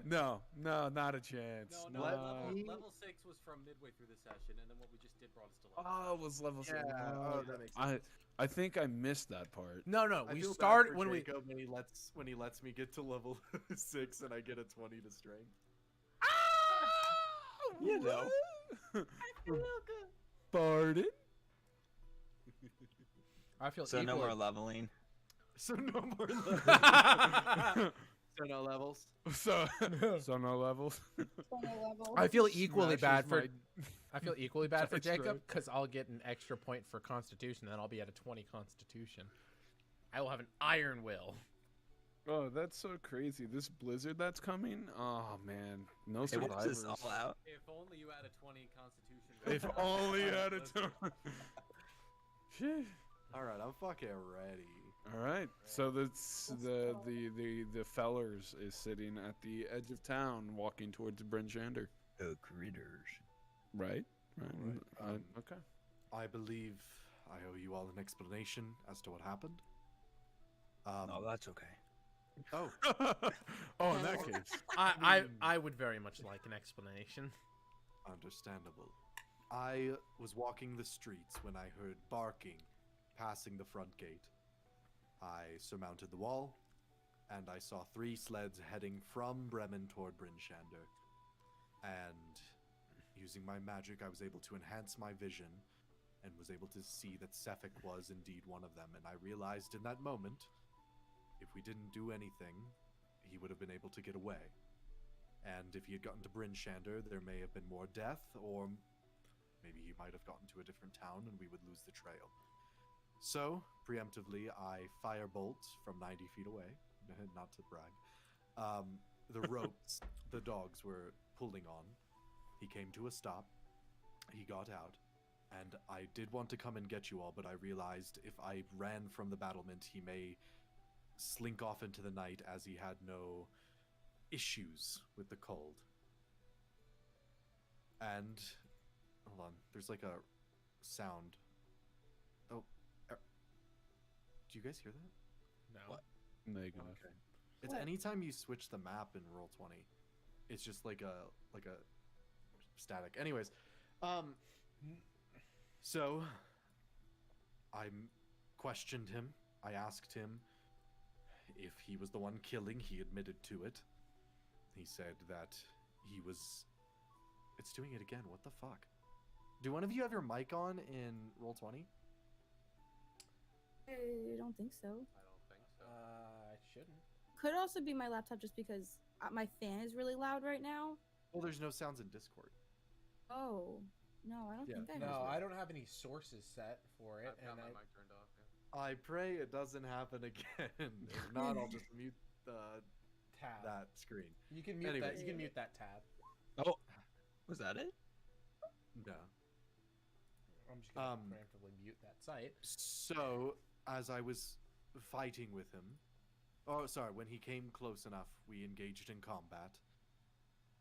No, not a chance. No, Let level, me- level 6 was from midway through the session, and then what we just did brought us to level. Oh, it was level 7. Yeah. Oh, that makes sense. I think I missed that part. No, I we feel bad started for when we. Jacob when he lets me get to level 6 and I get a 20 to strength. You know. Pardon? I feel So no equally- more leveling. So no more levels. So no levels. So no levels. I feel equally Smashes bad for. my- I feel equally bad for That's Jacob right. because I'll get an extra point for Constitution, then I'll be at a 20 Constitution. I will have an Iron Will. Oh, that's so crazy. This blizzard that's coming. Oh man, no Hey, what's survivors. this all out? If only you had a 20 Constitution. If only you had a Let's go. Sheesh. All right, I'm fucking ready. All right, so that's the fellers is sitting at the edge of town, walking towards Bryn Shander. The critters. Right. Right. Okay. I believe I owe you all an explanation as to what happened. No, that's okay. Oh, Oh, in that case. I would very much like an explanation. understandable. I was walking the streets when I heard barking passing the front gate. I surmounted the wall, and I saw 3 sleds heading from Bremen toward Brinchander. And using my magic, I was able to enhance my vision and was able to see that Sefik was indeed one of them. And I realized in that moment, if we didn't do anything, he would have been able to get away. And if he had gotten to Brinchander, there may have been more death, or maybe he might have gotten to a different town and we would lose the trail. So, preemptively, I firebolt from 90 feet away, not to brag, the ropes the dogs were pulling on. He came to a stop, he got out, and I did want to come and get you all, but I realized if I ran from the battlement, he may slink off into the night as he had no issues with the cold. And, hold on, there's like a sound. Oh, do you guys hear that? No. What? Negative. Okay. It's What? anytime you switch the map in Roll20, it's just like a static. Anyways, so I questioned him. I asked him if he was the one killing. He admitted to it. He said that he was. It's doing it again. What the fuck? Do one of you have your mic on in Roll20? I don't think so. I don't think so. I shouldn't. Could also be my laptop just because my fan is really loud right now. Well, there's no sounds in Discord. Oh, no, I don't Yeah, think I No, have. I don't have any sources set for it, I've got and my I, mic turned off. Yeah. I pray it doesn't happen again. If not, I'll just mute tab. that screen. You can mute that. Anyways. You can mute that tab. Oh, was that it? No. I'm just gonna Um, preemptively mute that site. So, as I was fighting with him, when he came close enough, we engaged in combat.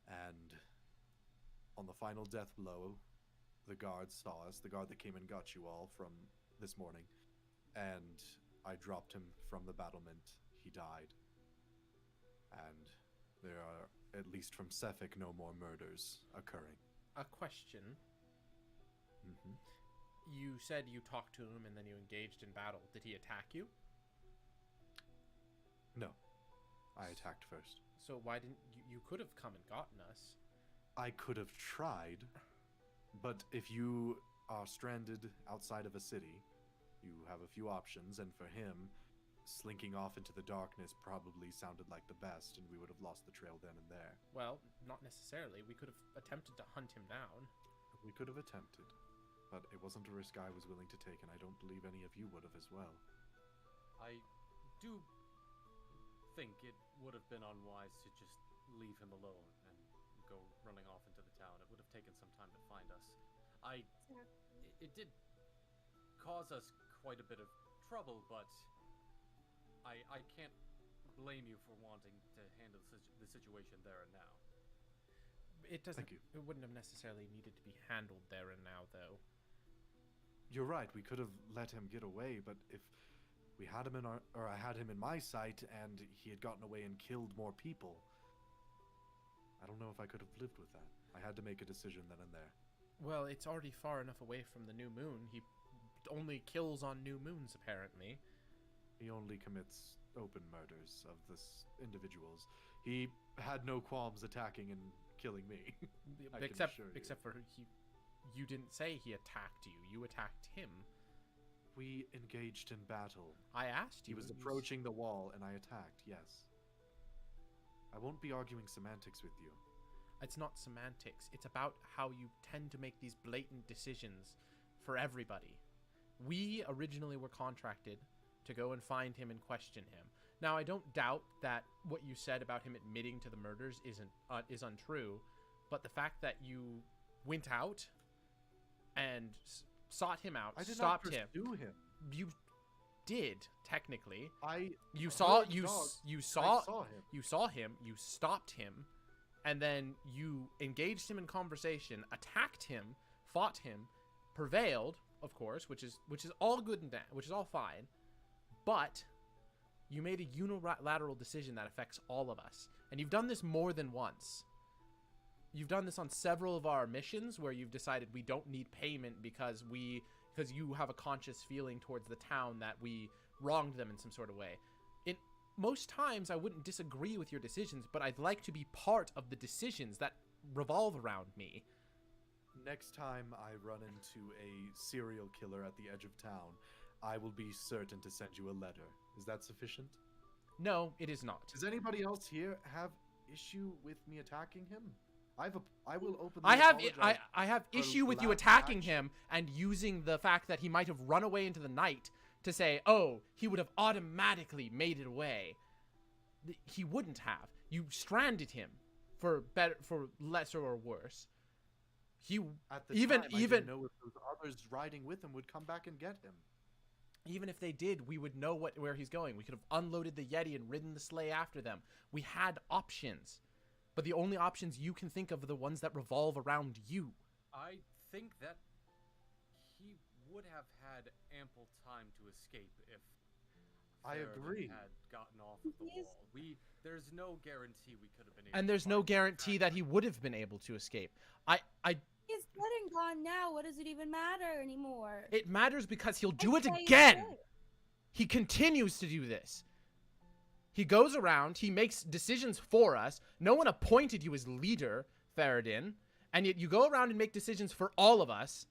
And on the final death blow, the guard saw us, the guard that came and got you all from this morning. And I dropped him from the battlement. He died. And there are, at least from Sefik, no more murders occurring. A question. Hmm. You said you talked to him and then you engaged in battle. Did he attack you? No. I attacked first. So why didn't you could have come and gotten us? I could have tried, but if you are stranded outside of a city, you have a few options, and for him, slinking off into the darkness probably sounded like the best, and we would have lost the trail then and there. Well, not necessarily. We could have attempted to hunt him down. We could have attempted, but it wasn't a risk I was willing to take, and I don't believe any of you would have as well. I do think it would have been unwise to just leave him alone and go running off into the town. It would have taken some time to find us. It did cause us quite a bit of trouble, but I can't blame you for wanting to handle the situation there and now. It doesn't. Thank you. It wouldn't have necessarily needed to be handled there and now, though. You're right, we could have let him get away, but if we had him I had him in my sight, and he had gotten away and killed more people, I don't know if I could have lived with that. I had to make a decision then and there. Well, it's already far enough away from the new moon. He only kills on new moons, apparently. He only commits open murders of this individuals. He had no qualms attacking and killing me. I can except assure you. except for you didn't say he attacked you. You attacked him. We engaged in battle. I asked He you. was and you approaching the wall, and I attacked, yes. I won't be arguing semantics with you. It's not semantics. It's about how you tend to make these blatant decisions for everybody. We originally were contracted to go and find him and question him. Now, I don't doubt that what you said about him admitting to the murders is untrue, but the fact that you went out and sought him out, I did stopped not him. pursue him. You did technically. heard You saw the you dog. you I saw saw him. you saw him. You stopped him, and then you engaged him in conversation, attacked him, fought him, prevailed, of course, which is all good and which is all fine, but you made a unilateral decision that affects all of us, and you've done this more than once. You've done this on several of our missions where you've decided we don't need payment because you have a conscious feeling towards the town that we wronged them in some sort of way. In most times, I wouldn't disagree with your decisions, but I'd like to be part of the decisions that revolve around me. Next time I run into a serial killer at the edge of town, I will be certain to send you a letter. Is that sufficient? No, it is not. Does anybody else here have issue with me attacking him? I will openly I have for issue with you lack of attacking action. him and using the fact that he might have run away into the night to say, oh, he would have automatically made it away. He wouldn't have. You stranded him for lesser or worse. At the even time, I didn't know if those others riding with him would come back and get him. Even if they did, we would know where he's going. We could have unloaded the Yeti and ridden the sleigh after them. We had options. But the only options you can think of are the ones that revolve around you. I think that he would have had ample time to escape if I agree. had gotten off of the wall. There's no guarantee we could have been able And to there's no find him guarantee back. that he would have been able to escape. He's dead and gone now. What does it even matter anymore? It matters because he'll do it say he's again. dead. He continues to do this. He goes around, he makes decisions for us. No one appointed you as leader, Faradin, and yet you go around and make decisions for all of us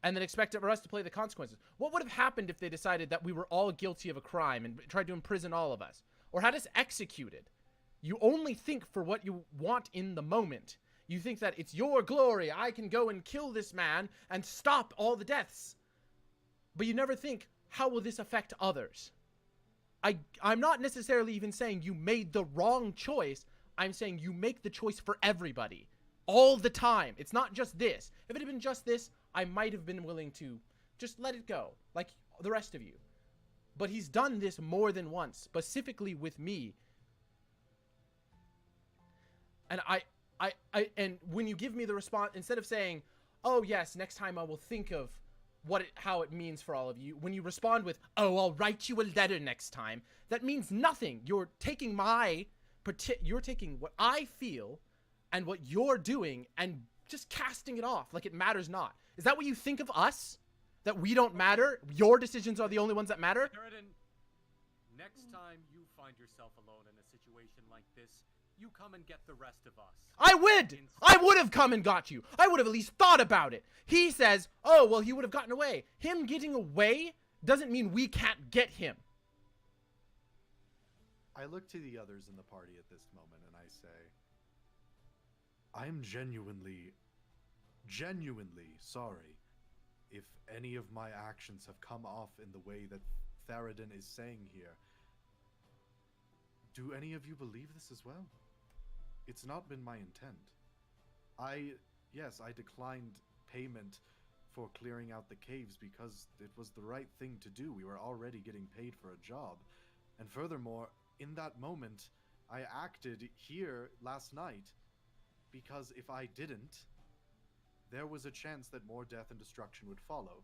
and then expect for us to play the consequences. What would have happened if they decided that we were all guilty of a crime and tried to imprison all of us? Or had us executed? You only think for what you want in the moment. You think that it's your glory, I can go and kill this man and stop all the deaths. But you never think, how will this affect others? I'm not necessarily even saying you made the wrong choice. I'm saying you make the choice for everybody. All the time. It's not just this. If it had been just this, I might have been willing to just let it go. Like the rest of you. But he's done this more than once. Specifically with me. And and when you give me the response, instead of saying, oh yes, next time I will think of how it means for all of you, when you respond with, oh, I'll write you a letter next time, that means nothing. You're taking you're taking what I feel and what you're doing and just casting it off like it matters not. Is that what you think of us? That we don't matter? Your decisions are the only ones that matter? Sheridan, next time you find yourself alone in a situation like this, you come and get the rest of us. I would have come and got you. I would have at least thought about it. He says, oh, well, he would have gotten away. Him getting away doesn't mean we can't get him. I look to the others in the party at this moment and I say, I am genuinely sorry if any of my actions have come off in the way that Faradin is saying here. Do any of you believe this as well? It's not been my intent. Yes, I declined payment for clearing out the caves because it was the right thing to do. We were already getting paid for a job. And furthermore, in that moment, I acted here last night because if I didn't, there was a chance that more death and destruction would follow.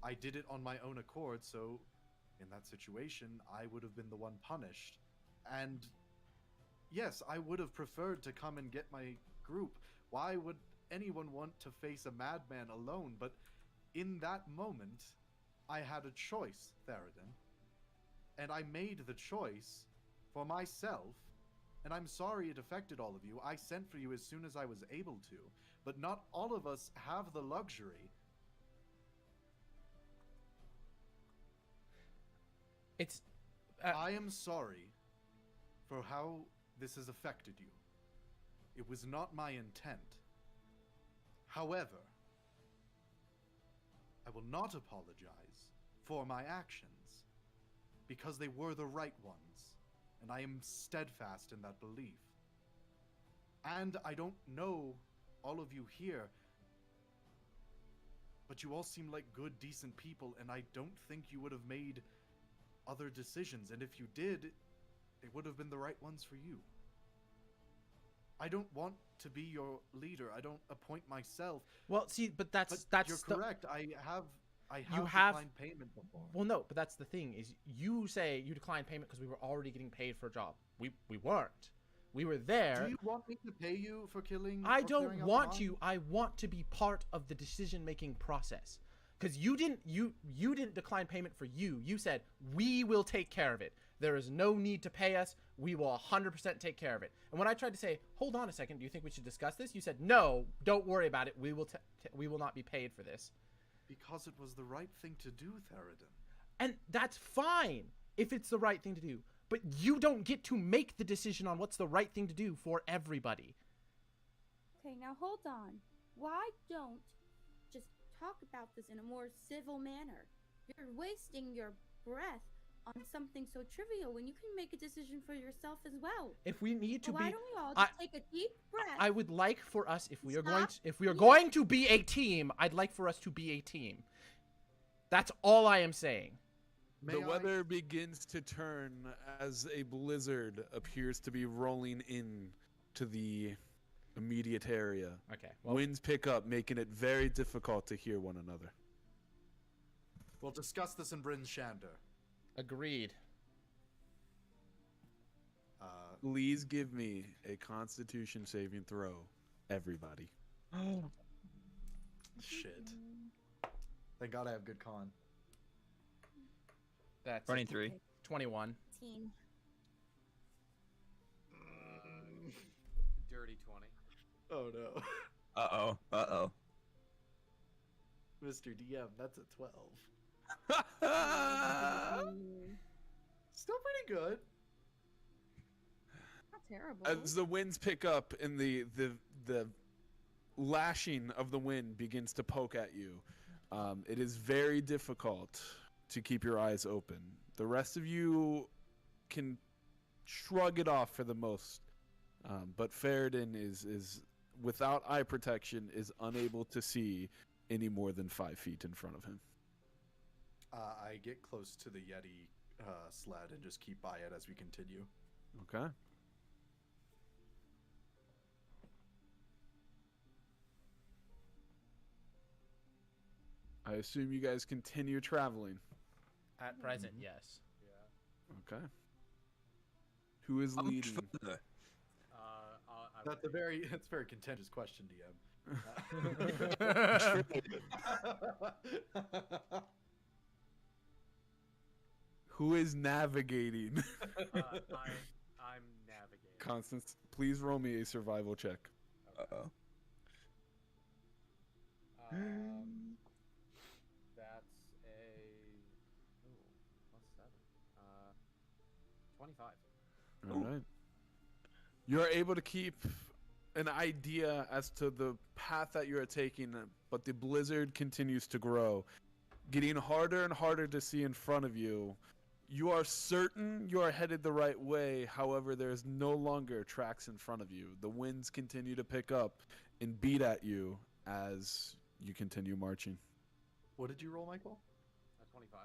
I did it on my own accord, so in that situation, I would have been the one punished. And yes, I would have preferred to come and get my group. Why would anyone want to face a madman alone? But in that moment, I had a choice, Faradin. And I made the choice for myself. And I'm sorry it affected all of you. I sent for you as soon as I was able to. But not all of us have the luxury. I am sorry for how this has affected you. It was not my intent. However, I will not apologize for my actions because they were the right ones, and I am steadfast in that belief. And I don't know all of you here, but you all seem like good, decent people, and I don't think you would have made other decisions, and if you did, they would have been the right ones for you. I don't want to be your leader. I don't appoint myself. Well, see, but You're correct. I have I You have declined payment before. Well, no, but that's the thing is you say you declined payment because we were already getting paid for a job. We weren't. We were there. Do you want me to pay you for killing? I or don't clearing out want the to. I want to be part of the decision-making process. Because you didn't decline payment for you. You said, we will take care of it. There is no need to pay us. We will 100% take care of it. And when I tried to say, hold on a second, do you think we should discuss this? You said, no, don't worry about it. We will not be paid for this. Because it was the right thing to do, Theridon. And that's fine if it's the right thing to do. But you don't get to make the decision on what's the right thing to do for everybody. Okay, now hold on. Why don't just talk about this in a more civil manner? You're wasting your breath on something so trivial when you can make a decision for yourself as well. If we need to So be, why don't we all just take a deep breath? I would like for us, if we are Stop. going to be a team, I'd like for us to be a team. That's all I am saying. The weather begins to turn as a blizzard appears to be rolling in to the immediate area. Okay. Well, Winds pick up, making it very difficult to hear one another. We'll discuss this in Bryn's Shander. agreed. Please give me a Constitution saving throw, everybody. Shit. Thank God I have good con. That's 23. 21. Team. Dirty 20. Oh no. Uh-oh. Uh-oh. Mr. DM, that's a 12. Mm, Still pretty good. not terrible. As the winds pick up and the lashing of the wind begins to poke at you, it is very difficult to keep your eyes open. The rest of you can shrug it off for the most, but Ferrodin is without eye protection is unable to see any more than 5 feet in front of him. I get close to the Yeti sled and just keep by it as we continue. Okay. I assume you guys continue traveling. At present, yes. Yeah. Okay. Who is leading? That's a very contentious question, DM. Who is navigating? I'm navigating. Constance, please roll me a survival check. Uh-oh. That's a +7. 25. All right. You're able to keep an idea as to the path that you're taking, but the blizzard continues to grow, getting harder and harder to see in front of you. You are certain you are headed the right way. However, there is no longer tracks in front of you. The winds continue to pick up and beat at you as you continue marching. What did you roll, Michael? 25.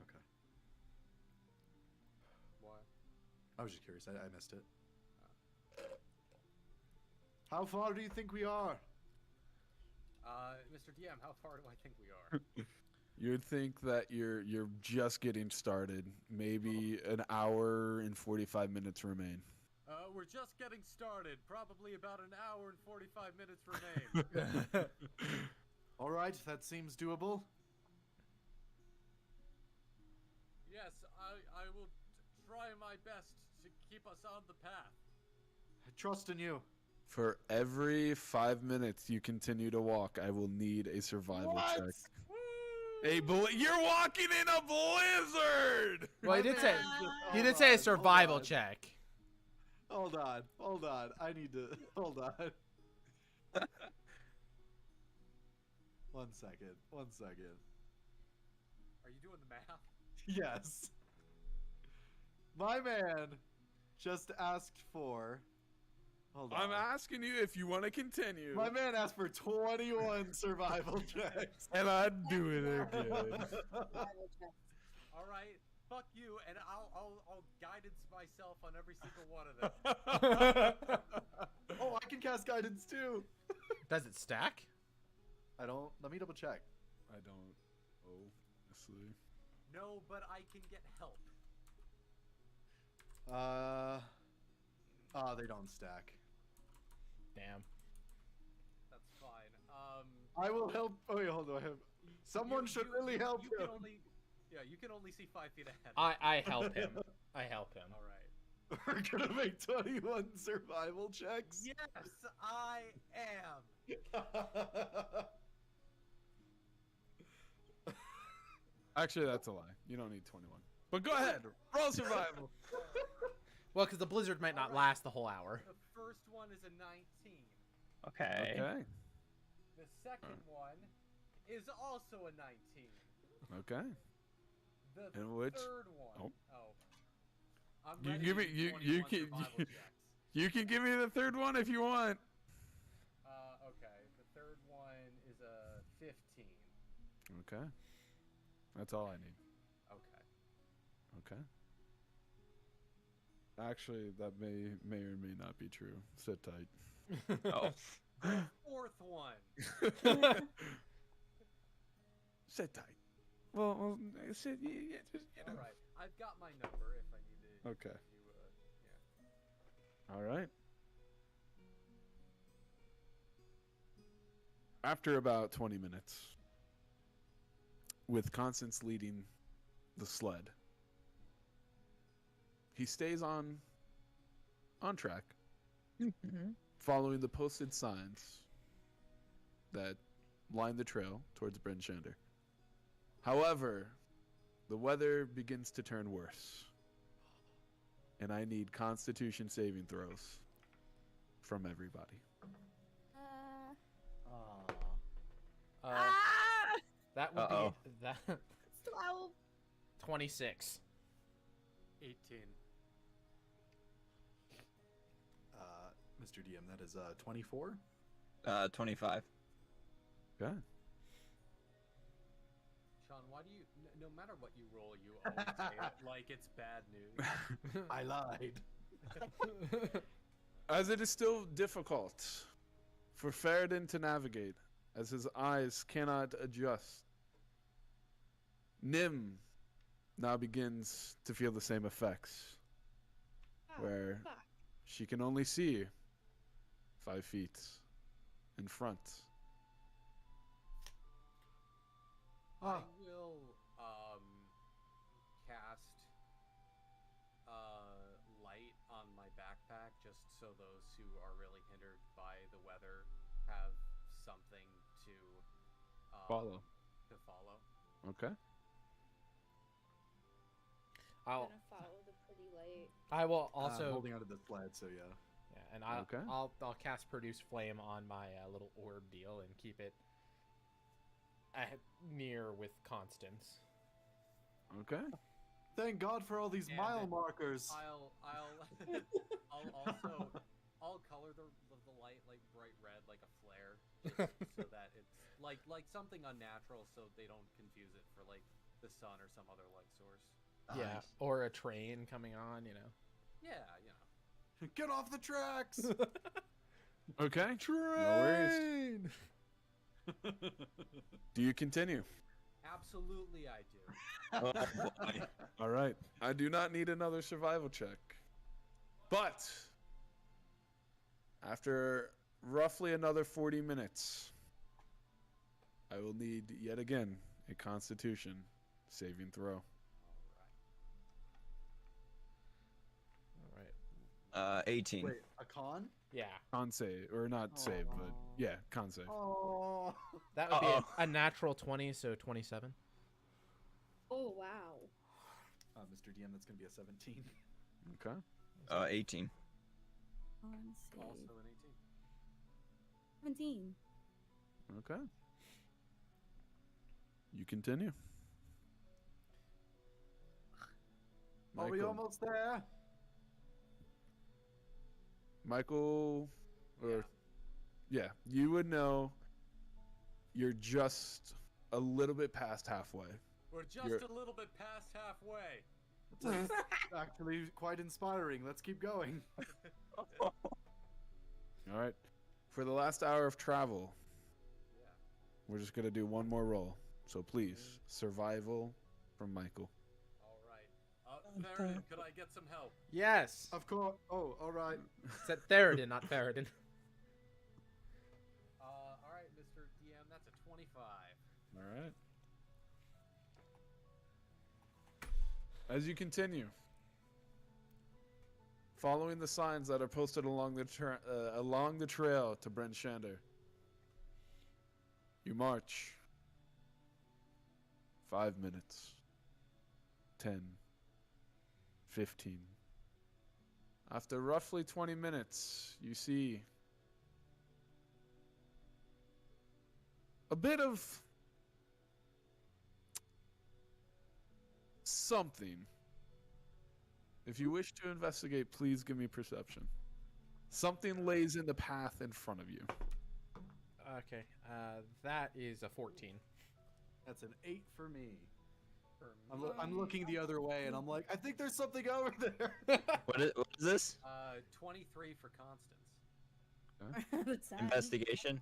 Okay. Why? I was just curious. I missed it. How far do you think we are? Mr. DM, how far do I think we are? You'd think that you're just getting started. Maybe an hour and 45 minutes remain. We're just getting started. Probably about an hour and 45 minutes remain. All right, that seems doable. Yes, I will try my best to keep us on the path. I trust in you. For every 5 minutes you continue to walk, I will need a survival check. You're walking in a blizzard! Well, he did say Hold a on, survival hold on. check. Hold on. I need to hold on. 1 second. Are you doing the math? Yes. My man just asked for. Hold on. I'm asking you if you want to continue. My man asked for 21 survival checks. And I'd do it again. All right, fuck you, and I'll guidance myself on every single one of them. Oh, I can cast guidance too. Does it stack? I don't. Let me double check. I don't. Honestly. No, but I can get help. They don't stack. Damn. That's fine. I will help. Oh, wait, hold on. Someone should really help you him. Can only, yeah, you can only see 5 feet ahead. I help him. I help him. All right. We're gonna make 21 survival checks. Yes, I am. Actually, that's a lie. You don't need 21. But go ahead. Roll survival. Well, because the blizzard might not last the whole hour. The first one is a 19. Okay. Okay. The second one is also a 19. Okay. The And which- third one. Oh. I'm You ready give to me- do you 21 can- survival you- checks. You can give me the third one if you want. Okay. The third one is a 15. Okay. That's all I need. Okay. Okay. Actually, that may or may not be true. Sit tight. Oh. Fourth one. Sit tight. Well sit. Yeah, just All right. I've got my number if I need to. Okay. Yeah. All right. After about 20 minutes, with Constance leading the sled, he stays on track, following the posted signs that line the trail towards Bryn Shander. However, the weather begins to turn worse, and I need Constitution saving throws from everybody. That would Uh-oh. be that 12. 26. 18. Mr. DM, that is 24. 25. Okay. Shawn, why do you? No matter what you roll, you always say it like it's bad news. I lied. As it is still difficult for Faradin to navigate, as his eyes cannot adjust, Nim now begins to feel the same effects, where she can only see 5 feet in front. I will cast light on my backpack just so those who are really hindered by the weather have something to Follow. Okay. I'm I'll gonna follow the pretty light. I will I'm also holding onto the sled, so yeah. yeah, and I'll Okay. I'll cast produce flame on my little orb deal and keep it near with Constance. Okay. Thank God for all these And mile markers. I'll I'll color the light like bright red, like a flare, just so that it's like something unnatural, so they don't confuse it for like the sun or some other light source. Yeah, Nice. or a train coming on, you know. Yeah, you know. Get off the tracks! Okay. No worries. Do you continue? Absolutely, I do. Oh, boy. All right. I do not need another survival check. But after roughly another 40 minutes, I will need yet again a Constitution saving throw. All right. 18. Wait, a con? Yeah, Con save, or not save, but yeah, con save. Oh. that would be Uh-oh. a natural 20, so 27. Oh, wow. Mr. DM, that's gonna be a 17. Okay. 18. On Also save. an 17. Okay. You continue. Are we almost there? Michael, or yeah, you would know you're just a little bit past halfway. We're just You're- a little bit past halfway. It's actually quite inspiring. Let's keep going. All right. For the last hour of travel, Yeah. we're just gonna do one more roll. So please, survival from Michael. All right. Theron, could I get some help? Yes. Of course. Oh, all right. Said Therodin, not Therodin. All right, Mr. DM, that's a 25. All right. As you continue, following the signs that are posted along the trail to Brent Shander, you march 5 minutes, 10, 15. After roughly 20 minutes, you see a bit of something. If you wish to investigate, please give me perception. Something lays in the path in front of you. Okay. That is a 14. That's an 8 for me. For I'm looking the other way, and I'm like, I think there's something over there. What is this? 23 for Constance. That's sad. Investigation?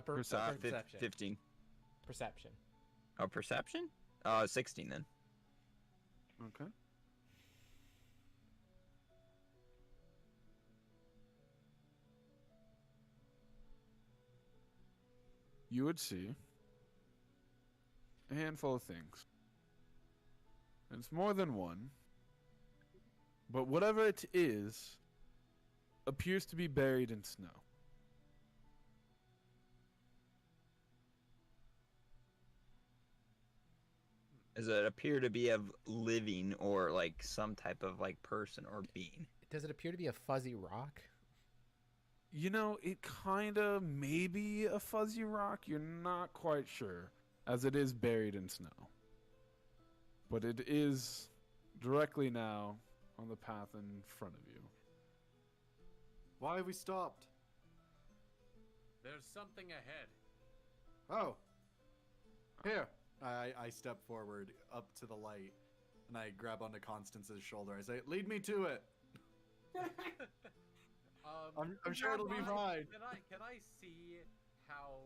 Perception. 15. Perception. Oh, perception? 16 then. Okay. You would see a handful of things. And it's more than one. But whatever it is appears to be buried in snow. Does it appear to be of living or like some type of like person or being? Does it appear to be a fuzzy rock? You know, it kind of may be a fuzzy rock. You're not quite sure, as it is buried in snow. But it is directly now on the path in front of you. Why have we stopped? There's something ahead. Oh. Here. I step forward up to the light, and I grab onto Constance's shoulder. I say, lead me to it. I'm sure it'll be fine. Can I see how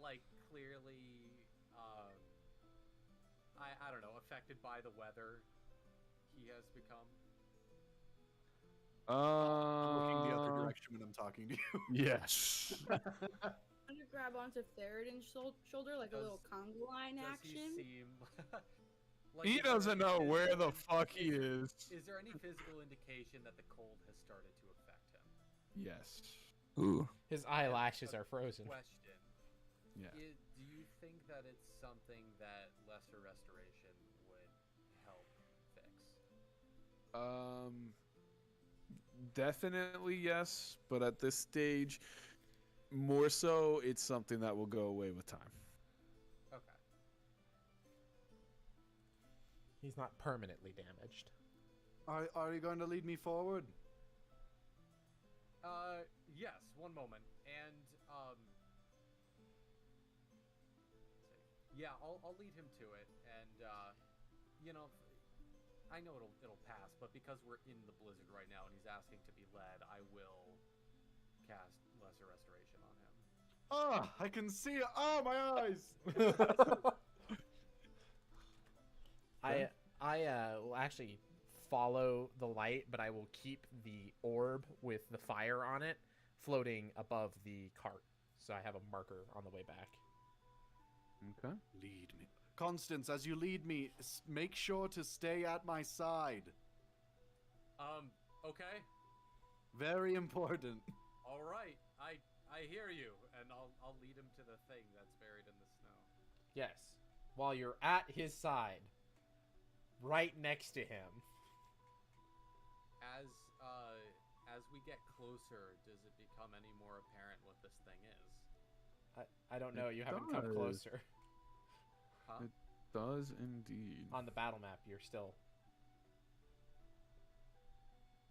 like clearly I don't know, affected by the weather he has become? I'm looking the other direction when I'm talking to you. Yes. I'm gonna grab onto Therodin's shoulder like a little conga line Does action. he seem like He is there doesn't any know where the physical- fuck he is. Is there any physical indication that the cold has started to affect him? Yes. Ooh. His eyelashes are frozen. Question. Yeah. Do you think that it's something that lesser restoration would help fix? Definitely yes, but at this stage, more so, it's something that will go away with time. Okay. He's not permanently damaged. Are you going to lead me forward? Yes, one moment. And, yeah, I'll lead him to it. And, you know, I know it'll pass, but because we're in the blizzard right now and he's asking to be led, I will cast Lesser Restoration on him. Oh, I can see it. Oh, my eyes. I will actually follow the light, but I will keep the orb with the fire on it floating above the cart, so I have a marker on the way back. Okay. Lead me. Constance, as you lead me, make sure to stay at my side. Okay. Very important. All right. I hear you, and I'll lead him to the thing that's buried in the snow. Yes. While you're at his side, right next to him. As we get closer, does it become any more apparent what this thing is? I don't know. You haven't come does. closer. Huh? It does indeed. On the battle map, you're still.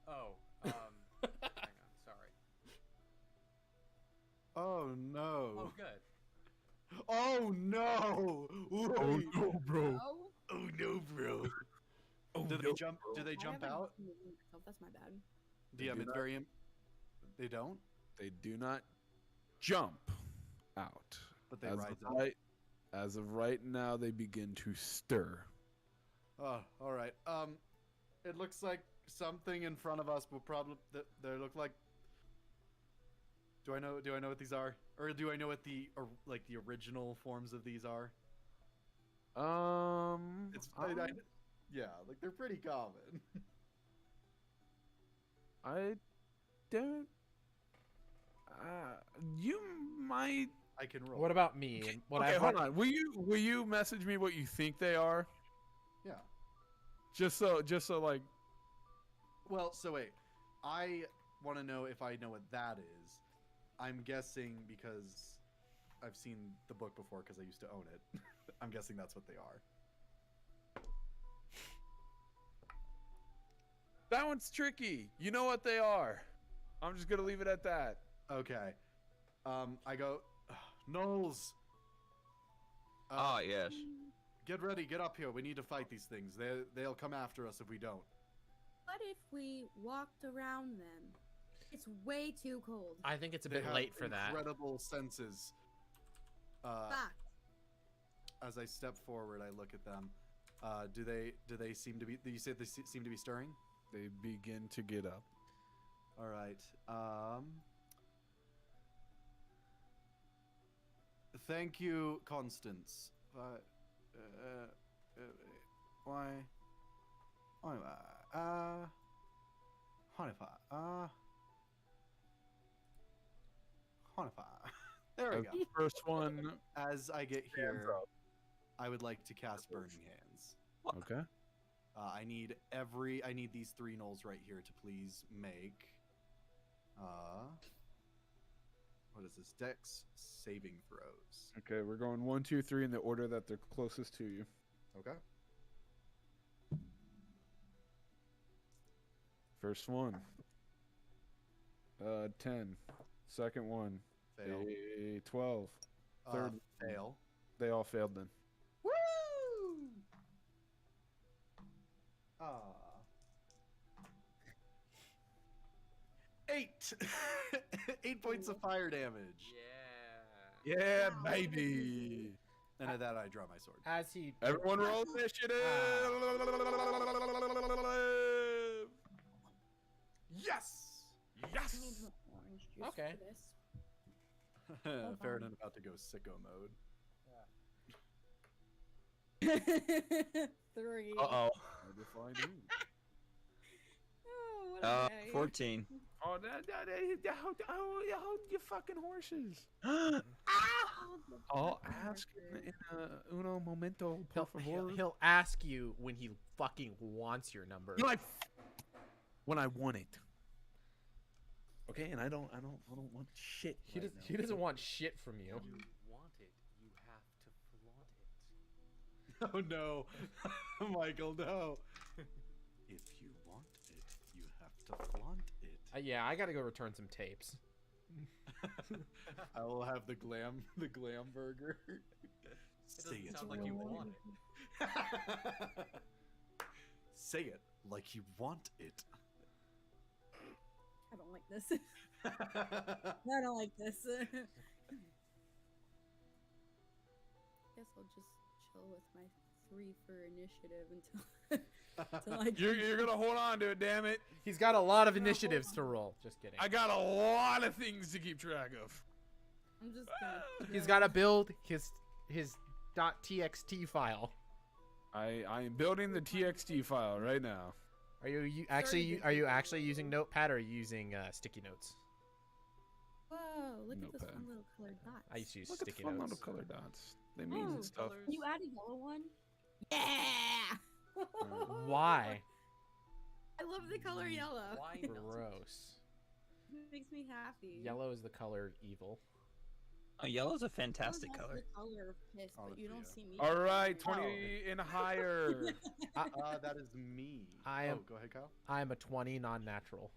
Oh, hang on, sorry. Oh, no. Oh, good. Oh, no. Oh Wait. no, bro. Oh, Oh, no, bro. Oh, Do they no, jump? bro. Do they I jump haven't out? moved myself, that's my bad. DM, do it's not. very. They don't, They do not jump out. but they As rise the up. light, As of right now, they begin to stir. Oh, all right. It looks like something in front of us will probably. They look like. Do I know what these are, or do I know what the original forms of these are? It's yeah, like they're pretty common. I don't. You might. I can roll. What about me? And what Okay, I've hold on. Will you message me what you think they are? Yeah. Just so like. Well, so wait. I want to know if I know what that is. I'm guessing because I've seen the book before because I used to own it. I'm guessing that's what they are. That one's tricky. You know what they are. I'm just gonna leave it at that. Okay. I go, Knowles. Yes. Get ready. Get up here. We need to fight these things. They'll come after us if we don't. What if we walked around them? It's way too cold. I think it's a They bit have late for that. Incredible senses. Fact. As I step forward, I look at them. Do they seem to be? You said they seem to be stirring. They begin to get up. All right. Thank you, Constance. Why? There we go. First one. As I get here, I would like to cast Burning Hands. Okay. I need these 3 knolls right here to please make what is this? Dex saving throws. Okay, we're going 1, 2, 3 in the order that they're closest to you. Okay. First one. 10. Second one. Fail. A 12. Third. Fail. They all failed then. Woo! 8. 8 points of fire damage. Yeah. Yeah, Wow. baby. And at that, I draw my sword. As he Everyone roll initiative. Yes. I Yes. need some orange juice Okay. for this. Ferdinand about to go sicko mode. 3. Uh-oh. Define you. Oh, what a day. 14. Oh, you fucking horses. Oh, the I'll fucking ask horses. in uno momento, por favor. he'll ask you when he fucking wants your number. When I want it. Okay, and I don't want shit. He, right he now. doesn't want shit from you. You want it, you have to flaunt it. Oh no, Michael, no. If you want it, you have to flaunt it. Yeah, I gotta go return some tapes. I will have the glam burger. It Say doesn't it sound like you want it. Say it like you want it. I don't like this. I don't like this. Guess I'll just chill with my 3 for initiative until I You're gonna hold on to it, damn it. He's got a lot of initiatives to roll. Just kidding. I got a lot of things to keep track of. I'm just gonna. He's got to build his .txt file. I am building the TXT file right now. Are you actually using Notepad or are you using sticky notes? Whoa! Look at this Notepad. fun little colored dot. I used to use Look at the sticky fun notes. little color dots. They mean Oh, stuff. Can you add a yellow one? Yeah. Why? I love the color yellow. Why not? Gross. It makes me happy. Yellow is the color evil. Oh, yellow's a Yellow's fantastic also color. The color of piss, Oh, but you don't yeah. see me. All right, Oh. 20 and higher. That is me. I am- Oh, go ahead, Kyle. I'm a 20 non-natural.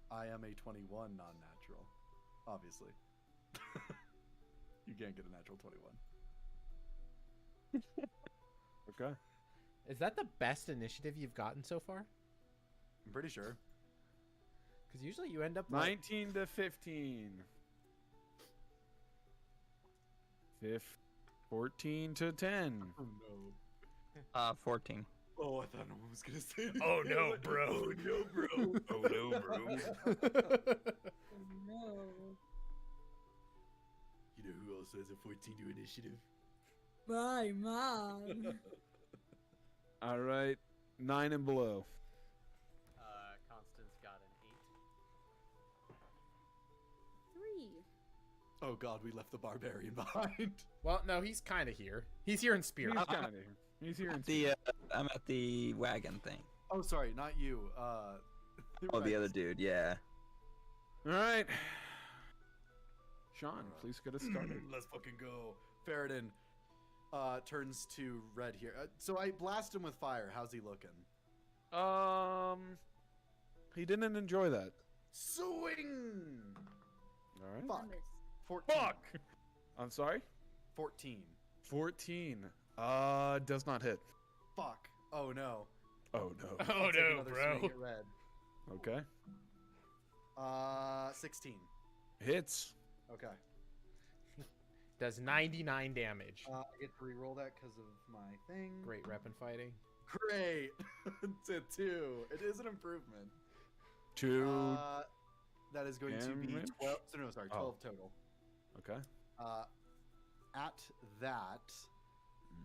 I am a 21 non-natural. Obviously. You can't get a natural 21. Okay. Is that the best initiative you've gotten so far? I'm pretty sure. Because usually you end up like, 19 to 15. 14 to 10. Oh no. 14. Oh, I thought no one was gonna say anything. Oh, no, Like, bro. Oh no, bro. Oh no, bro. No. You know who else has a 14 to initiative? My mom. All right, 9 and below. Constance got an 3. Oh god, we left the barbarian behind. Well, no, he's kind of here. He's here in spirit. He's kind of here. He's here in I'm at the wagon thing. Oh, sorry, not you. Oh, the other dude. Yeah. All right. Shawn, please get us started. Let's fucking go. Faradin turns to Red here. So I blast him with fire. How's he looking? He didn't enjoy that. Swing! All right. Fuck. Miss. 14. Fuck. I'm sorry. 14. 14. Does not hit. Fuck. Oh no. Oh no. Oh I'll take no, another bro. swing at Red. Okay. 16. Hits. Okay. Does 99 damage. I get to reroll that because of my thing. Great rep in fighting. Great. To 2. It is an improvement. 2. That is going to be Damage? 12. So no, sorry, 12 Oh. total. Okay. At that,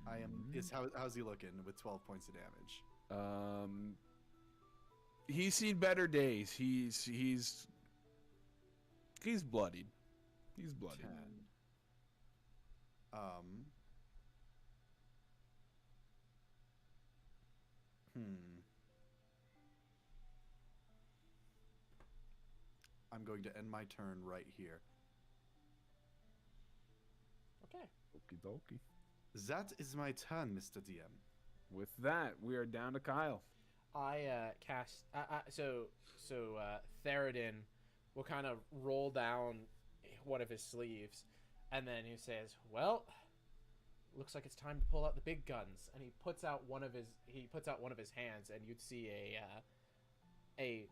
I am. How's he looking with 12 points of damage? He's seen better days. He's bloodied. He's bloodied. 10. I'm going to end my turn right here. Okay. Okie dokie. That is my turn, Mr. DM. With that, we are down to Kyle. I cast. Theradin will kind of roll down one of his sleeves, and then he says, "Well, looks like it's time to pull out the big guns." And he puts out one of his hands, and you'd see a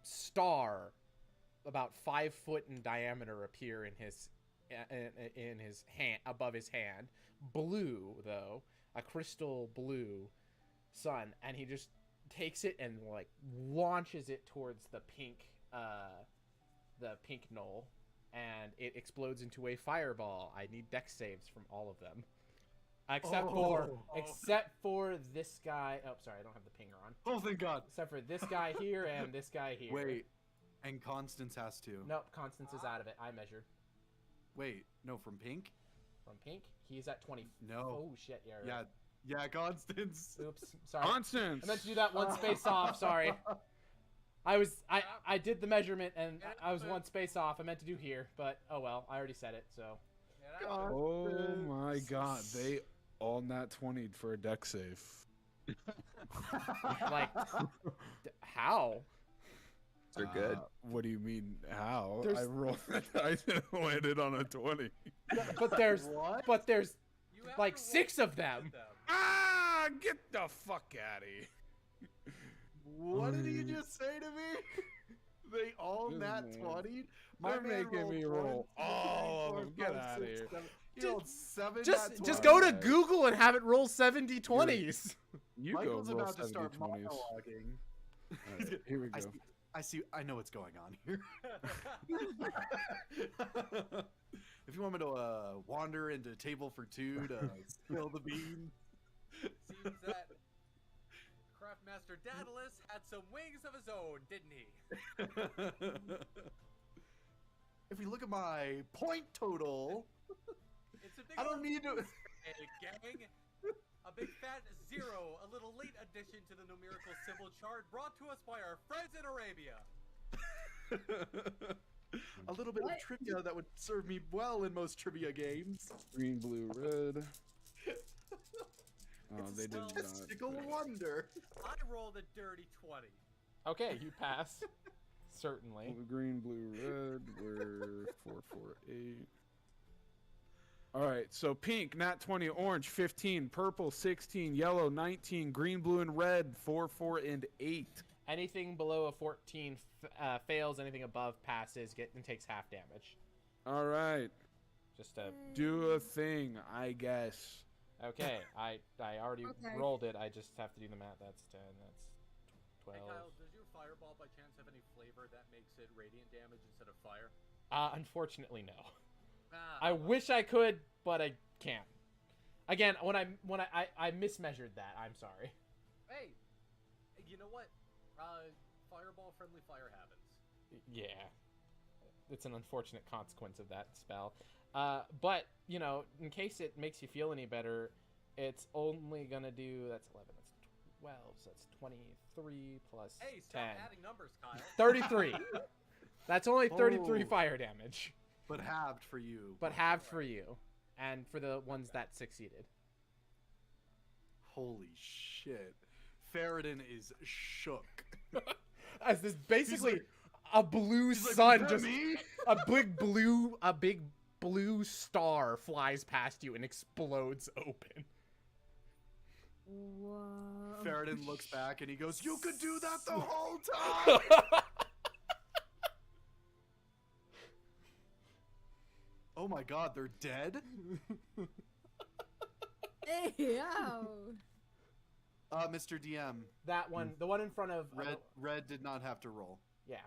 star about 5 foot in diameter appear in his hand, above his hand. Blue, though, a crystal blue sun, and he just takes it and like launches it towards the pink knoll, and it explodes into a fireball. I need dex saves from all of them, except for this guy. Oh, sorry, I don't have the pinger on. Oh, thank God. Except for this guy here and this guy here. Wait, and Constance has to. Nope, Constance is out of it. I measure. Wait, no, from Pink? From Pink, he's at 20. No. Oh shit! Yeah. Right. Yeah, Constance. Oops. Sorry. Constance. I meant to do that one space off. Sorry. I did the measurement and I was one space off. I meant to do here, but oh well. I already said it. So. Oh my God! They all nat 20'd for a deck save. Like, how? They're good. What do you mean? How? There's- I rolled the dice and landed on a 20. But there's What? You have like to roll 6 of with them. Ah! Get the fuck out of here! What did you just say to me? They all This nat man. 20? They're man making rolled me 1, roll 2, all of 3, them. 4, Get 5, outta 6, here. 7. He Just- rolled 7 Just nat just 20s. go to Alright. Google and have it roll 70 20s. You Michael's go roll about to start 70 20s. monologuing. Alright, here we go. I know what's going on here. If you want me to wander into table for 2 to spill the beans. Seems that Craftmaster Daedalus had some wings of his own, didn't he? If we look at my point total, It's a big I don't old need to. Hey, gang! A big fat 0, a little late addition to the numerical symbol chart brought to us by our friends in Arabia. A little bit What? of trivia that would serve me well in most trivia games. Green, blue, red. Oh, It's they a did not. statistical wonder. I rolled a dirty 20. Okay, you pass. Certainly. Green, blue, red. We're 4, 4, 8. All right, so pink, nat 20, orange, 15, purple, 16, yellow, 19, green, blue, and red, 4, 4, and 8. Anything below a 14 fails. Anything above passes and takes half damage. All right. Just to Do a thing, I guess. okay. I already Okay. rolled it. I just have to do the math. That's 10. That's 12. Hey Kyle, does your fireball by chance have any flavor that makes it radiant damage instead of fire? Unfortunately, no. Ah, I wish I could, but I can't. Again, when I mismeasured that. I'm sorry. Hey, you know what? Fireball friendly fire happens. Yeah, it's an unfortunate consequence of that spell. But you know, in case it makes you feel any better, it's only gonna do that's 11. That's 12. So that's 23 plus Hey, stop 10. adding numbers, Kyle. 33. That's only 33 Oh. fire damage, But halved for you. but halved for you, and for the ones that succeeded. Holy shit. Faradin is shook. As this basically like- a blue He's like, sun "Was that just me?" a big blue star flies past you and explodes open. Whoa. Faradin looks back and he goes, "You could do that the whole time!" Oh my god, they're dead? Hey, yo. Mr. DM, That one, the one in front of Red did not have to roll. yeah.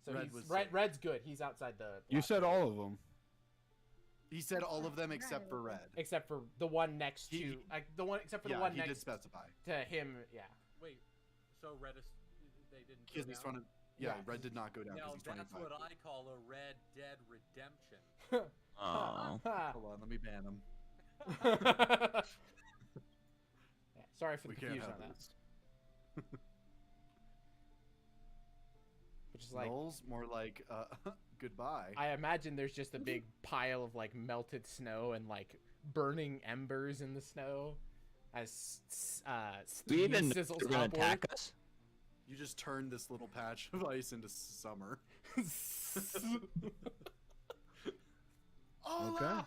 So Red he's, was Red, safe. Red's good. He's outside the. You block. said all of them. He said all of them except for Red. except for the one next to He- the one except for Yeah, the one he did next specify. to him. Yeah. Wait, so Red is they didn't. Because go he's down? 20. Yeah, Yeah, Red did not go down Now because he's that's 25. what I call a Red Dead Redemption. Oh. Hold on, let me ban him. Yeah, sorry for the We can't confusion have on that. this. Which is like Knowles, more like, goodbye. I imagine there's just a big pile of like melted snow and like burning embers in the snow as Do we steam even know sizzles they're gonna upward. attack us? You just turned this little patch of ice into summer. Oh, Okay.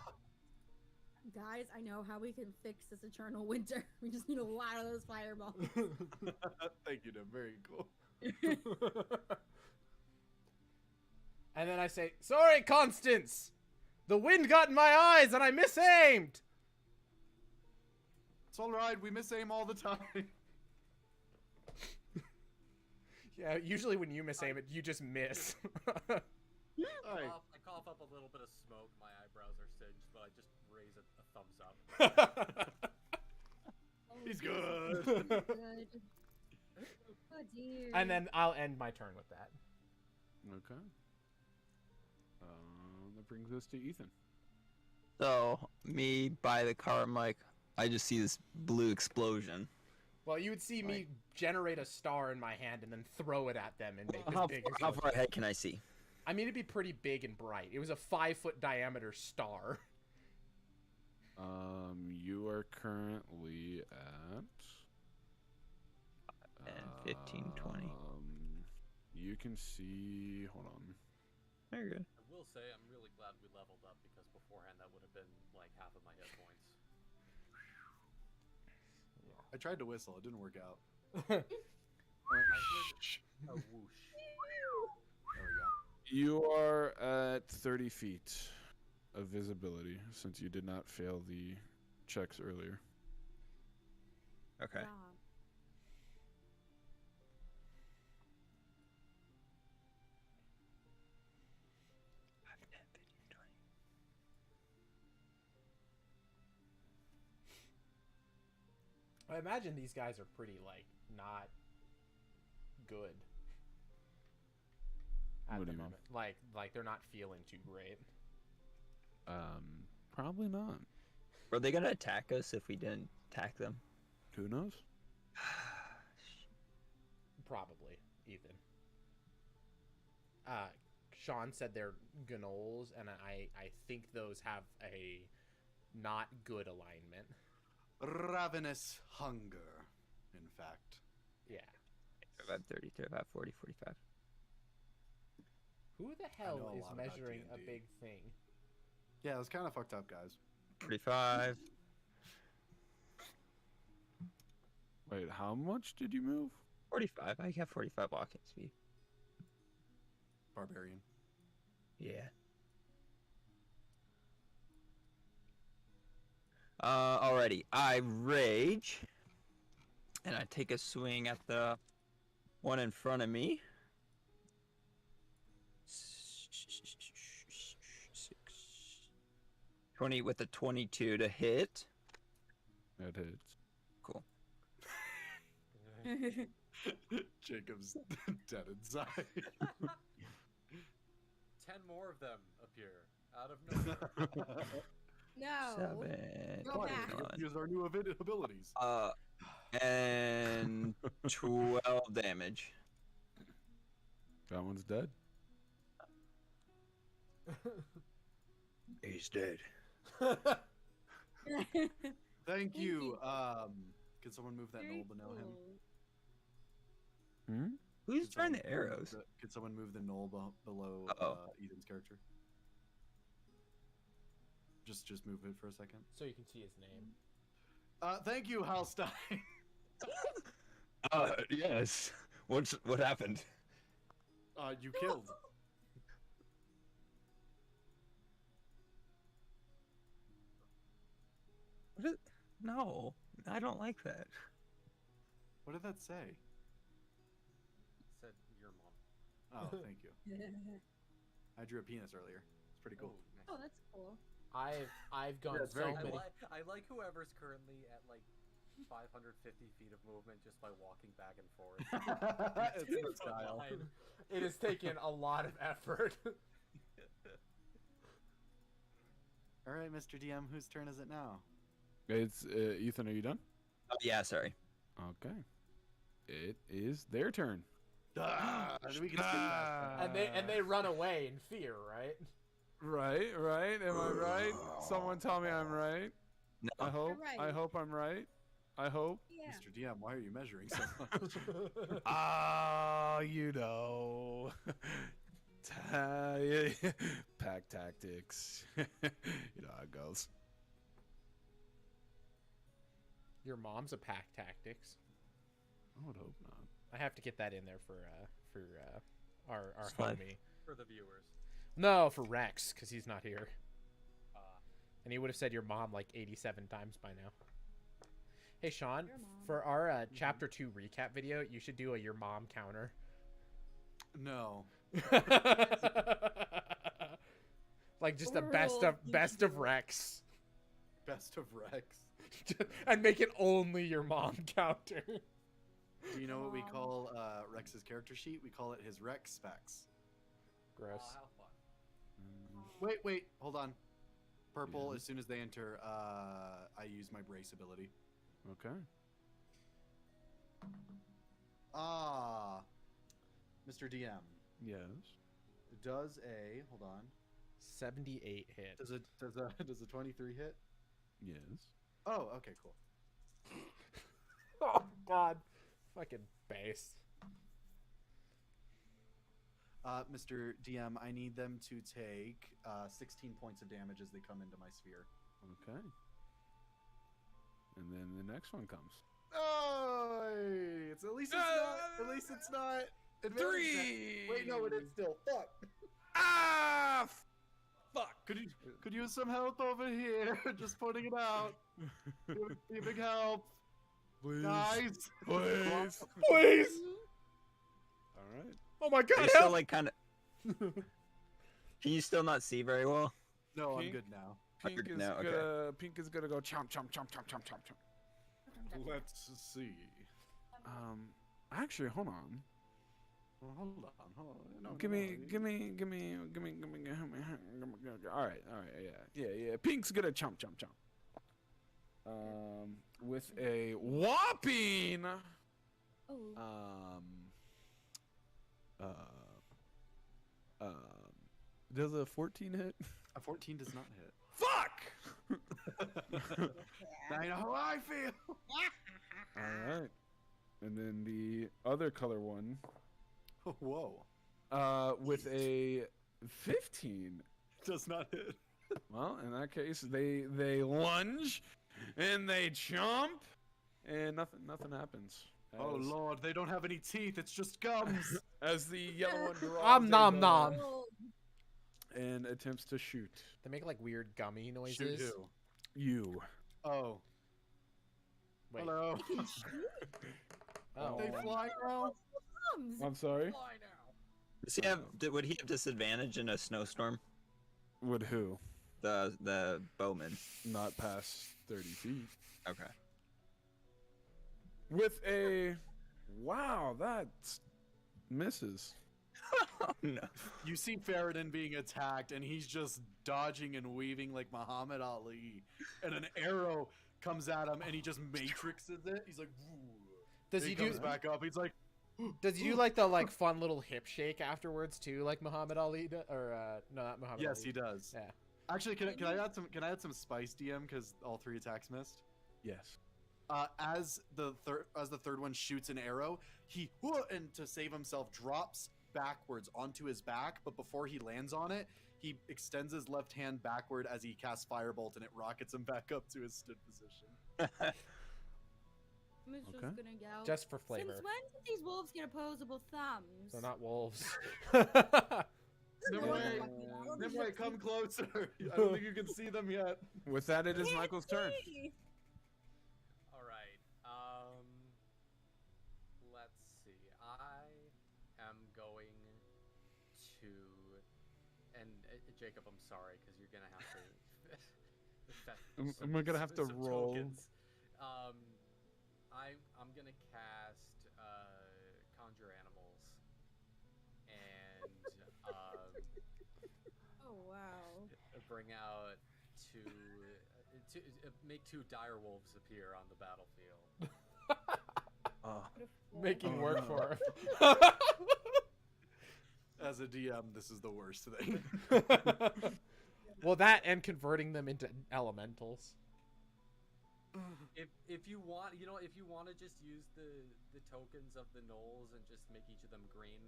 Guys, I know how we can fix this eternal winter. We just need a lot of those fireballs. Thank you, Tim. Very cool. And then I say, "Sorry, Constance. The wind got in my eyes and I misaimed." It's all right. We miss aim all the time. Yeah, usually when you misaim it, you just miss. Alright. I cough up a little bit of smoke. My eyebrows are singed, but I just raise a thumbs up. He's good. Good. Oh dear. And then I'll end my turn with that. Okay. That brings us to Ethan. So, me by the car, I'm like, I just see this blue explosion. Well, you would see me generate a star in my hand and then throw it at them and make this How big far explosion. ahead can I see? I mean, it'd be pretty big and bright. It was a 5-foot diameter star. You are currently at 10, 15, 20. You can see. Hold on. Very good. I will say I'm really glad we leveled up because beforehand that would have been like half of my hit points. I tried to whistle. It didn't work out. I heard a whoosh. There we go. You are at 30 feet of visibility since you did not fail the checks earlier. Okay. Yeah. 5, 10, 15, 20. I imagine these guys are pretty, like, not good at What the do you mean? moment. Like they're not feeling too great. Probably not. Were they gonna attack us if we didn't attack them? Who knows? Probably, Ethan. Shawn said they're gnolls, and I think those have a not good alignment. Ravenous hunger, in fact. Yeah. 35, 30, 35, 40, 45. Who the know hell a is lot about measuring a D&D. big thing? Yeah, it's kind of fucked up, guys. 45. Wait, how much did you move? 45. I have 45 walking speed. Barbarian. Yeah. Alrighty. I rage, and I take a swing at the one in front of me. 20 with a 22 to hit. That hits. Cool. Jacob's dead inside. 10 more of them appear out of nowhere. No. 7. Go back. 21. Use our new abilities. And 12 damage. That one's dead. He's dead. Thank you. Can someone move that Very knoll below him? cool. Who's Could throwing someone the arrows? Could someone move the knoll below Ethan's character? Just move it for a second. So you can see his name. Thank you, Halstein. Yes. What happened? You killed. No, I don't like that. What did that say? Said your mom. Oh, thank you. I drew a penis earlier. It's pretty cool. Oh, nice. Oh, that's cool. I've gone Yeah, it's so very many. cool. I like whoever's currently at like 550 feet of movement just by walking back and forth. It's the style. It has taken a lot of effort. All right, Mr. DM, whose turn is it now? It's Ethan. Are you done? Oh, yeah, sorry. Okay. It is their turn. We can skip past that. and they run away in fear, right? Right. Am I right? Someone tell me I'm right. No. I hope. right. I hope I'm right. I hope. Yeah. Mr. DM, why are you measuring so much? Ah, you know. Pack tactics. You know how it goes. Your mom's a pack tactics. I would hope not. I have to get that in there for our Slide. homie. For the viewers. No, for Rex, because he's not here. Uh, And he would have said your mom like 87 times by now. Hey, Shawn, Your mom. for our Chapter 2 recap video, you should do a your mom counter. No. Like just a Overall, best of you- Rex. Best of Rex. And make it only your mom counter. Do you know what we call Rex's character sheet? We call it his Rex specs. Gross. how fun. Wait, hold on. Purple, Yeah. as soon as they enter, I use my brace ability. Okay. Mr. DM, Yes. does a hold on. 78 hit. Does a 23 hit? Yes. Oh, okay, cool. Oh, God. Fucking base. Mr. DM, I need them to take 16 points of damage as they come into my sphere. Okay. And then the next one comes. Oh, it's at least it's not. advantage. 3. Wait, no, it is still. Fuck. Ah! Fuck. Could use some help over here. Just pointing it out. Be a big help, Please. guys. Please. Please! All right. Oh my Are God, you still help! like kind of? Can you still not see very well? No, I'm Pink? good now. Pink you're is now- okay. gonna. Pink is gonna go chomp chomp chomp chomp chomp chomp chomp. Let's see. Actually, hold on. Well, hold on. No, Give me. All right. Yeah. Pink's gonna chomp chomp chomp. With a whopping. Oh. Does a 14 hit? A 14 does not hit. Fuck! I know how I feel. All right. And then the other color one, Whoa. with a 15. Does not hit. Well, in that case, they lunge and they chomp, and nothing happens. Oh As- lord, they don't have any teeth. It's just gums. As the yellow one draws Om a nom bow nom. Oh, and attempts to shoot They make like weird gummy Shoot noises. who? you. Oh. Wait. Hello. They can shoot Oh. They fly now. bombs. I'm sorry. Fly now. Does he have? Would he have disadvantage in a snowstorm? Would who? The bowman. Not past 30 feet. Okay. With a... Wow, that misses. Oh no. You see Faradin being attacked, and he's just dodging and weaving like Muhammad Ali. And an arrow comes at him, and he just matrixes it. He's like, "Woo." Does he he do? comes back up. He's like, Does he do like the fun little hip shake afterwards too, like Muhammad Ali? Or no, not Muhammad yes, Ali. he does. Yeah. Actually, can I add some spice, DM, because all 3 attacks missed. Yes. As the third one shoots an arrow, he and to save himself drops backwards onto his back, but before he lands on it, he extends his left hand backward as he casts Firebolt, and it rockets him back up to his stood position. I'm just Okay. gonna go. Just for flavor. Since when did these wolves get opposable thumbs? They're not wolves. Nimue, come closer. I don't think you can see them yet. With that, it is Michael's turn. All right. Let's see. I am going to, and Jacob, I'm sorry because you're gonna have to. Am I gonna have to some roll? tokens. I'm gonna cast conjure animals, and Oh wow. bring out make 2 dire wolves appear on the battlefield. Making work for him. As a DM, this is the worst thing. Well, that and converting them into elementals. If you want, if you want to just use the tokens of the gnolls and just make each of them green,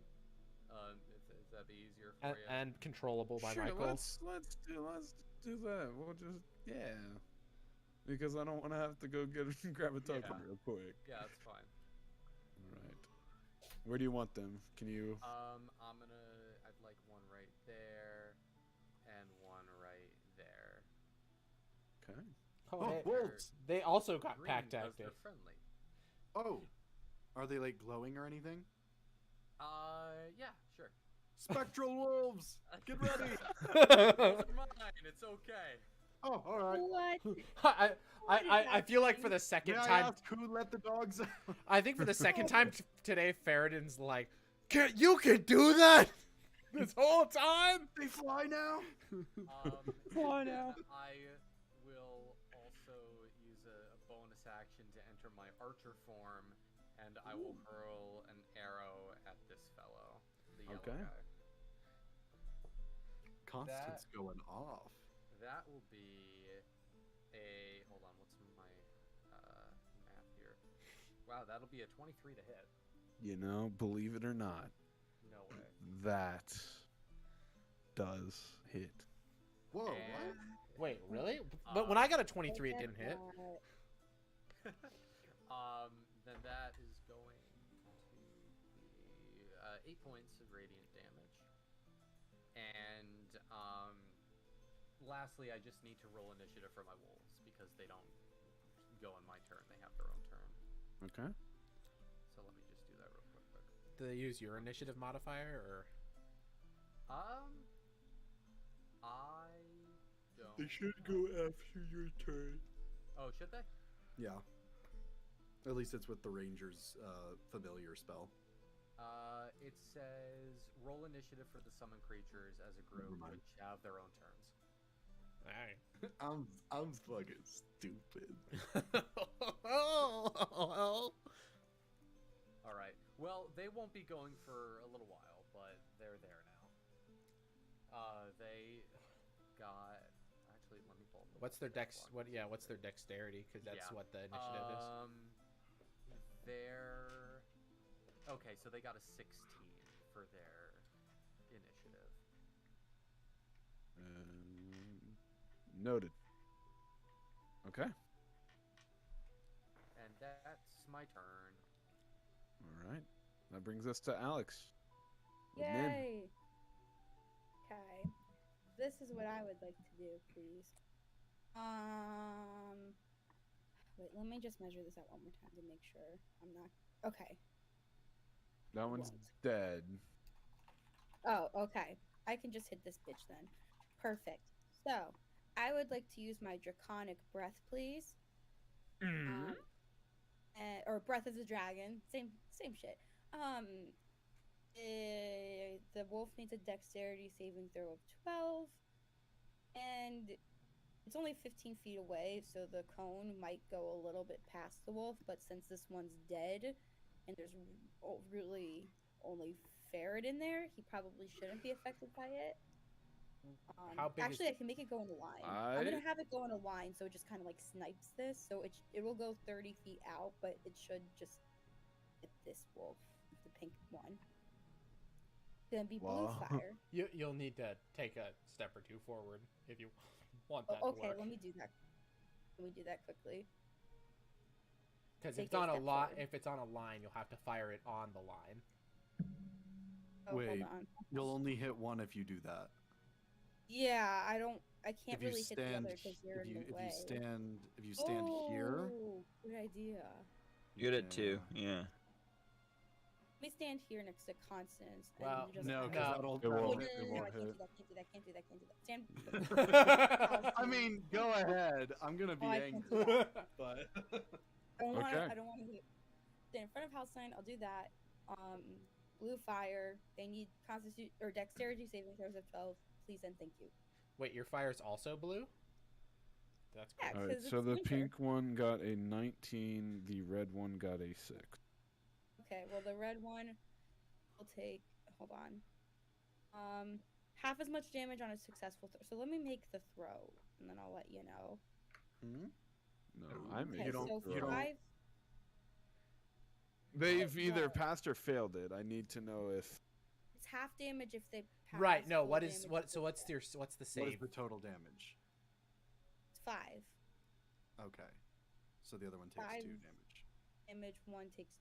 if that'd be easier for you. And controllable by Sure, Michael. let's do that. We'll just because I don't want to have to go grab a token Yeah. real quick. Yeah, that's fine. All right. Where do you want them? Can you? I'd like one right there, and one right there. Okay. Oh, they, wolves! they also got Green, pact 'cause active. they're friendly. Oh, are they like glowing or anything? Yeah, sure. Spectral wolves! Get ready! Those are mine. It's okay. Oh, all right. What? I feel like for the second May I time, ask who let the dogs out? I think for the second time today, Faradin's like, you can do that this whole time. They fly now. Fly now. I will also use a bonus action to enter my archer form, and I will hurl an arrow at this fellow, the yellow Okay. guy. Constance going off. That will be a. Hold on, what's my math here? Wow, that'll be a 23 to hit. You know, believe it or not, No way. that does hit. Whoa, what? And, Wait, really? But when I got a 23, it didn't hit. then that is going to be 8 points of radiant damage. And lastly, I just need to roll initiative for my wolves because they don't go in my turn; they have their own turn. Okay. So let me just do that real quick. Do they use your initiative modifier or? I don't. They should go after your turn. Oh, should they? Yeah. At least it's with the ranger's familiar spell. It says roll initiative for the summoned creatures as a group, Never mind. which have their own turns. Alright. I'm fucking stupid. Oh. All right. Well, they won't be going for a little while, but they're there now. They got. Actually, let me pull. Up the What's their list. dex? What's their dexterity? Because that's Yeah. what the initiative is. They're okay. So they got a 16 for their initiative. Noted. Okay. And that's my turn. All right. That brings us to Alex. With Min. Yay! Okay. This is what I would like to do, please. Wait, let me just measure this out one more time to make sure I'm not. Okay. That one's Won't. dead. Oh, okay. I can just hit this bitch then. Perfect. So, I would like to use my draconic breath, please. Or breath of the dragon. Same shit. The wolf needs a dexterity saving throw of 12, and it's only 15 feet away, so the cone might go a little bit past the wolf. But since this one's dead, and there's really only ferret in there, he probably shouldn't be affected by it. How big actually, is... I can make it go in a line. I'm gonna have it go in a line, so it just kind of like snipes this. So it will go 30 feet out, but it should just hit this wolf, the pink one. Then be blue fire. You'll need to take a step or two forward if you want that to work. Okay, let me do that. Let me do that quickly. Because if it's on a line, you'll have to fire it on the line. Oh, Wait, hold on. you'll only hit one if you do that. Yeah, I can't If you really hit the stand, other because you're in the way. if you stand here, good idea. Good at 2, yeah. Let me stand here next to Constance. Well, no, because It won't I hit. can't do that. Stand. I mean, go ahead. I'm gonna be Oh, I can't angry, do that. but I don't want to stand in front of Halstein. I'll do that. Blue fire. They need constitution or dexterity saving throws of 12. Please and thank you. Wait, your fire's also blue? That's cool. Yeah, All right, 'cause so it's the winter. pink one got a 19, the red one got a 6. Okay, well the red one will take. Hold on. Half as much damage on a successful throw. So let me make the throw, and then I'll let you know. No, I made Okay, it. so you don't- 5. They've either No. passed or failed it. I need to know if It's half damage if they pass. Right. No. full What damage is if what? they So what's fail. what's the what save? is the total damage? It's 5 Okay, so the other one takes 5 2 damage. damage. One takes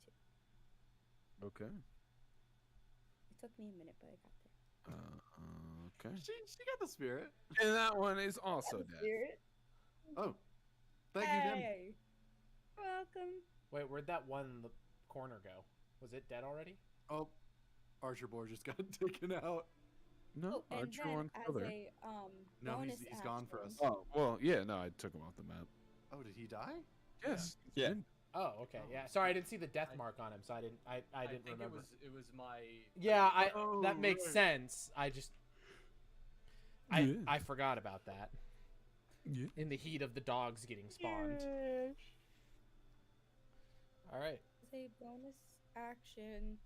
2. okay. It took me a minute, but I got there. Okay. She got the spirit. And that one is also dead. Spirit. Oh, thank you, Dim. Hey. Welcome. Wait, where'd that one in the corner go? Was it dead already? Oh, Archer Boy just got taken out. No, and Archer then one as still there. a No, bonus he's gone for action- us. Oh, well, yeah, no, I took him off the map. Oh, did he die? Yes. Yeah. Oh, okay. Oh. Yeah. Sorry, I didn't see the death mark on him, so I didn't. I didn't think remember. it was my. Yeah, Oh, that makes right. sense. I Yeah. forgot about that Yeah. in the heat of the dogs getting spawned. All right. As a bonus action,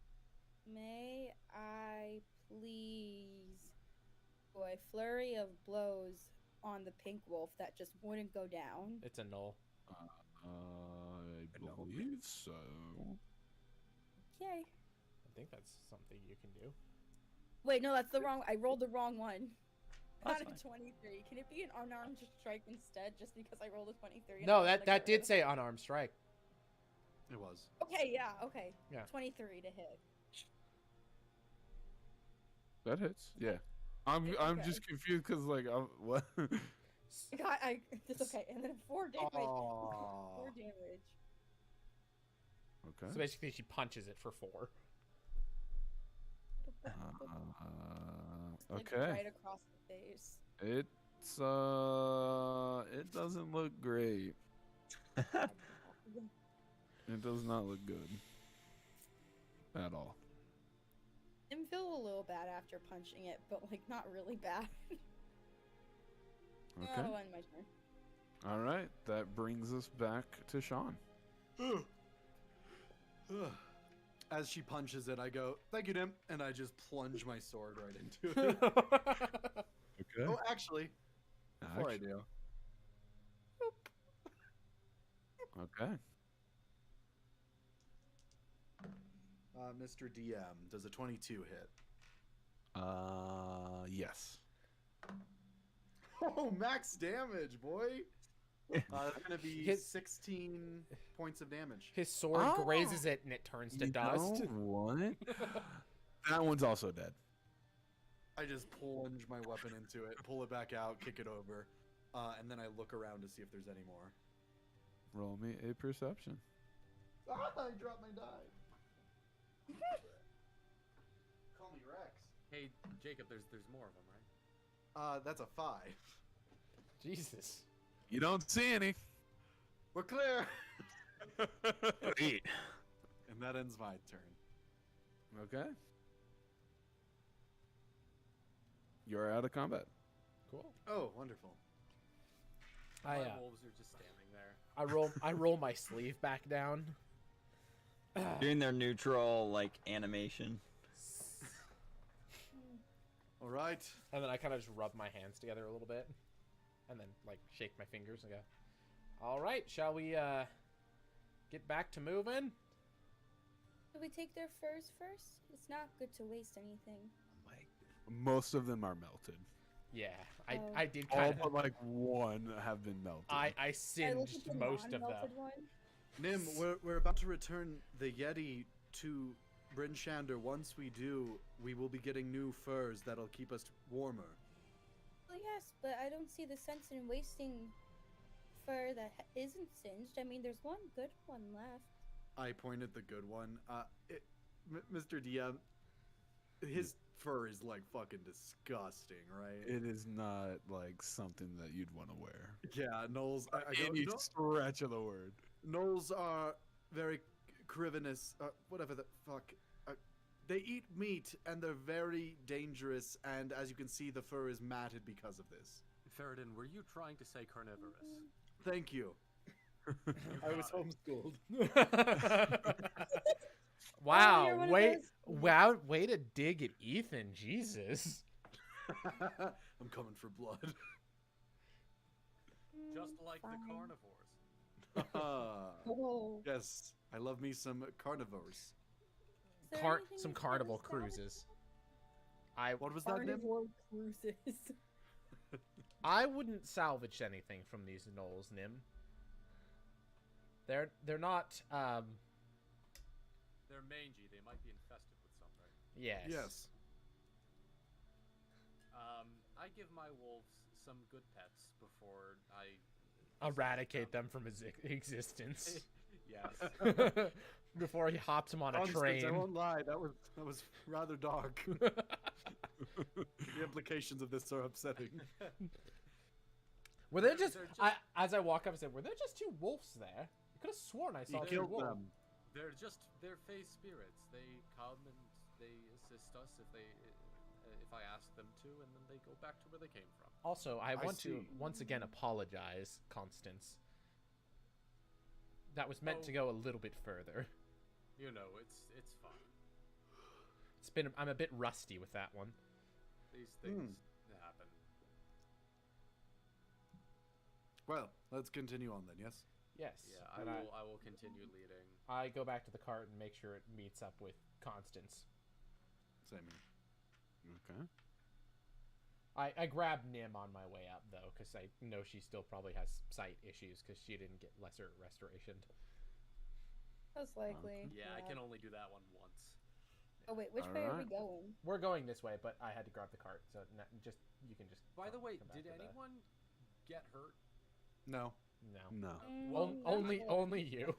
may I please do a flurry of blows on the pink wolf that just wouldn't go down? It's a null. I No. believe so. Okay. I think that's something you can do. Wait, no, that's the wrong. I rolled the wrong one. That's Not a 23. Can it be an unarmed strike instead? Just because I rolled a 23. No, that did say unarmed strike. It was. Okay, yeah, okay. Yeah. 23 to hit. That hits. Yeah. I'm Okay. just confused because like what? It's okay. And then 4 damage. Aw. 4 damage. Okay. So basically, she punches it for 4. Like, Okay. right across the face. It's it doesn't look great. It does not look good at all. I feel a little bad after punching it, but like not really bad. Okay. That'll end my turn. All right. That brings us back to Shawn. As she punches it, I go, "Thank you, Dim," and I just plunge my sword right into it. Okay. Oh, actually, before I do, Okay. Mr. DM, does a 22 hit? Yes. Oh, max damage, boy! That's gonna be His- 16 points of damage. His sword Oh. grazes it and it turns to You dust. know what? That one's also dead. I just plunge my weapon into it, pull it back out, kick it over, and then I look around to see if there's any more. Roll me a perception. Ah, I dropped my die. Call me Rex. Hey, Jacob, there's more of them, right? That's a 5. Jesus. You don't see any. We're clear. Sweet. And that ends my turn. Okay. You're out of combat. Cool. Oh, wonderful. I My wolves are just standing there. I roll my sleeve back down. Doing their neutral like animation. All right. And then I kind of just rub my hands together a little bit, and then like shake my fingers and go, "All right, shall we get back to moving?" Should we take their furs first? It's not good to waste anything. Most of them are melted. Yeah, Oh. I did All kind but of. like one have been melted. I I looked singed at the most of them. non-melted one. Nim, we're about to return the Yeti to Bryn Shander. Once we do, we will be getting new furs that'll keep us warmer. Well, yes, but I don't see the sense in wasting fur that isn't singed. I mean, there's one good one left. I pointed the good one. Mr. DM, his fur is like fucking disgusting, right? It is not like something that you'd want to wear. Yeah, Knowles. I Any don't. stretch of the word. Knowles are very crivenous. Whatever the fuck. They eat meat and they're very dangerous. And as you can see, the fur is matted because of this. Ferretin, were you trying to say carnivorous? Thank you. I was homeschooled. Wow, you're one of wait, those- wow, way to dig at Ethan, Jesus. I'm coming for blood. Just like Fine. the carnivores. Oh. Yes, I love me some carnivores. Is there anything Some you carnival can salvage? cruises. I What was that, Nim? Carnivore cruises. I wouldn't salvage anything from these gnolls, Nim. They're not They're mangy. They might be infested with something. yes. Yes. I give my wolves some good pets before I Eradicate them from his existence. Yes. Before he hops him on a Constance, train. I won't lie. That was rather dark. The implications of this are upsetting. Were there just, They're just- as I walk up, I said, were there just two wolves there? I could have sworn I He saw two killed wolves. them. They're phase spirits. They come and they assist us if I ask them to, and then they go back to where they came from. Also, I want to see. once again apologize, Constance. That was meant Oh. to go a little bit further. You know, it's fun. I'm a bit rusty with that one. These things happen. Well, let's continue on then. Yes. Yes. Yeah, but I will continue leading. I go back to the cart and make sure it meets up with Constance. Same here. Okay. I grab Nim on my way up though, because I know she still probably has sight issues because she didn't get lesser restoration. Most likely. Yeah, I can only do that one once. Oh wait, which way are we Alright. going? We're going this way, but I had to grab the cart, so you can just. By the way, come back did to the- anyone get hurt? No. No. No. Only you.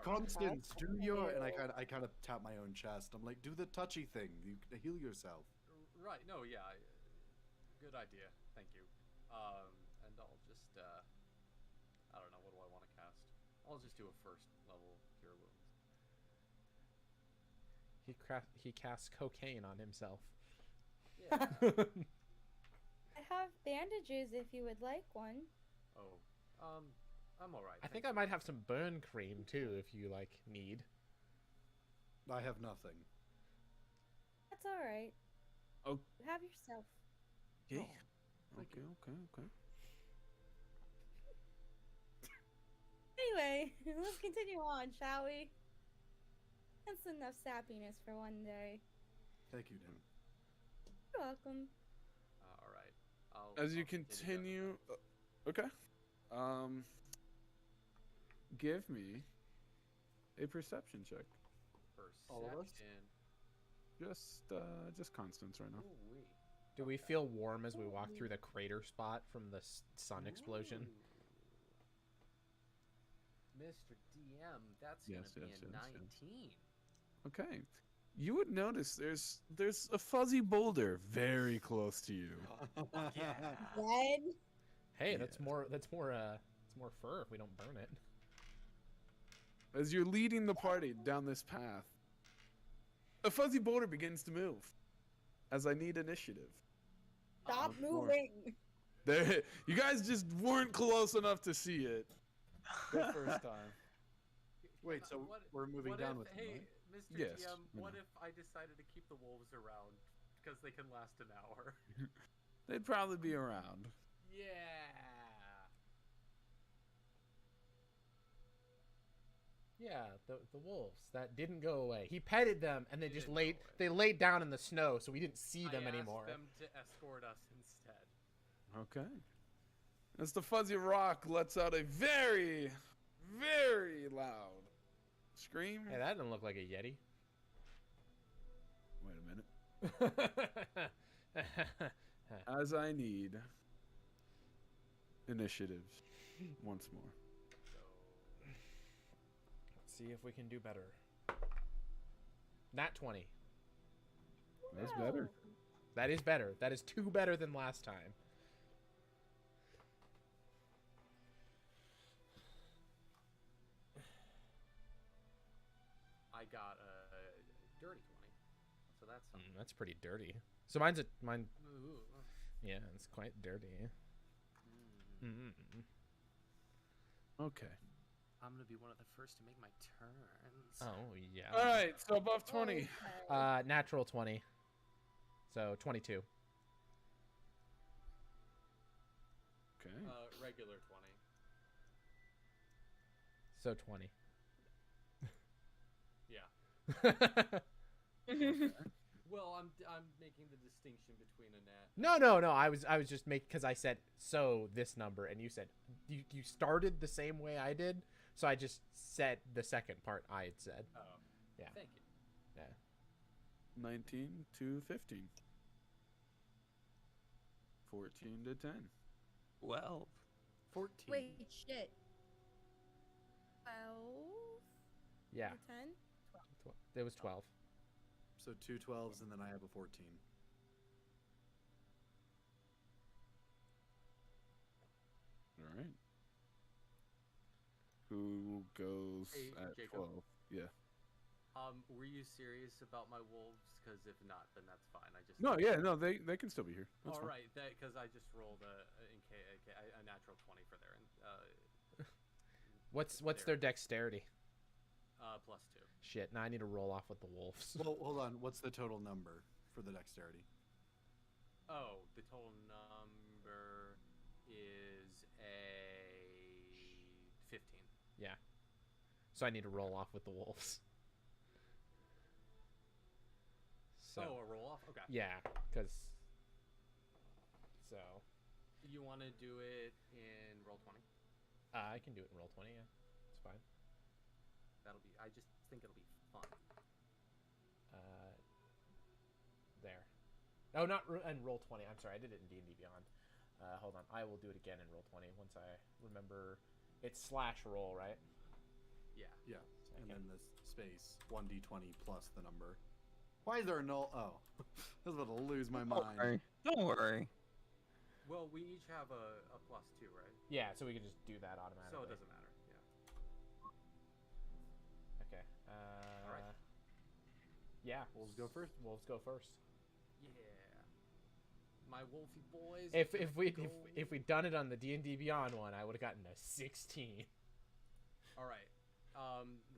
Constance, That's do your and ew. I kind of tap my own chest. I'm like, do the touchy thing. You heal yourself. Right. No. Yeah. Good idea. Thank you. And I'll just I don't know. What do I want to cast? I'll just do a first level cure wounds. He casts cocaine on himself. Yeah. I have bandages if you would like one. Oh. I'm all right. I think thank I might have some burn cream too, if you need. I have nothing. That's all right. Oh. You have yourself. Okay. Thank Okay. Okay. Anyway, let's continue on, shall we? That's enough sappiness for one day. Thank you, Nim. You're welcome. All right. As you I'll continue, okay. Give me a perception check. All of us? Just Constance right now. Ooh-wee. Do we feel warm as we walk through the crater spot from the sun explosion? Mr. DM, that's Yes, gonna yes, be a yes, yes. 19. Okay. You would notice there's a fuzzy boulder very close to you. Yeah. Red. Hey, Yeah. that's more. It's more fur if we don't burn it. As you're leading the party down this path, a fuzzy boulder begins to move. As I need initiative. Stop More. moving. There, you guys just weren't close enough to see it the first time. Wait, so we're moving what down if, with him, hey, right? Mr. Yes, DM, I what know. if I decided to keep the wolves around because they can last an hour? They'd probably be around. Yeah. Yeah, the wolves that didn't go away. He petted them, and they They just didn't laid. go away. They laid down in the snow, so we didn't see them I anymore. asked them to escort us instead. Okay. As the fuzzy rock lets out a very, very loud scream. Hey, that didn't look like a yeti. Wait a minute. As I need initiative once more. Let's see if we can do better. Nat 20. That's better. That is better. That is 2 better than last time. I got a dirty 20, so that's something. That's pretty dirty. So mine. Ooh. Yeah, it's quite dirty. Mm. Okay. I'm gonna be one of the first to make my turns. Oh yeah. All right. So above 20. Okay. Natural 20. So 22. Okay. Regular 20. So 20. Yeah. Well, I'm making the distinction between a nat. No. I was just making because I said so this number, and you said you started the same way I did, so I just said the second part I had said. Oh. Yeah. Thank you. Yeah. 19 to 15. 14 to 10. Well, 14. Wait, shit. 12? Yeah. 10? It was 12. So 2 12s, and then I have a 14. All right. Who goes Hey, at Jacob. 12? Yeah. Were you serious about my wolves? Because if not, then that's fine. I just No, yeah, no, they can still be here. That's All fine. right, because I just rolled a natural 20 for their What's their dexterity? +2. Shit. Now I need to roll off with the wolves. Well, hold on. What's the total number for the dexterity? Oh, the total number is a 15. Yeah. So I need to roll off with the wolves. So Oh, a roll off? Okay. yeah, because so You want to do it in roll 20? I can do it in roll 20. Yeah, it's fine. I just think it'll be fun. There. Oh, not in roll 20. I'm sorry, I did it in D&D Beyond. Hold on, I will do it again in roll 20 once I remember. It's slash roll, right? Yeah. Yeah. So I And can- then the space 1d20 plus the number. Why is there a null? Oh, I was about to lose my mind. Don't worry. Well, we each have a +2, right? Yeah, so we can just do that automatically. So it doesn't matter. Yeah. Okay. Alright. Yeah, Wolves go first. Wolves go first. Yeah. My wolfy boys. If we'd done it on the D&D Beyond one, I would have gotten a 16. All right.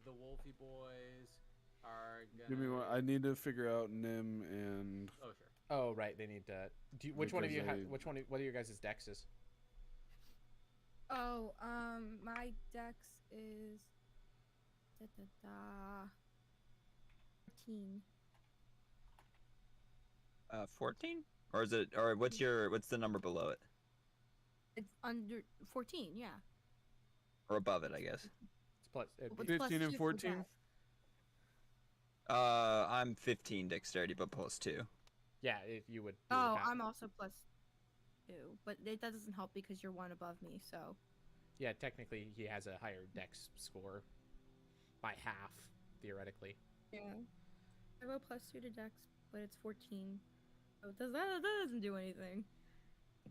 The wolfy boys are gonna. Give me one. I need to figure out Nim and. Oh sure. Oh right, they need to. Which one of you? Because Which one? What are your guys' dexes? Oh, my dex is 14. 14? Or is it? Or what's the number below it? It's under 14, yeah. Or above it, I guess. It's plus. it'd What's be- 15 and 2 for 14? that? I'm 15 dexterity, but +2. yeah, if you would. Oh, I'm also +2, but that doesn't help because you're one above me, so. Yeah, technically he has a higher dex score by half, theoretically. Yeah. I have a +2 to Dex, but it's 14. So that doesn't do anything.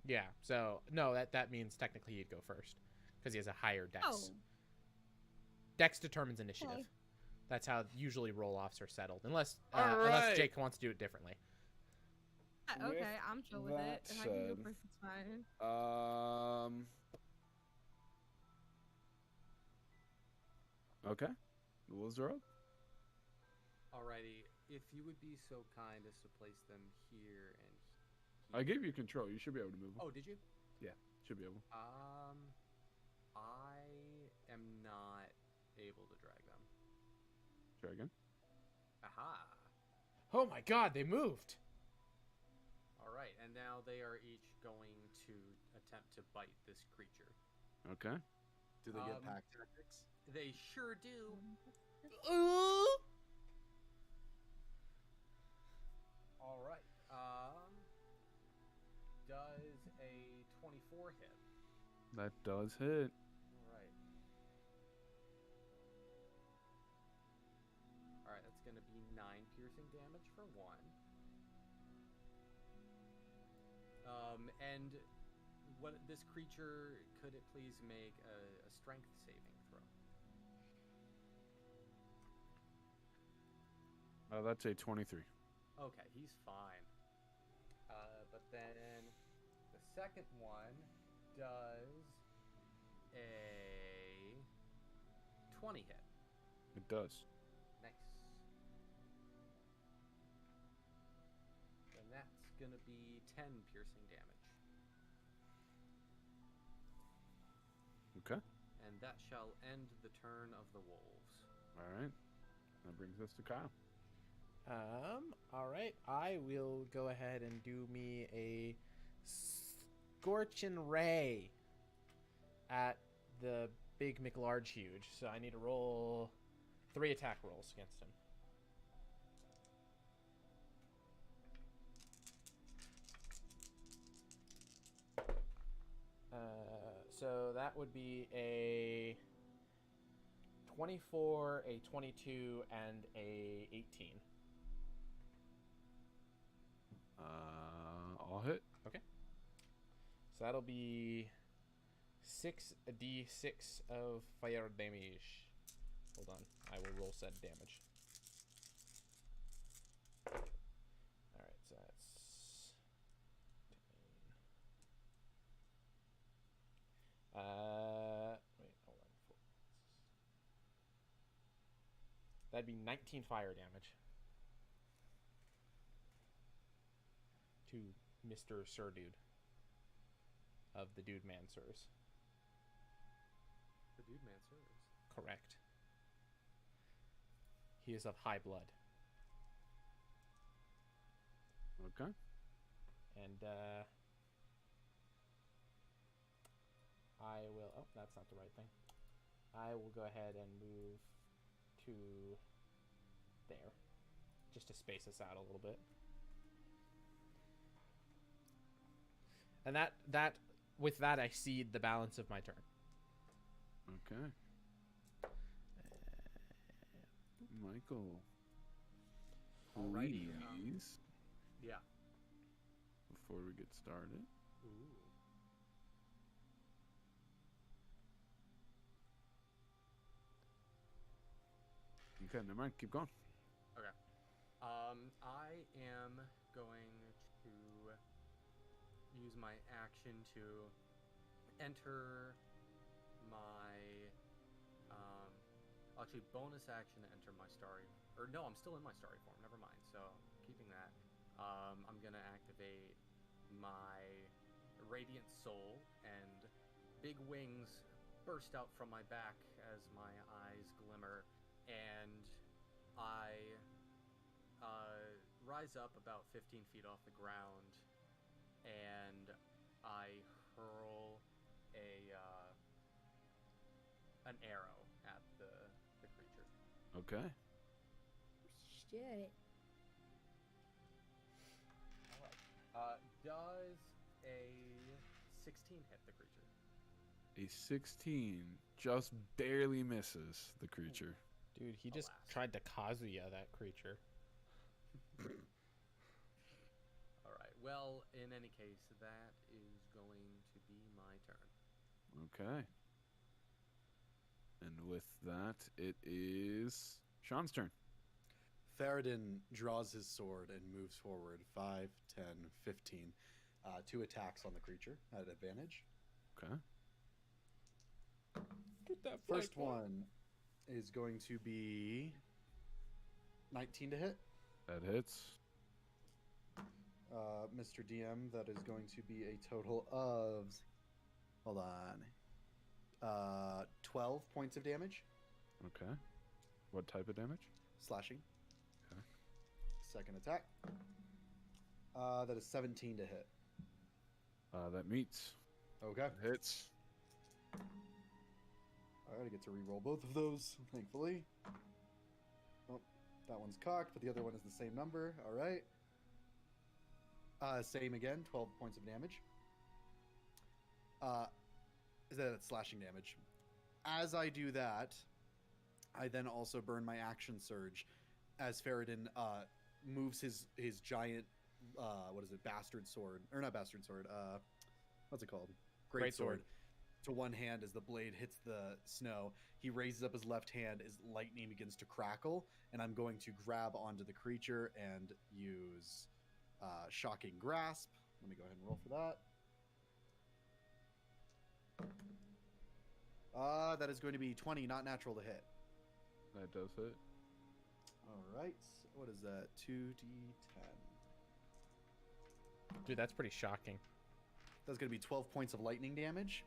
Yeah, so no, that means technically he'd go first because he has a higher dex. Oh. Dex determines initiative. Okay. That's how usually roll-offs are settled, unless All unless right. Jake wants to do it differently. Okay, With I'm chill with it. that If I can go said, first, it's fine. Okay. The wolves are up. Alrighty, if you would be so kind as to place them here and I gave you control. You should be able to move them. Oh, did you? Should be able. I am not able to drag them. Try again. Aha. Oh my God, they moved. All right, and now they are each going to attempt to bite this creature. Okay. Do they get Um, pack tactics? They sure do. All right. Does a 24 hit? That does hit. All right. All right, that's going to be 9 piercing damage for 1. And what this creature, could it please make a strength saving throw? That's a 23. Okay, he's fine. But then the second one does a 20 hit. It does. Nice. And that's gonna be 10 piercing damage. Okay. And that shall end the turn of the wolves. All right. That brings us to Kyle. All right. I will go ahead and do me a Scorchin' Ray at the big McLarge Huge. So I need to roll 3 attack rolls against him. So that would be a 24, a 22, and a 18. I'll hit. Okay. So that'll be 6d6 of fire damage. Hold on. I will roll said damage. Alright, so that's 10. Wait, hold on. That'd be 19 fire damage. To Mr. Sir Dude. Of the Dude Mansers. The dude Mansers. Correct. He is of high blood. Okay. And I will... Oh, that's not the right thing. I will go ahead and move to there. Just to space us out a little bit. And with that, I cede the balance of my turn. Okay. Michael. Alrighty, Please. Yeah. Before we get started. Ooh. Okay, never mind. Keep going. Okay. I am going to use my action to enter my actually bonus action to enter my starry, or no, I'm still in my starry form, never mind, so keeping that. I'm gonna activate my radiant soul, and big wings burst out from my back as my eyes glimmer, and I rise up about 15 feet off the ground, and I hurl an arrow at the creature. Okay. Shit. Alright. Does a 16 hit the creature? A 16 just barely misses the creature. Dude, he just Alas. tried to Kazuya that creature. All right. Well, in any case, that is going to be my turn. Okay. And with that, it is Shawn's turn. Faradin draws his sword and moves forward 5, 10, 15. 2 attacks on the creature at advantage. Okay. Get that First one is going to be 19 to hit. That hits. Mr. DM, that is going to be a total of, hold on, 12 points of damage. Okay. What type of damage? Slashing. Okay. Second attack. That is 17 to hit. That meets. Okay. That hits. Alright, I get to re-roll both of those, thankfully. Oh, that one's cocked, but the other one is the same number. Alright. Same again, 12 points of damage. Is that slashing damage? As I do that, I then also burn my action surge as Faradin moves his giant bastard sword, or not bastard sword, what's it called? Great sword. To one hand as the blade hits the snow. He raises up his left hand as lightning begins to crackle, and I'm going to grab onto the creature and use Shocking Grasp. Let me go ahead and roll for that. That is going to be 20, not natural to hit. That does hit. All right. What is that? 2d10. Dude, that's pretty shocking. That's going to be 12 points of lightning damage.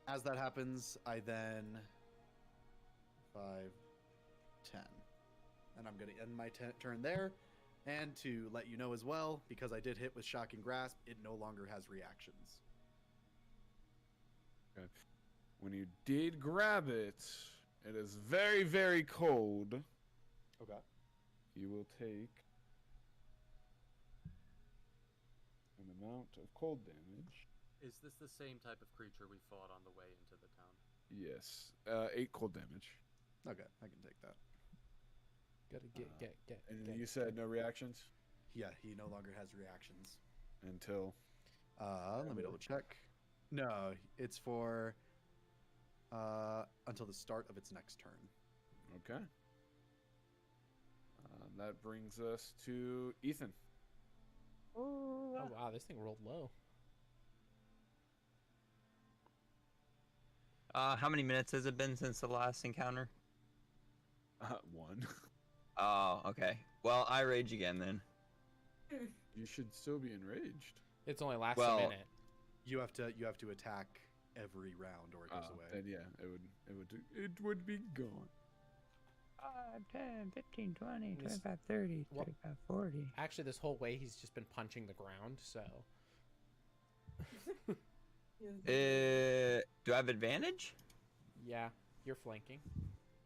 As that happens, I then 5, 10. And I'm going to end my turn there. And to let you know as well, because I did hit with Shocking Grasp, it no longer has reactions. Okay. When you did grab it, it is very, very cold. Okay. You will take an amount of cold damage. Is this the same type of creature we fought on the way into the town? Yes. 8 cold damage. Okay, I can take that. Gotta get. And you said no reactions? Yeah, he no longer has reactions. Until? Let me double check. No, it's for until the start of its next turn. Okay. That brings us to Ethan. Oh wow, this thing rolled low. How many minutes has it been since the last encounter? 1. Oh, okay. Well, I rage again then. You should still be enraged. It's only lasts Well, a minute. You have to attack every round or it goes away. Then yeah, it would be gone. 5, 10, 15, 20, This- 25, 30, Well- 35, 40. Actually, this whole way he's just been punching the ground. So Do I have advantage? yeah, you're flanking,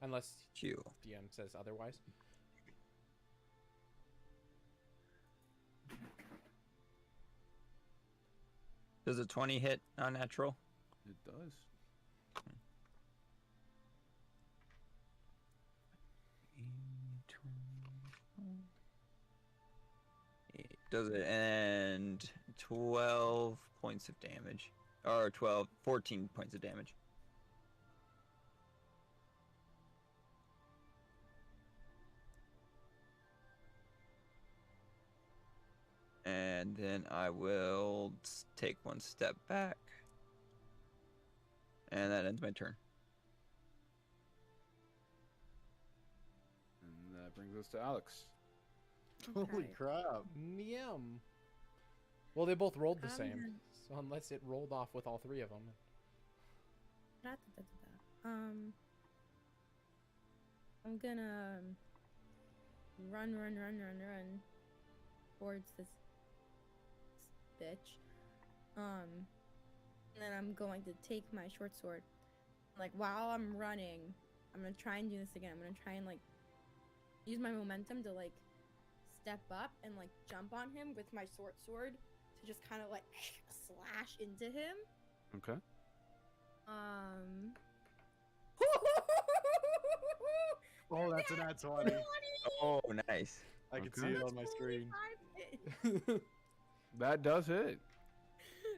unless Q. DM says otherwise. Does a 20 hit unnatural? It does. Does it, and 12 points of damage. Or 14 points of damage. And then I will take one step back. And that ends my turn. And that brings us to Alex. Holy Okay. crap. Yum. Well, they both rolled the I'm same, gonna- so unless it rolled off with all 3 of them. I'm gonna run towards this bitch. And then I'm going to take my short sword. Like while I'm running, I'm gonna try and do this again. I'm gonna try and like use my momentum to like step up and like jump on him with my short sword to just kind of like slash into him. Okay. Um. Oh, that's an nat 20. Oh, nice. I can Okay. see it on my screen. That does hit.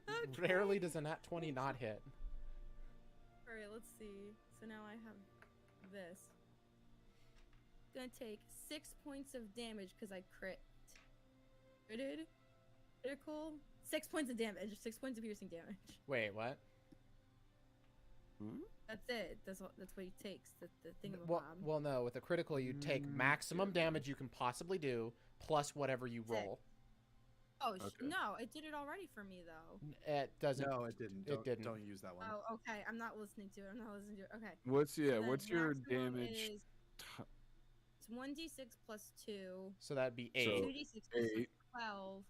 Okay. Rarely does a nat 20 not hit. Alright, let's see. So now I have this. Gonna take 6 points of damage because I critted. Critical. 6 points of damage. 6 points of piercing damage. Wait, what? Hmm? That's it. That's what he takes. The thing of a Well, bomb. well, no. With a critical, you take maximum damage you can possibly do, plus whatever you roll. Oh, Okay. no, it did it already for me though. It doesn't. No, it didn't. It didn't. Don't use that one. Oh, okay. I'm not listening to it. Okay. What's So then what's your maximum damage? is- It's 1d6 plus 2. So that'd be So- 8. 2d6 plus 8. 12.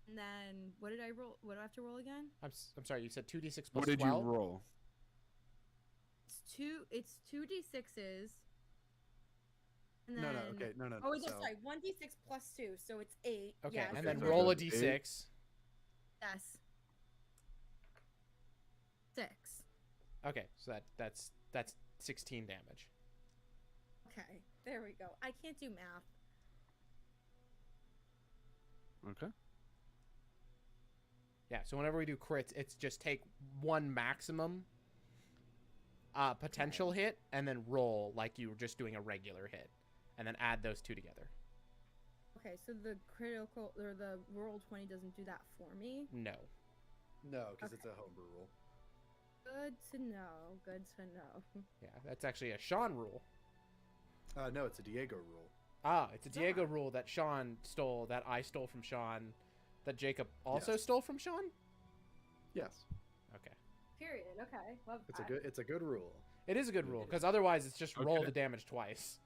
And then what did I roll? What do I have to roll again? I'm sorry. You said 2d6 plus What did 12? you roll? It's 2d6s. And No, then, no, okay, no. Oh, no, so, sorry. 1d6 plus 2, so it's 8. Okay, Yes. and then so roll a that's d6. Yes. 6. Okay, so that's 16 damage. Okay, there we go. I can't do math. Okay. Yeah, so whenever we do crits, it's just take one maximum potential hit and then roll like you were just doing a regular hit, and then add those two together. Okay, so the critical or the roll 20 doesn't do that for me. No. No, because Okay. it's a homebrew rule. Good to know. Good to know. Yeah, that's actually a Shawn rule. No, it's a Diego rule. Ah, it's a Diego Ah. rule that Shawn stole, that I stole from Shawn, that Jacob also Yes. stole from Shawn? Yes, Okay. Period. Okay. Love it's that. a good rule. It is a good rule, because otherwise it's just roll Okay. the damage twice.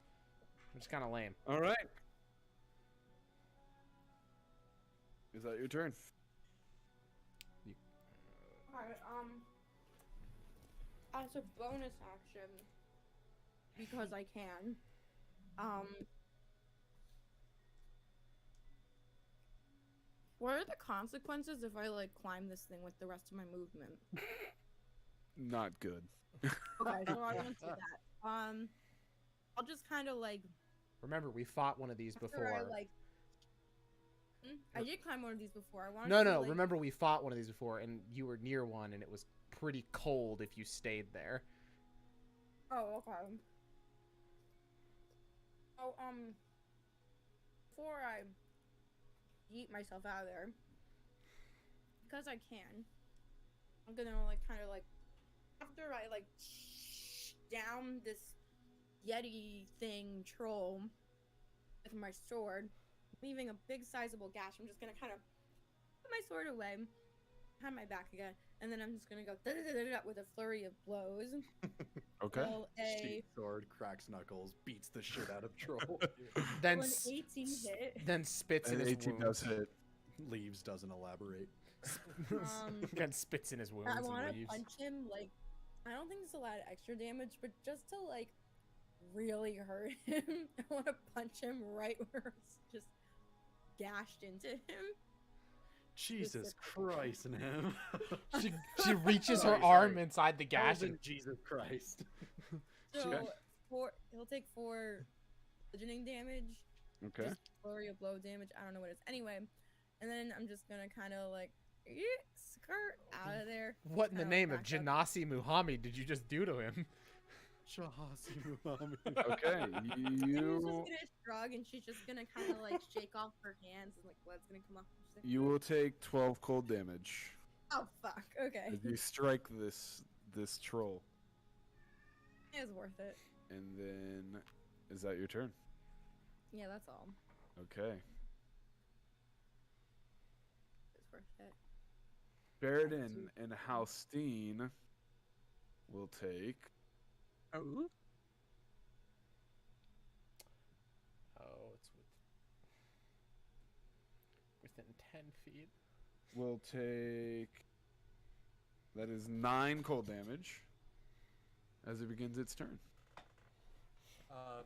Which is kind of lame. All right. Is that your turn? Alright, as a bonus action, because I can, what are the consequences if I, like, climb this thing with the rest of my movement? Not good. Okay, so I won't do that. I'll just kind of, like, Remember, we fought one of these after before. I, like, I did climb one of these before. I wanted No, to, no, like, remember we fought one of these before, and you were near one, and it was pretty cold if you stayed there. Oh, okay. Oh, before I yeet myself out of there, because I can, I'm gonna, like, kind of, like, after I, like, down this Yeti thing troll with my sword, leaving a big sizable gash, I'm just gonna kind of put my sword away, behind my back again, and then I'm just gonna go da-da-da-da-da with a flurry of blows. Okay. Roll a Sheath sword, cracks knuckles, beats the shit out of troll. Then, roll an 18 hit. then spits in And his 18 wounds. does hit. Leaves, doesn't elaborate. Then spits in his wounds I and want to leaves. punch him, like, I don't think it's a lot of extra damage, but just to, like, really hurt him. I want to punch him right where it's just gashed into him. Jesus Christ, man. She reaches her Sorry, arm sorry. inside the gash and Elden Jesus Christ. So, Okay. he'll take 4 bludgeoning damage. Okay. Just flurry of blow damage. I don't know what it is. Anyway, and then I'm just gonna kind of, like, skirt out of there. what in the kinda name of back up. Janasi Muhammad did you just do to him? Shahasi Muhammad. Okay. And he's just You gonna shrug, and she's just gonna kind of, like, shake off her hands, and, like, blood's gonna come off. She's like, you will take 12 cold damage oh fuck. Okay. as you strike this troll. It was worth it. And then is that your turn? Yeah, that's all. Okay. It's worth it. Baradin and Halstein will take Oh, it's within 10 feet. will take that is 9 cold damage as it begins its turn.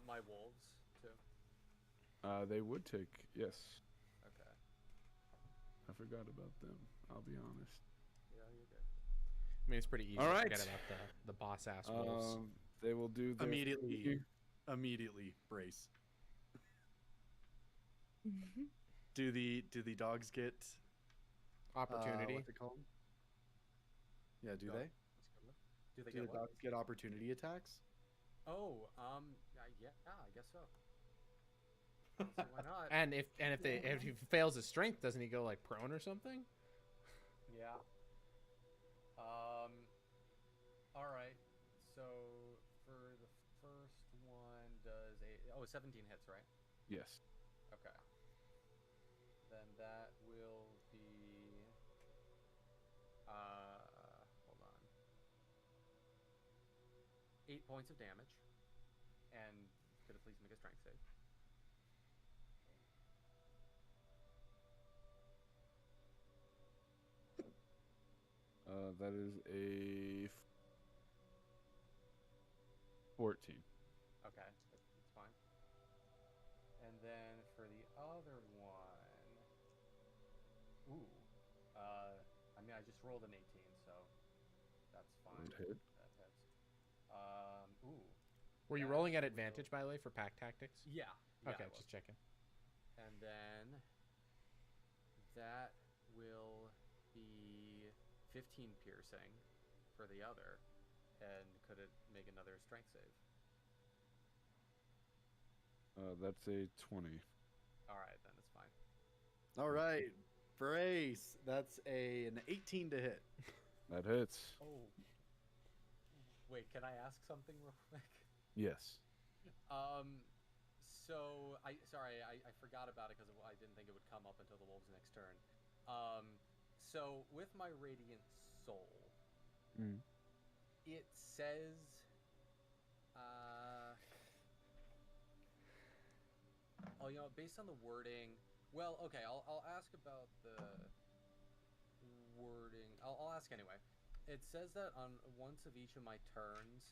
My wolves too. They would take, yes. Okay. I forgot about them. I'll be honest. Yeah, you're good. I mean, it's pretty easy All to right. forget about the boss ass wolves. They will do their Immediately brace. Do the dogs get Opportunity. what's it called? Yeah, do Go. they? Do they Do get the what? dogs get opportunity attacks? Oh, yeah, I guess so. I don't see why not? And if he fails his strength, doesn't he go like prone or something? Yeah. All right. So for the first one, does 17 hits, right? Yes. Okay. Then that will be. Hold on. 8 points of damage, and could it please make a strength save? That is a 14. Okay, that's fine. And then for the other one, I mean, I just rolled an 18, so that's fine. Would hit. That hits. Were you That rolling at will- advantage, by the way, for pack tactics? Yeah. Okay, I was. just checking. And then that will be 15 piercing for the other. And could it make another strength save? That's a 20. All right, then it's fine. All right, brace. That's an 18 to hit. That hits. Oh. Wait, can I ask something real quick? Yes. So I forgot about it because I didn't think it would come up until the wolves' next turn. So with my radiant soul, it says, based on the wording. Well, okay, I'll ask about the wording. I'll ask anyway. It says that on once of each of my turns,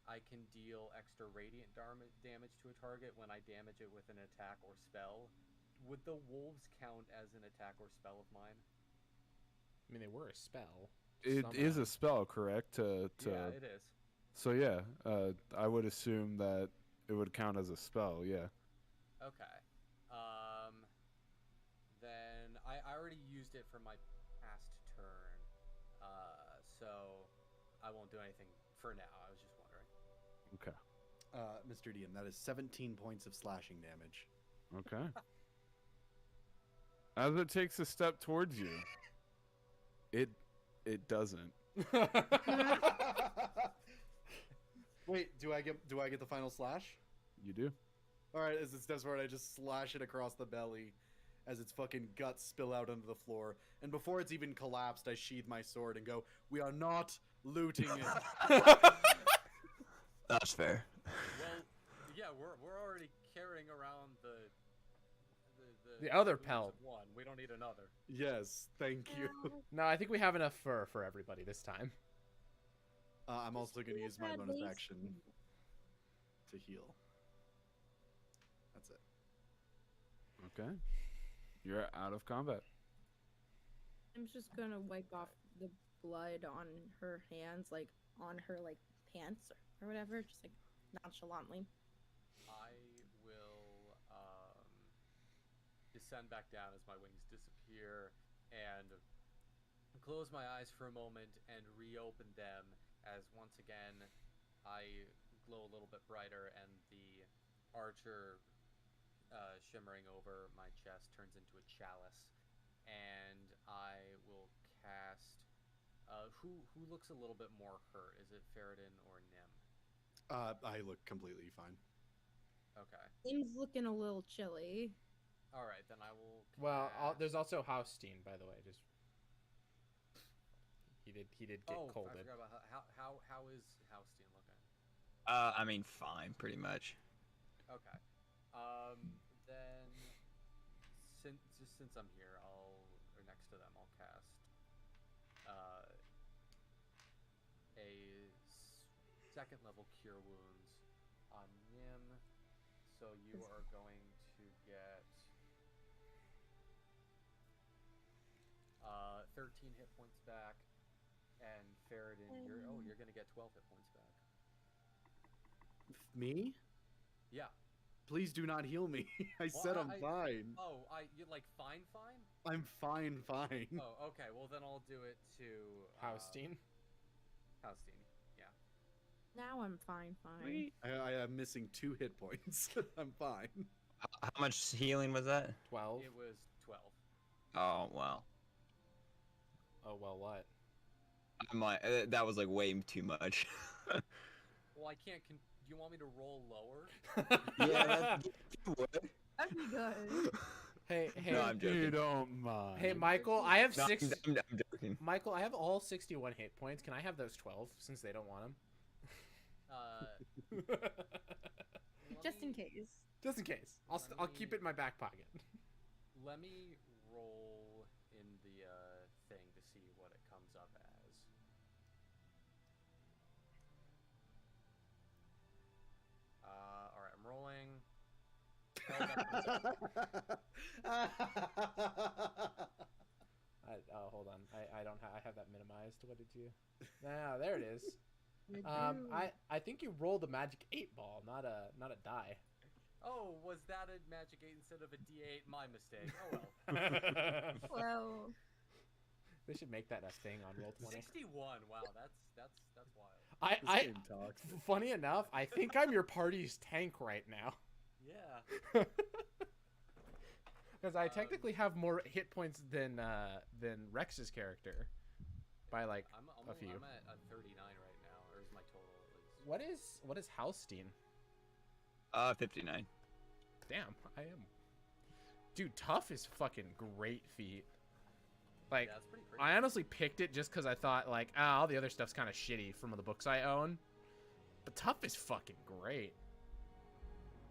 I can deal extra radiant damage to a target when I damage it with an attack or spell. Would the wolves count as an attack or spell of mine? I mean, they were a spell. It is a spell, correct? Yeah, it is. So yeah, I would assume that it would count as a spell. Yeah. Okay. Then I already used it for my past turn, so I won't do anything for now. I was just wondering. Okay. Mr. DM, that is 17 points of slashing damage. Okay. As it takes a step towards you, it doesn't. Wait, do I get the final slash? You do. All right, as it steps forward, I just slash it across the belly as its fucking guts spill out onto the floor. And before it's even collapsed, I sheathe my sword and go, "We are not looting it." That's fair. Well, yeah, we're already carrying around The other ooze of pelt. one. We don't need another. Yes, thank you. No, I think we have enough fur for everybody this time. I'm also going to use my At bonus least- action to heal. That's it. Okay. You're out of combat. I'm just gonna wipe off the blood on her hands, like on her like pants or whatever, just like nonchalantly. I will descend back down as my wings disappear and close my eyes for a moment and reopen them as once again I glow a little bit brighter and the archer shimmering over my chest turns into a chalice, and I will cast who looks a little bit more hurt? Is it Ferrodin or Nim? I look completely fine. Okay. Seems looking a little chilly. All right, then I will. Well, cast- there's also Haustein, by the way. Just he did get I colded. forgot about how is Haustein looking? I mean, fine, pretty much. Okay. Then since I'm here, or next to them, I'll cast a second level Cure Wounds on Nim. So you are going to get 13 hit points back, And Faradin, you're gonna get 12 hit points back. Me? Yeah. Please do not heal me. I said I'm fine. Oh, you like fine? I'm fine. Oh, okay. Well, then I'll do it to Haustein. Haustein. Yeah. Now I'm fine. I am missing 2 hit points. I'm fine. How much healing was that? 12. It was 12. Oh wow. Oh well, what? I'm like that was like way too much. Well, I can't. Do you want me to roll lower? Yeah, you would. That'd be good. Hey, No, I'm joking. You don't mind. hey, Michael, I have No, 6. I'm joking. Michael, I have all 61 hit points. Can I have those 12 since they don't want them? Just in case. Just in case. I'll keep it in my back pocket. Let me roll in the thing to see what it comes up as. All right, I'm rolling. Hold on. I don't have. I have that minimized. What did you? Now there it is. I think you rolled a magic 8 ball, not a die. Oh, was that a magic 8 instead of a D8? My mistake. Oh well. Well, They should make that a thing on roll 20. 61. Wow, that's wild. This game talks. Funny enough, I think I'm your party's tank right now. Yeah. Because I technically have more hit points than Rex's character, by like a few. I'm at 39 right now, or is my total at least? What is Haustein? 59. Damn, I am. Dude, tough is fucking great feat. Like, Yeah, that's pretty crazy. I honestly picked it just because I thought like, all the other stuff's kind of shitty from the books I own, but tough is fucking great.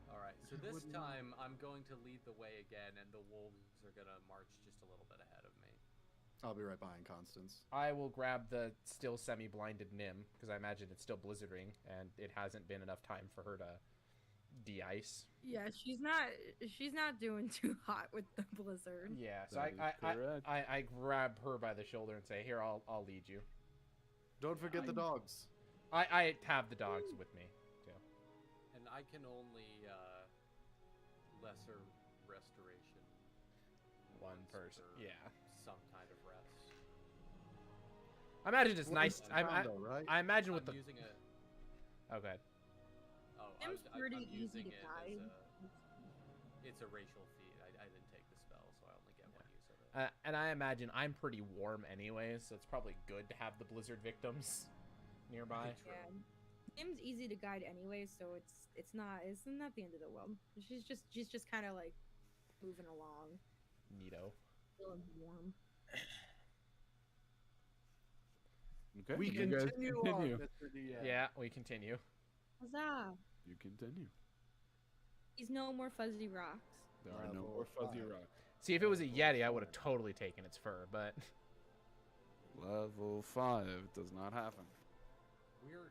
All right, so this time I'm going to lead the way again, and the wolves are gonna march just a little bit ahead of me. I'll be right behind Constance. I will grab the still semi-blinded Nim because I imagine it's still blizzarding and it hasn't been enough time for her to de-ice. yeah, she's not doing too hot with the blizzard. Yeah, so That is correct. I grab her by the shoulder and say, "Here, I'll lead you." Don't forget the dogs. I have the dogs with me too. And I can only lesser restoration. One once person, per yeah. Some kind of rest. I imagine it's nice. Right? I imagine with I'm the. using it. Oh, good. Oh, Seems pretty I'm easy using to it guide. it's a racial feat. I didn't take the spell, so I only get one use of it. And I imagine I'm pretty warm anyways, so it's probably good to have the blizzard victims nearby. True. Yeah. Game's easy to guide anyway, so it's not the end of the world. She's just kind of like moving along, Neato. feeling warm. Okay. We you guys continue on, Mr. DM. Yeah, we continue. Huzzah! You continue. He's no more fuzzy rocks. There are no Level more fuzzy 5. rocks. See, if it was a Yeti, I would have totally taken its fur, but Level 5 does not happen.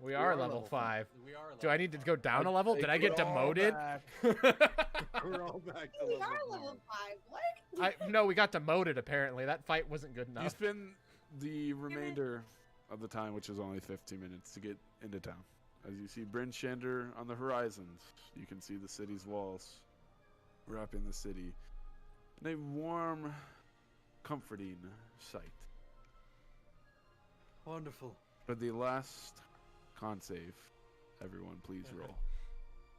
we are level 5. We are. Do I need to go down a level? Did I get Take it all demoted? back. We're all back to We level are 5. level 5. What? No, we got demoted apparently. That fight wasn't good You enough. spend the remainder of the time, which is only 15 minutes, to get into town. As you see Bryn Shander on the horizons, you can see the city's walls wrapping the city in a warm, comforting sight. Wonderful. For the last con save, everyone please roll.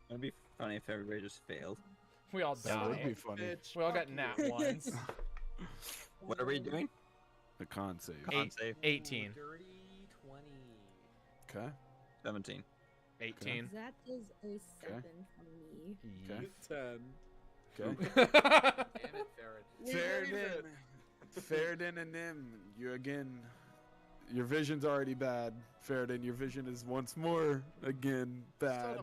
It'd be funny if everybody just failed. We all That would be died. funny. Bitch, We all got fuck nat you. ones. What are we doing? The con save. Con save. 18. Dirty 20. Okay. 17. 18. That is a 7 from me. Okay. 10. Okay. Damn it, Farad. Faradin and Nim, you again. Your vision's already bad. Faradin, your vision is once more again bad.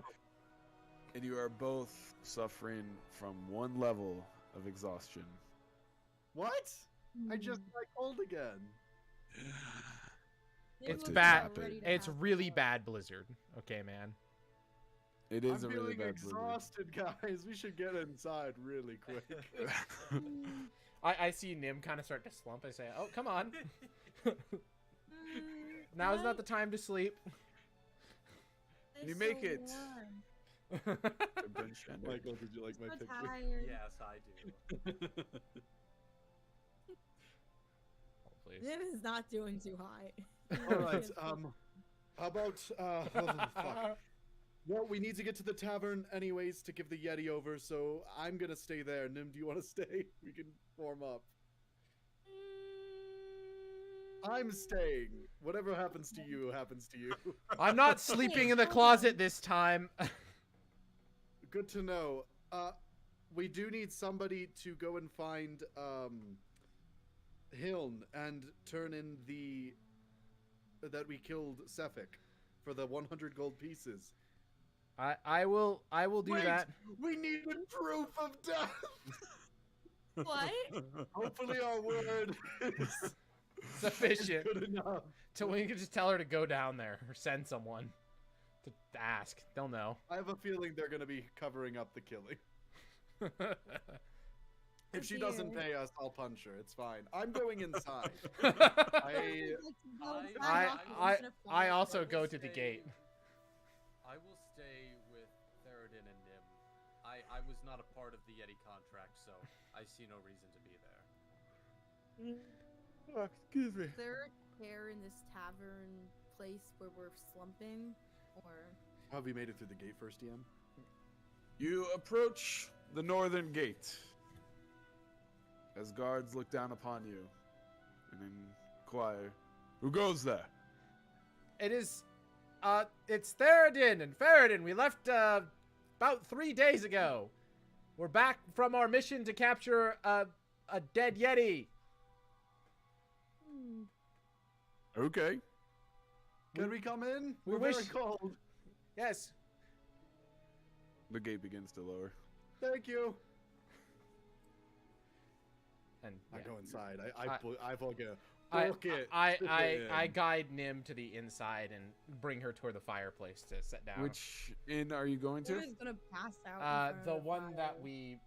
And you are both suffering from one level of exhaustion. What? I just got cold again. It's did bad. happen? It's really bad blizzard. Okay, man. It is I'm a really feeling bad blizzard. exhausted, guys. We should get inside really quick. I see Nim kind of start to slump. I say, "Oh, come on." Now is not the time to sleep. You make it. warm. Michael, did you like my So picture? tired. Yes, I do. Please. Nim is not doing too high. All right. How about fuck. Well, we need to get to the tavern anyways to give the Yeti over, so I'm gonna stay there. Nim, do you want to stay? We can form up. I'm staying. Whatever happens to you, happens to you. I'm not sleeping in the closet this time. Good to know. We do need somebody to go and find Hiln and turn in the that we killed Sefik for the 100 gold pieces. I will do Wait, that. We needed proof of death. What? Hopefully our word is Sufficient. good enough. So we can just tell her to go down there or send someone to ask. They'll know. I have a feeling they're going to be covering up the killing. If she doesn't pay us, I'll punch her. It's fine. I'm going inside. I also go to the gate. I will stay with Theradin and Nim. I was not a part of the Yeti contract, so I see no reason to be there. Oh, excuse me. Is there a care in this tavern place where we're slumping? Or Have we made it through the gate first, DM? You approach the northern gate as guards look down upon you and inquire, "Who goes there?" It's Theradin and Faradin. We left about 3 days ago. We're back from our mission to capture a dead Yeti. Okay. Can we come in? we We're wish- very cold. Yes. The gate begins to lower. Thank you. And I yeah. go inside. I- I book it. I Book it. I guide Nim to the inside and bring her toward the fireplace to sit down. Which inn are you going to? who's gonna pass out? in front The of one that fire? we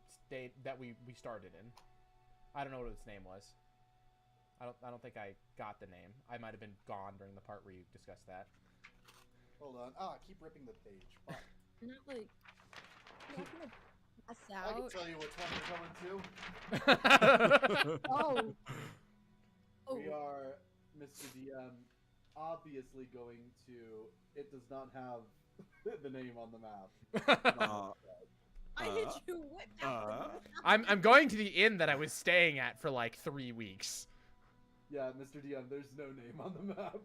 started in. I don't know what its name was. I don't think I got the name. I might have been gone during the part where you discussed that. Hold on. Keep ripping the page. Fuck. You're not like you're not gonna pass I can out. tell you which one we're coming to. Oh. Oh. We are, Mr. DM, obviously going to... It does not have the name on the map. I hit you with that. I'm going to the inn that I was staying at for like 3 weeks. Yeah, Mr. DM, there's no name on the map.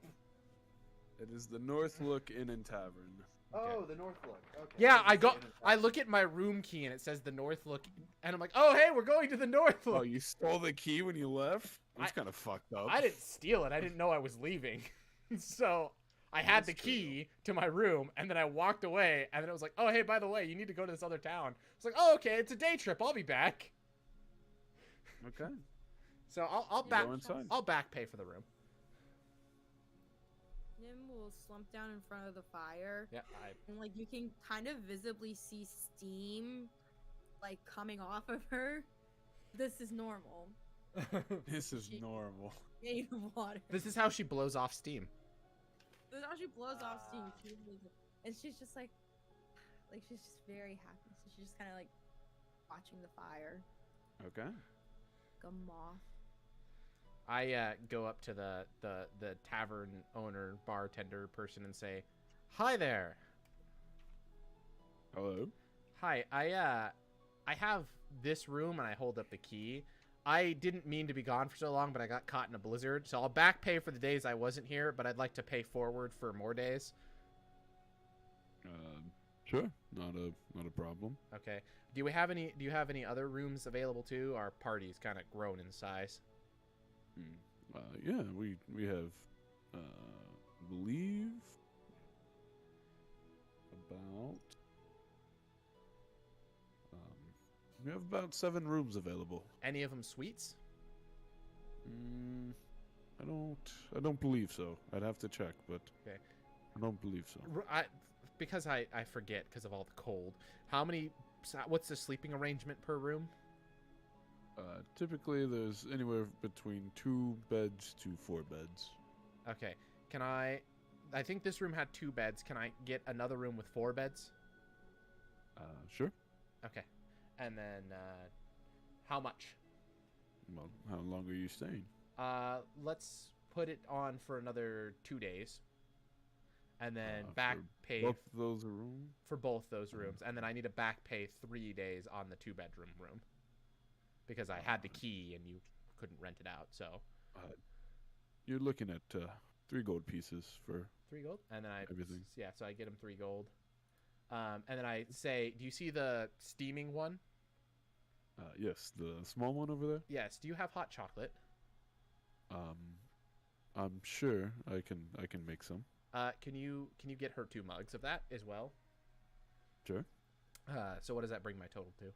It is the Northlook Inn and Tavern. Oh, the North Look. Okay. Yeah, Doesn't say it in I front. look at my room key and it says the Northlook, and I'm like, oh hey, we're going to the Northlook. Oh, you stole the key when you left? That's I- kind of fucked up. I didn't steal it. I didn't know I was leaving. So I had the That's key to my room, and then I walked away, and then it was like, oh, hey, by the way, you need to go to this other town. It's like, oh, okay, it's a day trip. I'll be back. Okay. So I'll You back go inside. I'll back pay for the room. Nim will slump down in front of the fire, Yeah, and like you can kind of visibly see steam, like coming off of her. This is normal. This is She- normal. Made of water. This is how she blows off steam. This is how she blows off steam. And she's just like she's just very happy. So she's just kind of like watching the fire, Okay. like a moth. I go up to the tavern owner, bartender person and say, "Hi there. Hello. Hi. I have this room," and I hold up the key. I didn't mean to be gone for so long, but I got caught in a blizzard, so I'll back pay for the days I wasn't here, but I'd like to pay forward for more days. Sure. Not a problem. Okay. Do you have any other rooms available too? Our party's kind of grown in size. Yeah, we have, I believe, about, we have about 7 rooms available. Any of them suites? I don't believe so. I'd have to check, but Okay. I don't believe so. Because I forget because of all the cold. What's the sleeping arrangement per room? Typically there's anywhere between 2 beds to 4 beds. Okay. Can I think this room had 2 beds. Can I get another room with 4 beds? Sure. Okay. And then, how much? Well, how long are you staying? Let's put it on for another 2 days. And then For back pay both those rooms? for both those rooms. And then I need to back pay 3 days on the 2-bedroom room. Because I had the key and you couldn't rent it out, so. You're looking at 3 gold pieces for 3 gold? And then everything. Yeah, so I get him 3 gold. And then I say, do you see the steaming one? Yes, the small one over there. Yes. Do you have hot chocolate? I'm sure I can make some. Can you get her 2 mugs of that as well? Sure. So what does that bring my total to?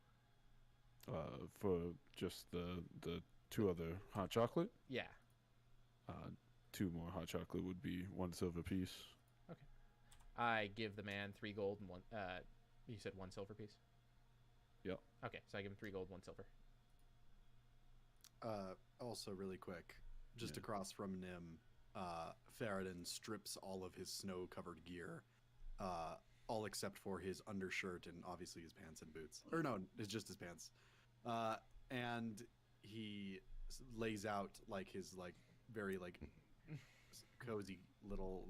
For just the 2 other hot chocolate. Yeah. 2 more hot chocolate would be 1 silver piece. Okay. I give the man 3 gold and 1. You said 1 silver piece. Yep. Okay, so I give him 3 gold, 1 silver. Also, really quick, just Yeah. across from Nim, Faradin strips all of his snow-covered gear, all except for his undershirt and obviously his pants and boots. Or no, it's just his pants. And he lays out like his very cozy little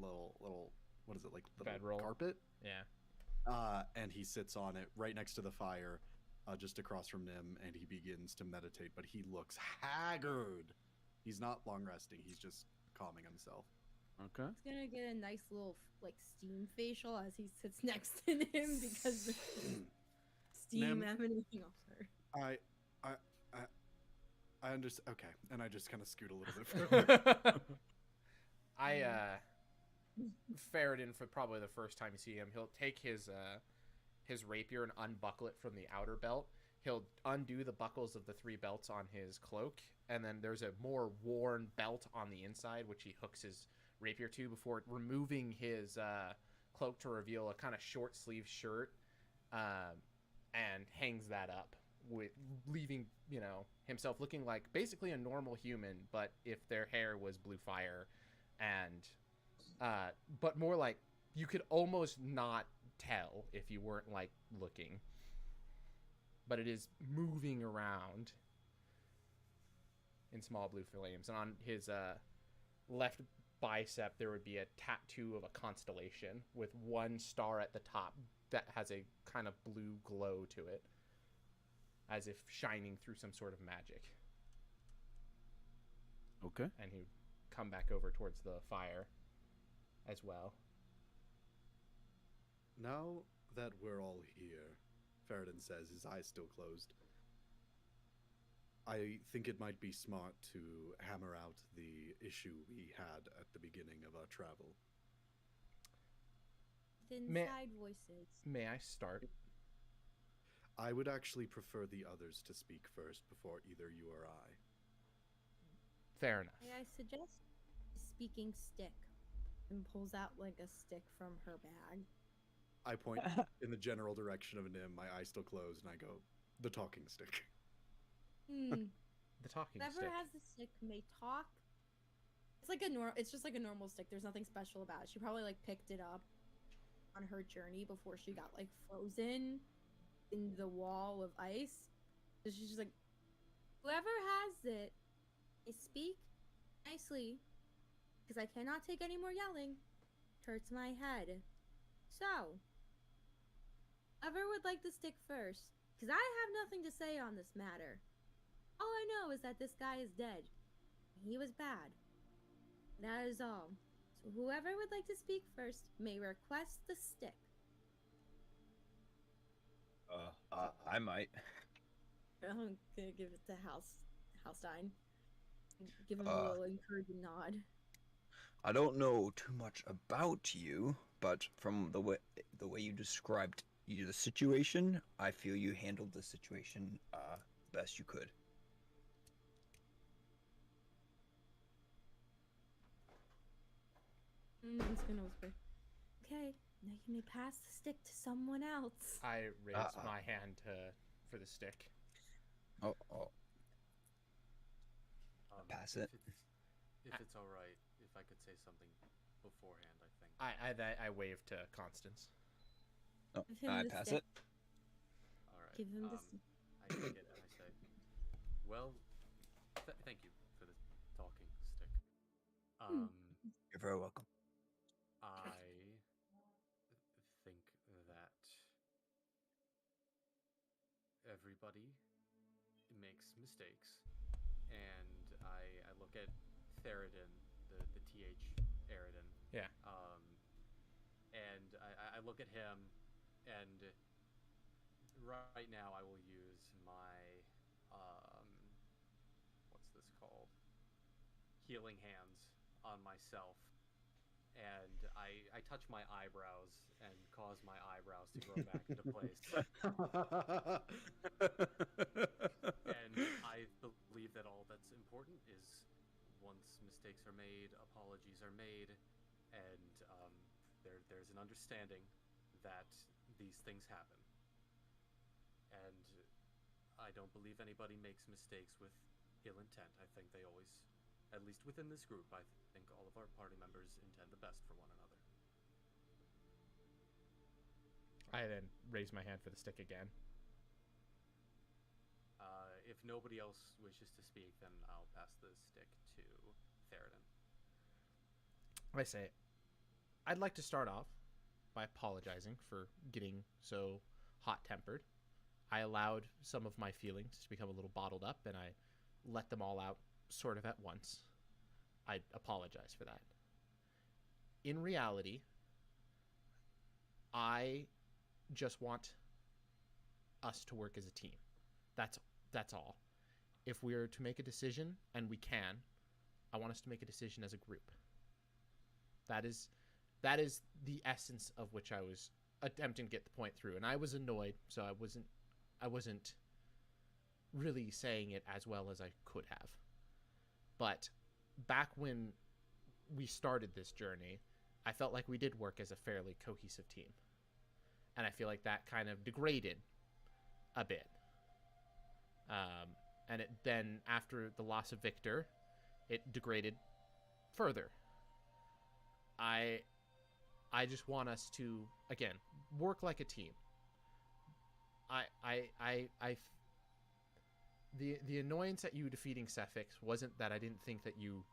what is it, like little Bedroll. carpet? Yeah. And he sits on it right next to the fire, just across from Nim, and he begins to meditate, but he looks haggard. He's not long resting, he's just calming himself. Okay. He's gonna get a nice little steam facial as he sits next to him because the steam Nim, emanating off her. I understand. Okay, and I just kind of scoot a little bit further. Faradin, for probably the first time you see him, he'll take his rapier and unbuckle it from the outer belt. He'll undo the buckles of the 3 belts on his cloak, and then there's a more worn belt on the inside, which he hooks his rapier to before removing his cloak to reveal a kind of short sleeve shirt, and hangs that up, with leaving himself looking like basically a normal human, but if their hair was blue fire, and but more like you could almost not tell if you weren't looking, but it is moving around in small blue flames. And on his left bicep there would be a tattoo of a constellation with 1 star at the top that has a kind of blue glow to it, as if shining through some sort of magic. Okay. And he would come back over towards the fire as well. Now that we're all here, Faradin says, his eyes still closed, I think it might be smart to hammer out the issue we had at the beginning of our travel. Inside voices. May I start? I would actually prefer the others to speak first before either you or I. Fair enough. May I suggest a speaking stick? And pulls out a stick from her bag. I point in the general direction of Nim, my eyes still closed, and I go, the talking stick. The talking Whoever stick. has the stick may talk. It's just like a normal stick. There's nothing special about it. She probably picked it up on her journey before she got frozen in the wall of ice. So she's just whoever has it, may speak nicely, because I cannot take any more yelling. It hurts my head. So, whoever would like the stick first, because I have nothing to say on this matter. All I know is that this guy is dead. He was bad. That is all. So whoever would like to speak first may request the stick. I might. I'm gonna give it to Halstein. Give him a little encouraging nod. I don't know too much about you, but from the way you described the situation, I feel you handled the situation best you could. I'm just gonna whisper. Okay, now you may pass the stick to someone else. I raise my hand for the stick. Oh. Pass it. If it's all right, if I could say something beforehand, I think. I wave to Constance. Oh, Give him I the pass stick. it. All right. Give him the I take it and I say, well, thank you for the talking stick. You're very welcome. I think that everybody makes mistakes, and I look at Theridin, the TH Aridin. Yeah. And I look at him, and right now I will use my what's this called? Healing hands on myself, and I touch my eyebrows and cause my eyebrows to grow back into place. And I believe that all that's important is once mistakes are made, apologies are made, and there's an understanding that these things happen. And I don't believe anybody makes mistakes with ill intent. I think they always, at least within this group, I think all of our party members intend the best for one another. I then raise my hand for the stick again. If nobody else wishes to speak, then I'll pass the stick to Theridin. I say, I'd like to start off by apologizing for getting so hot-tempered. I allowed some of my feelings to become a little bottled up, and I let them all out sort of at once. I apologize for that. In reality, I just want us to work as a team. That's all. If we're to make a decision, and we can, I want us to make a decision as a group. That is the essence of which I was attempting to get the point through, and I was annoyed, so I wasn't really saying it as well as I could have. But back when we started this journey, I felt like we did work as a fairly cohesive team. And I feel like that kind of degraded a bit. And it then, after the loss of Victor, it degraded further. I just want us to, again, work like a team. The annoyance at you defeating Cephix wasn't that I didn't think that you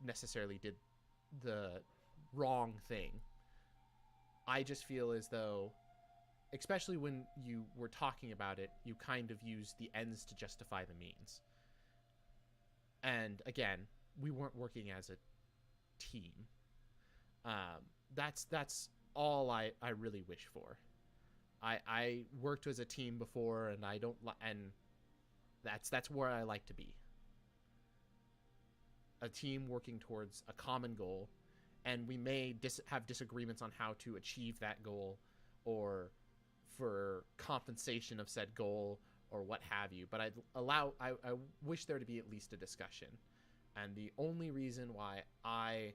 necessarily did the wrong thing. I just feel as though, especially when you were talking about it, you kind of used the ends to justify the means. And again, we weren't working as a team. That's all I really wish for. I worked as a team before, and I don't and that's where I like to be. A team working towards a common goal, and we may have disagreements on how to achieve that goal, or for compensation of said goal, or what have you. But I wish there to be at least a discussion. And the only reason why I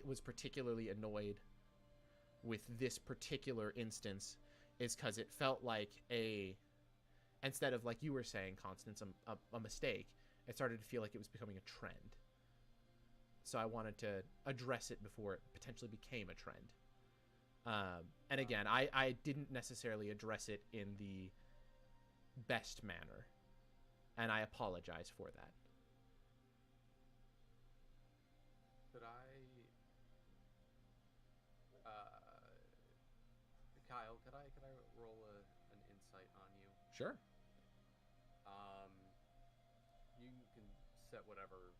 was particularly annoyed with this particular instance is because it felt like instead of, like you were saying, Constance, a mistake, it started to feel like it was becoming a trend. So I wanted to address it before it potentially became a trend. And again, I didn't necessarily address it in the best manner, and I apologize for that. Could Kyle, could I roll an insight on you? Sure. You can set whatever.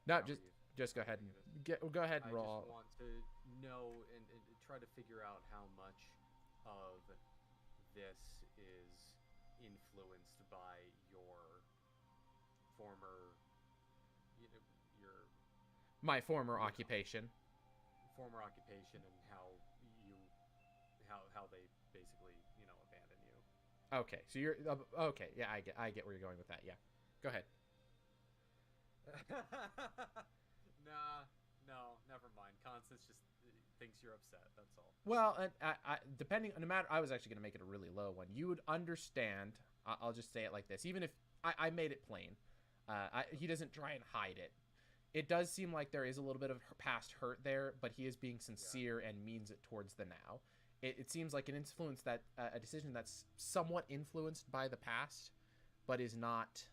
No, power just go ahead and go ahead and roll. I just want to know and try to figure out how much of this is influenced by your former, my former occupation. Former occupation, and how they basically abandon you. Okay, so you're okay. Yeah, I get where you're going with that. Yeah, go ahead. No, never mind. Constance just thinks you're upset. That's all. Well, and depending, no matter, I was actually going to make it a really low one. You would understand. I'll just say it like this. Even if I made it plain, he doesn't try and hide it. It does seem like there is a little bit of past hurt there, but he is being sincere and means it towards the now. It seems like an influence that a decision that's somewhat influenced by the past, but is not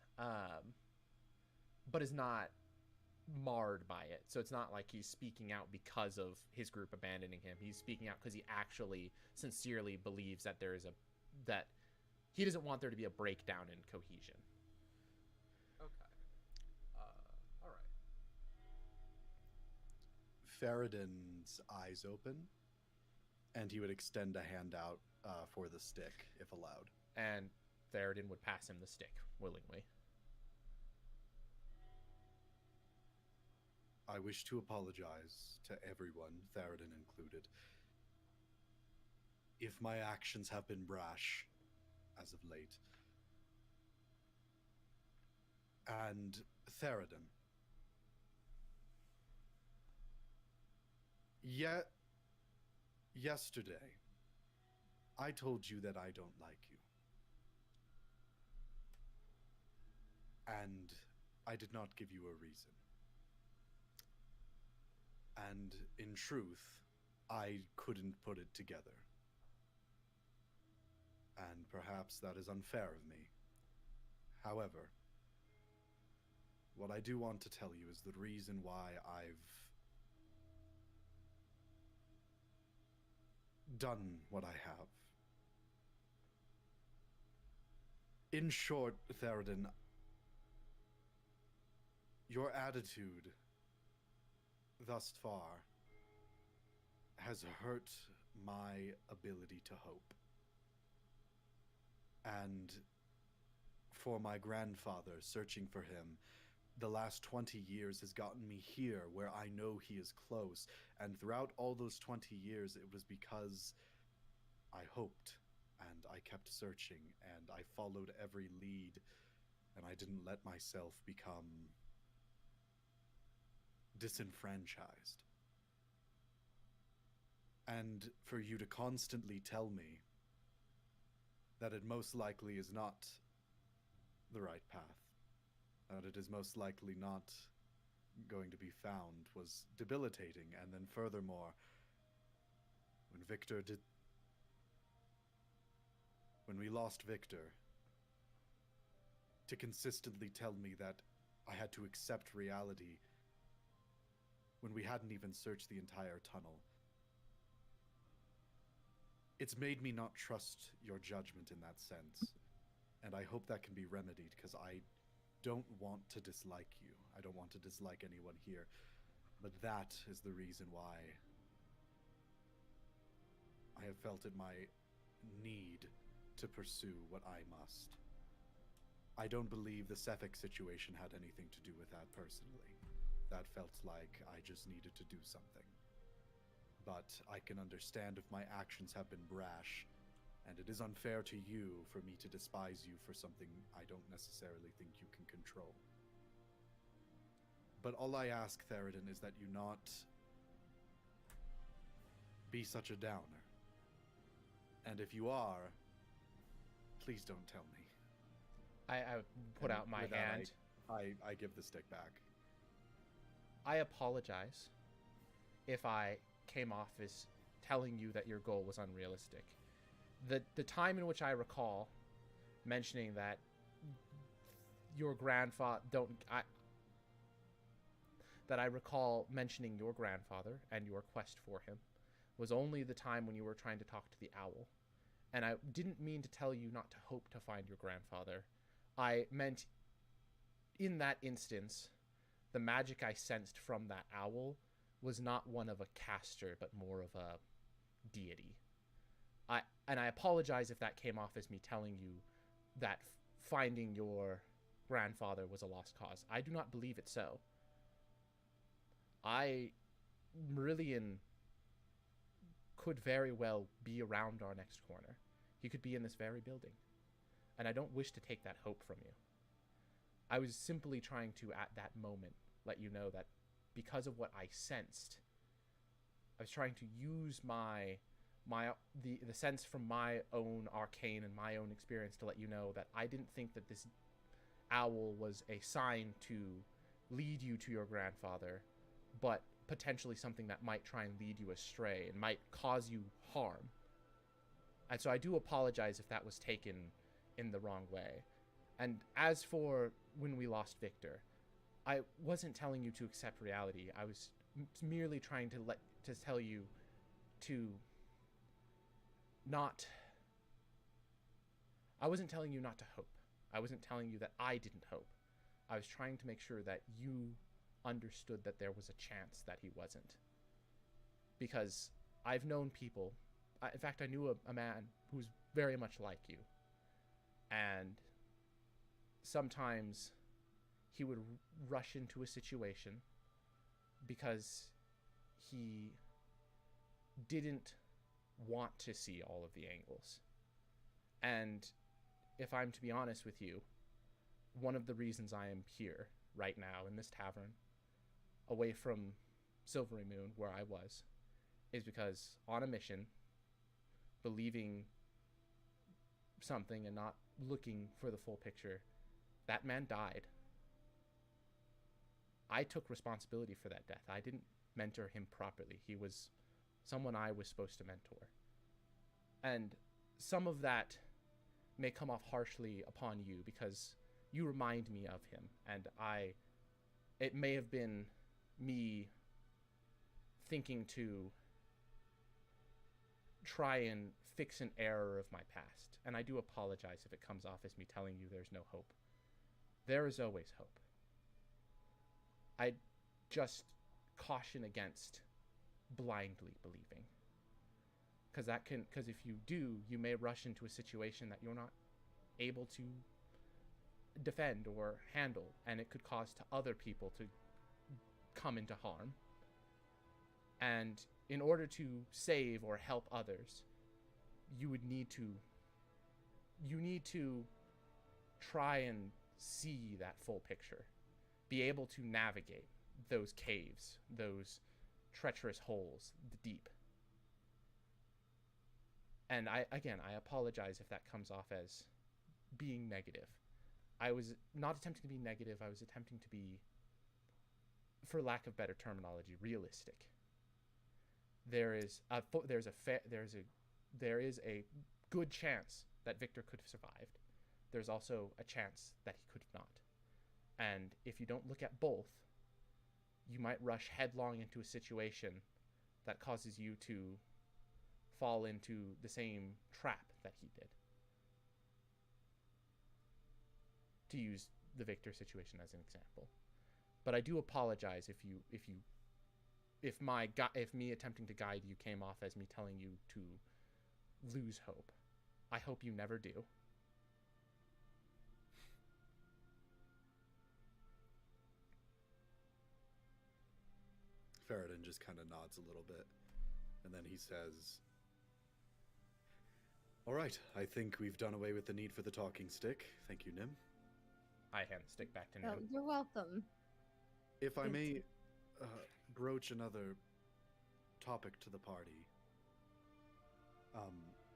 marred by it. So it's not like he's speaking out because of his group abandoning him. He's speaking out because he actually sincerely believes that that he doesn't want there to be a breakdown in cohesion. Okay. All right. Faradin's eyes open, and he would extend a hand out for the stick, if allowed. And Theradin would pass him the stick willingly. I wish to apologize to everyone, Theradin included, if my actions have been brash as of late. And Theradin, yesterday, I told you that I don't like you. And I did not give you a reason. And in truth, I couldn't put it together. And perhaps that is unfair of me. However, what I do want to tell you is the reason why I've done what I have. In short, Theradin, your attitude thus far has hurt my ability to hope. And for my grandfather, searching for him, the last 20 years has gotten me here where I know he is close. And throughout all those 20 years, it was because I hoped and I kept searching and I followed every lead and I didn't let myself become disenfranchised. And for you to constantly tell me that it most likely is not the right path, that it is most likely not going to be found, was debilitating. And then furthermore, when we lost Victor, to consistently tell me that I had to accept reality when we hadn't even searched the entire tunnel. It's made me not trust your judgment in that sense. And I hope that can be remedied, because I don't want to dislike you. I don't want to dislike anyone here. But that is the reason why I have felt it my need to pursue what I must. I don't believe the Sefik situation had anything to do with that personally. That felt like I just needed to do something. But I can understand if my actions have been brash, and it is unfair to you for me to despise you for something I don't necessarily think you can control. But all I ask, Theradin, is that you not be such a downer. And if you are, please don't tell me. I put out my hand. I give the stick back. I apologize if I came off as telling you that your goal was unrealistic. The time in which I recall mentioning that your grandfather I recall mentioning your grandfather and your quest for him was only the time when you were trying to talk to the owl. And I didn't mean to tell you not to hope to find your grandfather. I meant, in that instance, the magic I sensed from that owl was not one of a caster, but more of a deity. I apologize if that came off as me telling you that finding your grandfather was a lost cause. I do not believe it so. Meridian could very well be around our next corner. He could be in this very building. And I don't wish to take that hope from you. I was simply trying to, at that moment, let you know that because of what I sensed, I was trying to use the sense from my own arcane and my own experience to let you know that I didn't think that this owl was a sign to lead you to your grandfather, but potentially something that might try and lead you astray and might cause you harm. And so I do apologize if that was taken in the wrong way. And as for when we lost Victor, I wasn't telling you to accept reality. I was merely trying to tell you to not... I wasn't telling you not to hope. I wasn't telling you that I didn't hope. I was trying to make sure that you understood that there was a chance that he wasn't. Because I've known people... in fact, I knew a man who was very much like you. And sometimes he would rush into a situation because he didn't want to see all of the angles. And if I'm to be honest with you, one of the reasons I am here right now in this tavern, away from Silvery Moon, where I was, is because on a mission, believing something and not looking for the full picture, that man died. I took responsibility for that death. I didn't mentor him properly. He was someone I was supposed to mentor. And some of that may come off harshly upon you because you remind me of him, and it may have been me thinking to try and fix an error of my past, and I do apologize if it comes off as me telling you there's no hope. There is always hope. I just caution against blindly believing, because if you do, you may rush into a situation that you're not able to defend or handle, and it could cause to other people to come into harm. And in order to save or help others, you need to try and see that full picture, be able to navigate those caves, those treacherous holes, the deep. And I apologize if that comes off as being negative. I was not attempting to be negative. I was attempting to be, for lack of better terminology, realistic. There is a good chance that Victor could have survived. There's also a chance that he could have not. And if you don't look at both, you might rush headlong into a situation that causes you to fall into the same trap that he did. To use the Victor situation as an example. But I do apologize if me attempting to guide you came off as me telling you to lose hope. I hope you never do. Faradin just kind of nods a little bit, and then he says, "All right, I think we've done away with the need for the talking stick. Thank you, Nim." I hand the stick back to Oh, Nim. you're welcome. If I may broach another topic to the party.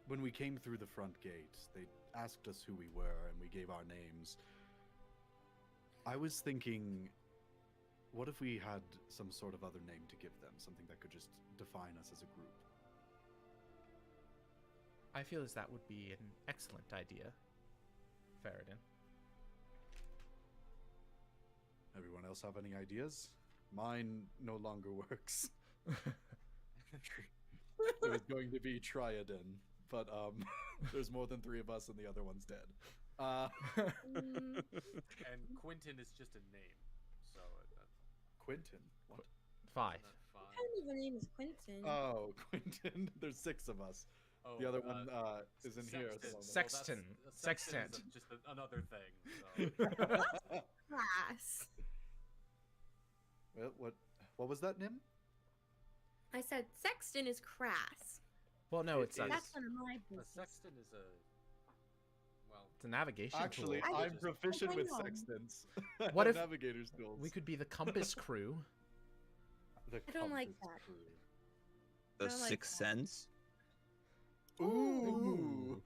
When we came through the front gate, they asked us who we were, and we gave our names. I was thinking, what if we had some sort of other name to give them? Something that could just define us as a group. I feel as that would be an excellent idea, Faradin. Everyone else have any ideas? Mine no longer works. It was going to be Triadin, but there's more than 3 of us and the other one's dead. And Quentin is just a name, so Quentin? What? 5. not What fine. kind of a name is Quentin? Oh, Quentin. There's 6 of us. Oh, The other one is in here at the Sexton. moment. Sexton. Well, Sexton is Sextant. just another thing. So. Class. Well, what was that, Nim? I said Sexton is crass. Well, no, It it's is. That's none of my A business. sexton is well, it's a navigation Actually, tool. I'm proficient I with know. sextants. What if navigator skills? We could be the compass crew. The I don't like compass that. crew. The I like Sixth that. Sense. Ooh.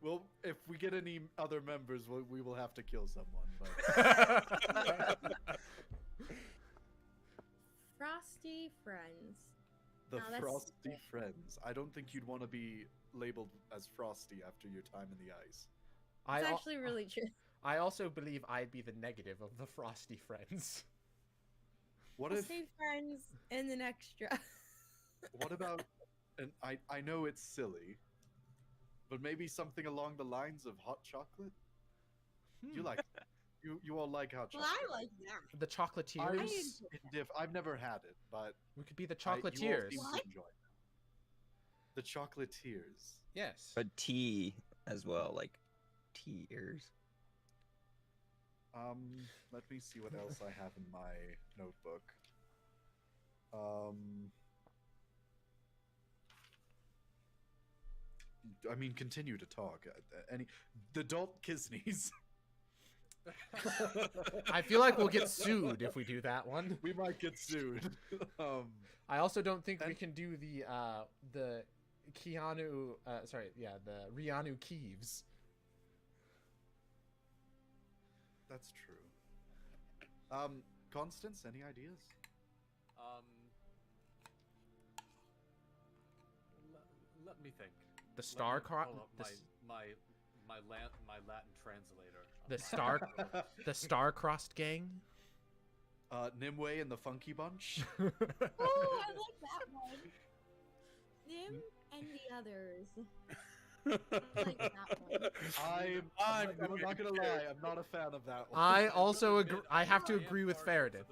Well, if we get any other members, we will have to kill someone. But Frosty friends. the Now, that's Frosty stupid. Friends. I don't think you'd want to be labeled as Frosty after your time in the ice. It's al- actually really true. I also believe I'd be the negative of the Frosty friends. What I'll if? say friends and an extra. What about? And I know it's silly, but maybe something along the lines of hot chocolate. You like? You all like hot Well, chocolate? I like that. The Chocolatiers. I've never had it, but We could be the you all Chocolatiers. seem to What? enjoy it. The Chocolatiers. Yes. But tea as well, like tears. Let me see what else I have in my notebook. I mean, continue to talk. The Dalt Kisneys. I feel like we'll get sued if we do that one. We might get sued. I also don't think we And- can do the Keanu, the Rianu Keeves. That's true. Constance, any ideas? Let me think. The Let Star me Cro- pull up the my Latin translator. of The my- Star the Star-Crossed Gang. Nimue and the Funky Bunch. Oh, I like that one. Him and the others. I like that one. I'm not gonna lie, I'm not a fan of that one. I will also admit, agree. I have to am agree with partial to Faradin.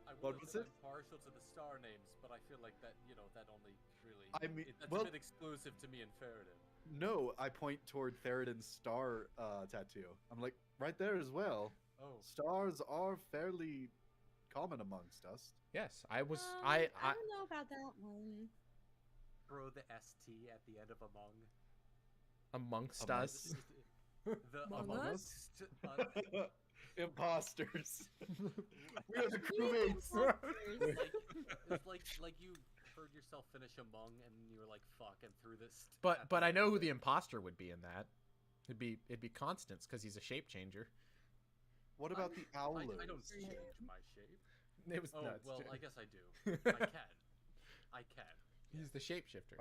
I will What was admit it? I'm partial to the star names, but I feel like that that only really I mean, that's well- a bit exclusive to me and Faradin. No, I point toward Faradin's star tattoo. I'm like, right there as well. Oh, Stars are fairly common amongst us. Yes, I was. I don't know about that one. throw the ST at the end of among. Amongst Among us. The Among us? Imposters. We are the We crewmates. imposters. like you heard yourself finish among and you were like fuck and threw this. But I know who the imposter would be in that. It'd be Constance because he's a shape changer. What about the owlers? I don't change my shape. It was Oh nuts. well, I guess I do. I can. He's the shapeshifter.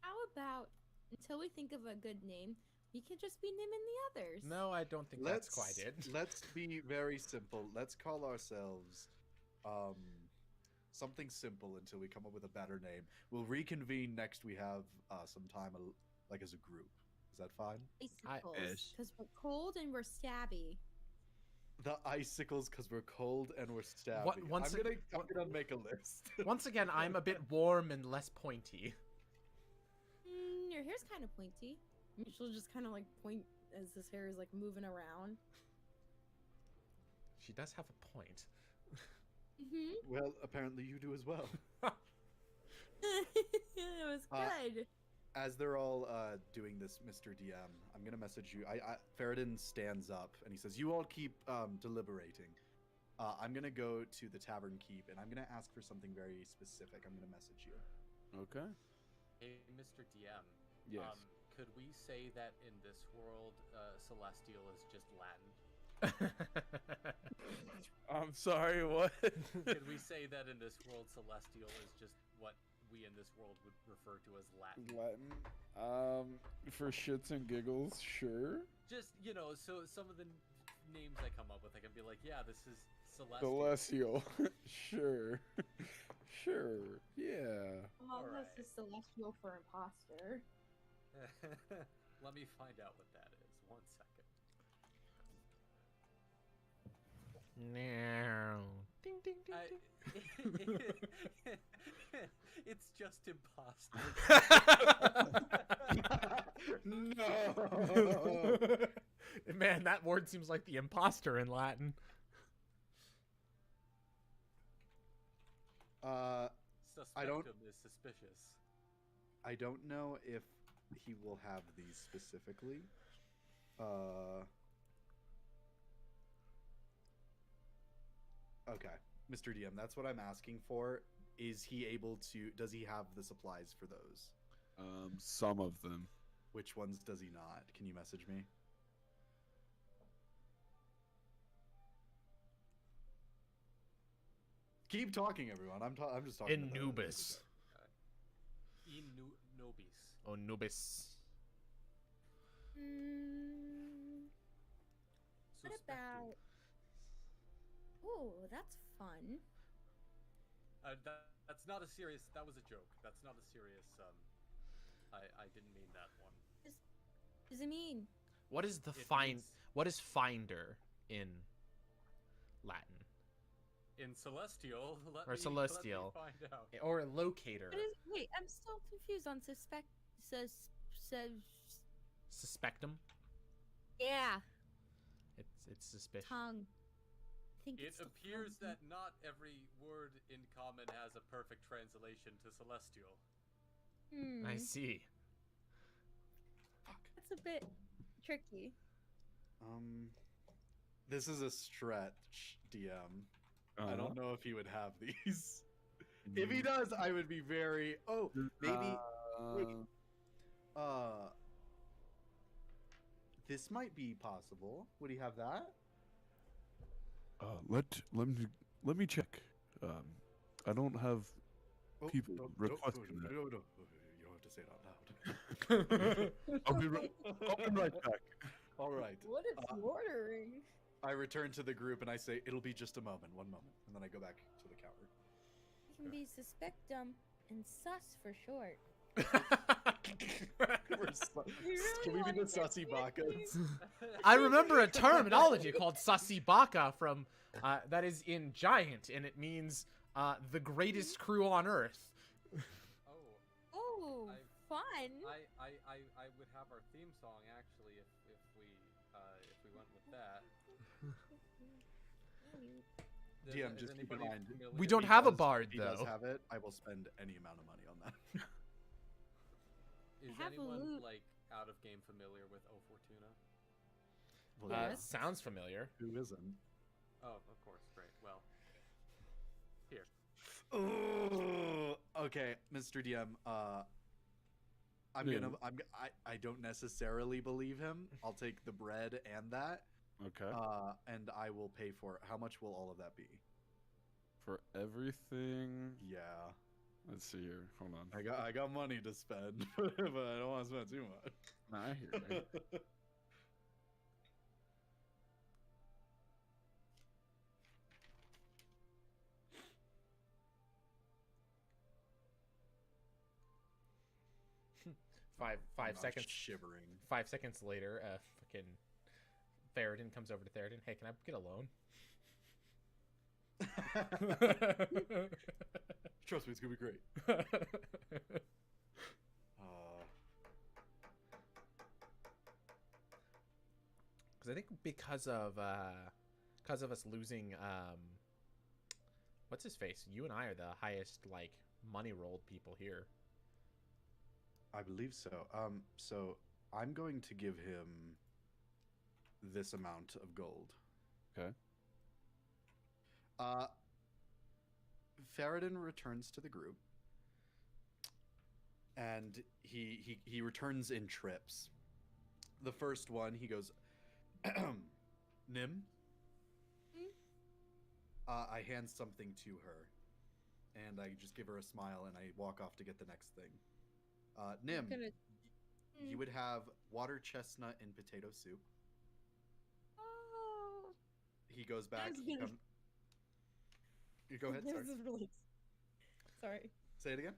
How about until we think of a good name, we could just be naming the others? No, I don't think that's quite it. Let's be very simple. Let's call ourselves something simple until we come up with a better name. We'll reconvene next we have some time like as a group. Is that fine? Icicles. Ish. Because we're cold and we're stabby. The icicles because we're cold and we're stabby. once I'm gonna make a list. Once again, I'm a bit warm and less pointy. Your hair's kind of pointy. She'll just kind of like point as his hair is like moving around. She does have a point. Mm-hmm. Well, apparently you do as well. It was good. As they're all doing this, Mr. DM, I'm gonna message you. Faradin stands up and he says, "You all keep deliberating. I'm gonna go to the tavern keep and I'm gonna ask for something very specific. I'm gonna message you." Okay. Hey, Mr. DM. Yes. Could we say that in this world, celestial is just Latin? I'm sorry, what? Could we say that in this world, celestial is just what we in this world would refer to as Latin? Latin? For shits and giggles, sure. Just, so some of the names I come up with, I can be like, yeah, this is celestial. Celestial. Sure. Sure. Yeah. Among Alright. Us is celestial for imposter. Let me find out what that is. 1 second. No. Ding ding ding. ding. It's just imposter. No. Man, that word seems like the imposter in Latin. Suspectum is suspicious. I don't know if he will have these specifically. Okay, Mr. DM, that's what I'm asking for. Is he able to? Does he have the supplies for those? Some of them. Which ones does he not? Can you message me? Keep talking, everyone. I'm just talking. about it. Anubis. Nobis. Anubis. What Suspected. about? Oh, that's fun. That's not a serious. That was a joke. That's not a serious. I didn't mean that one. Does it mean? What is the It find? means- What is finder in Latin? In celestial, Or celestial. Let me find out. Or locator? What is? Wait, I'm still confused on suspect. Says. Suspectum. Yeah, It's suspicious. tongue. I think It it's the appears tongue. that not every word in common has a perfect translation to celestial. I see. That's a bit tricky. This is a stretch, DM. I don't know if he would have these. If he does, I would be very. Oh, maybe. This might be possible. Would he have that? Let me check. I don't have people requesting that. No, you don't have to say it out loud. I'll be right back. All right. What is he ordering? I return to the group and I say, "It'll be just a moment, 1 moment," and then I go back to the counter. It can be suspectum and sus for short. Can we be the sussy bakas? I remember a terminology called Sasibaka from that is in Giant, and it means the greatest crew on Earth. Oh, Oh, I- fun. I would have our theme song actually if we went with that. DM, just keep in mind, We if don't he have a does- bard, if he does though. have it, I will spend any amount of money on that. Is have a anyone loot. like out of game familiar with O Fortuna? Well, Yes. Sounds familiar. who isn't? Oh, of course, great. Well, here. Okay, Mr. DM. I don't necessarily believe him. I'll take the bread and that. Okay. And I will pay for it. How much will all of that be? For everything. Yeah, Let's see here. Hold on. I got money to spend, but I don't want to spend too much. Nah, I hear you. Five I'm seconds. shivering. 5 seconds later, fucking Theoden comes over to Theoden. Hey, can I get a loan? Trust me, it's gonna be great. Because I think because of us losing what's his face? You and I are the highest like money rolled people here. I believe so. So I'm going to give him this amount of gold. Okay. Faradin returns to the group, and he returns in trips. The first one, he goes, Nim. I hand something to her, and I just give her a smile, and I walk off to get the next thing. Nim, Gonna- you would have water chestnut and potato soup. Oh. He goes back. was gonna- You go ahead. Sorry. This is really. Sorry. Say it again.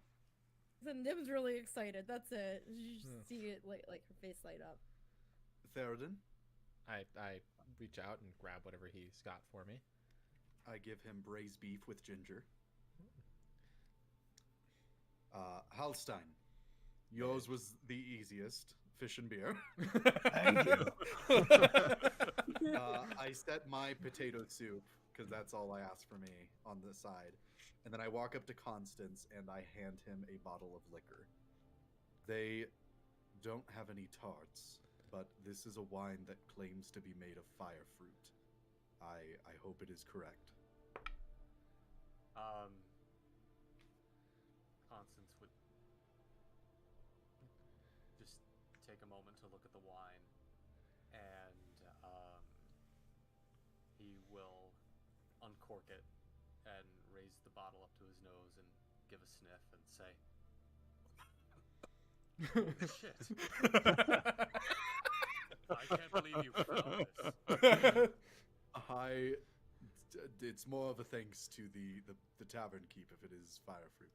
So Nim's really excited. That's it. You just Hmm. see it like her face light up. Theoden, I reach out and grab whatever he's got for me. I give him braised beef with ginger. Halstein, yours was the easiest. Fish and beer. Thank you. I set my potato soup because that's all I asked for me on the side, and then I walk up to Constance and I hand him a bottle of liquor. They don't have any tarts, but this is a wine that claims to be made of fire fruit. I hope it is correct. Constance would moment to look at the wine, and he will uncork it and raise the bottle up to his nose and give a sniff and say, "Holy shit! I can't believe you found this." It's more of a thanks to the tavern keep if it is fire fruit.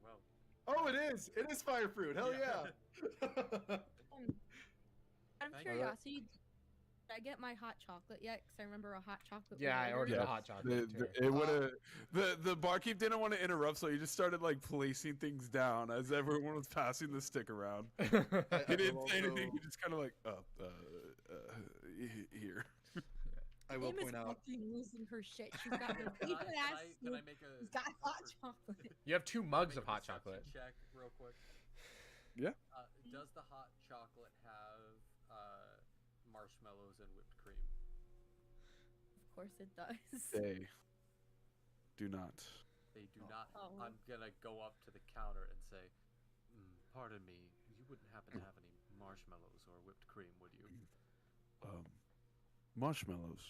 Well, Oh, it is! It is fire fruit! Hell yeah! Out of Thank you. curiosity, did I get my hot chocolate yet? Because I remember a hot chocolate. Yeah, I was ordered ordered. a hot chocolate. too. It would have the barkeep didn't want to interrupt, so he just started like placing things down as everyone was passing the stick around. He didn't say anything. He just kind of like, here. I will Name is point out. fucking losing her shit. She's got her can even ass. I make a She's got hot chocolate. You have 2 mugs make of a hot perception chocolate. check real quick? Yeah. Does the hot chocolate have marshmallows and whipped cream? Of course it does. They do not. They do not. Oh. I'm gonna go up to the counter and say, "Pardon me, you wouldn't happen to have any marshmallows or whipped cream, would you?" Marshmallows.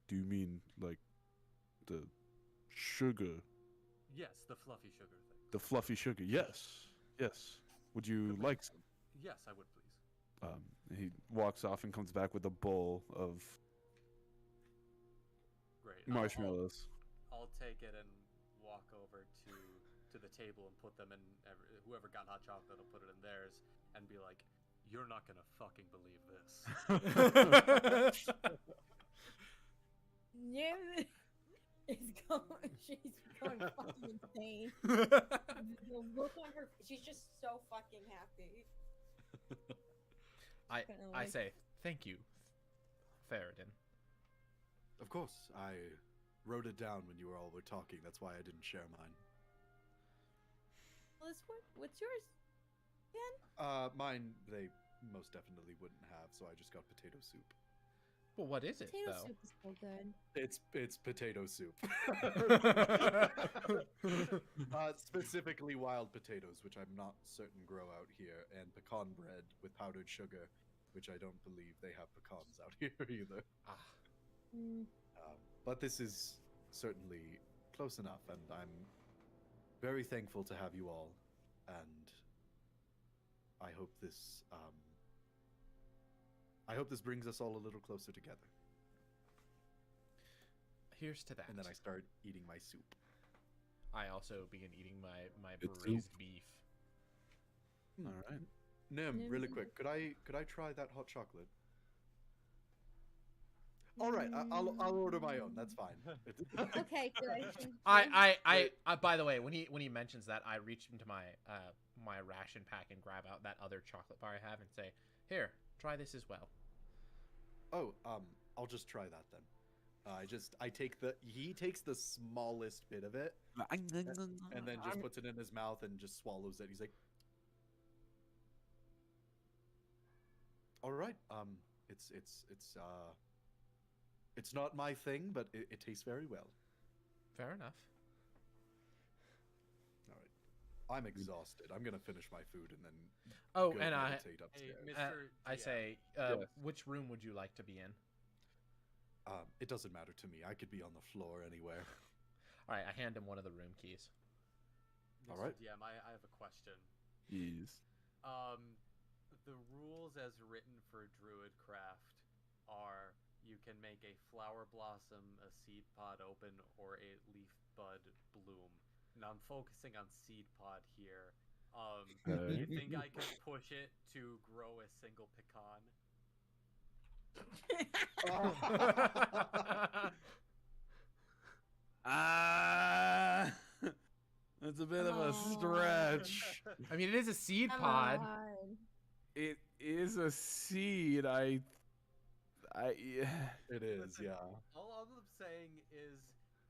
Do you mean like the sugar, Yes, the fluffy sugar thing. the fluffy sugar? Yes. Yes. Would you like some? Yes, I would, please. He walks off and comes back with a bowl of Great. marshmallows. I'll take it and walk over to the table and put them in. Whoever got hot chocolate will put it in theirs and be like, "You're not gonna fucking believe this." Yeah. She's going fucking insane. The look on her, she's just so fucking happy. I say thank you, Faradin. Of course, I wrote it down when you all were talking. That's why I didn't share mine. What's yours? Mine they most definitely wouldn't have, so I just got potato soup. Well, what is it Potato though? soup is so good. It's potato soup. Specifically wild potatoes, which I'm not certain grow out here, and pecan bread with powdered sugar, which I don't believe they have pecans out here either. Ah, But this is certainly close enough, and I'm very thankful to have you all, and I hope this brings us all a little closer together. here's to that. And then I start eating my soup. I also begin eating my It's braised soup. beef. All right. Nim, really quick, could I try that hot chocolate? All right, I'll order my own. That's fine. Okay, good. I by the way, when he mentions that, I reach into my my ration pack and grab out that other chocolate bar I have and say, "Here, try this as well." Oh, I'll just try that then. He takes the smallest bit of it and then just puts it in his mouth and just swallows it. He's like, "All right, it's not my thing, but it tastes very well." Fair enough. All right, I'm exhausted. I'm gonna finish my food and then Oh, go and meditate Hey, upstairs. Mr. I GM, say, Yes. which room would you like to be in? It doesn't matter to me. I could be on the floor anywhere. All right, I hand him one of the room keys. All Mr. right. DM, I have a question. Yes. The rules as written for Druidcraft are you can make a flower blossom, a seed pod open, or a leaf bud bloom. Now I'm focusing on seed pod here. Do you think I could push it to grow a single pecan? That's a bit of a stretch. I mean, it is a seed Come pod. on. It is a seed. It is, Listen, yeah. All I'm saying is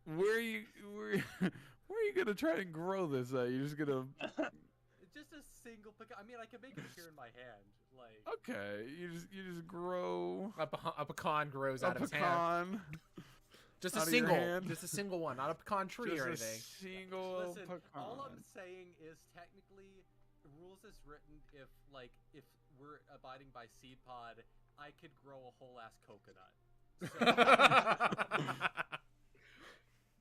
Where are you gonna try and grow this at? You're just gonna just a single pecan. I mean, I can make it appear in my hand. Like, okay. You just grow A pecan grows a out of his hand. pecan. Just a out of your single, hand. just a single one, not a pecan tree Just or a anything. single listen, pecan. all I'm saying is technically rules as written, if we're abiding by seed pod, I could grow a whole ass coconut.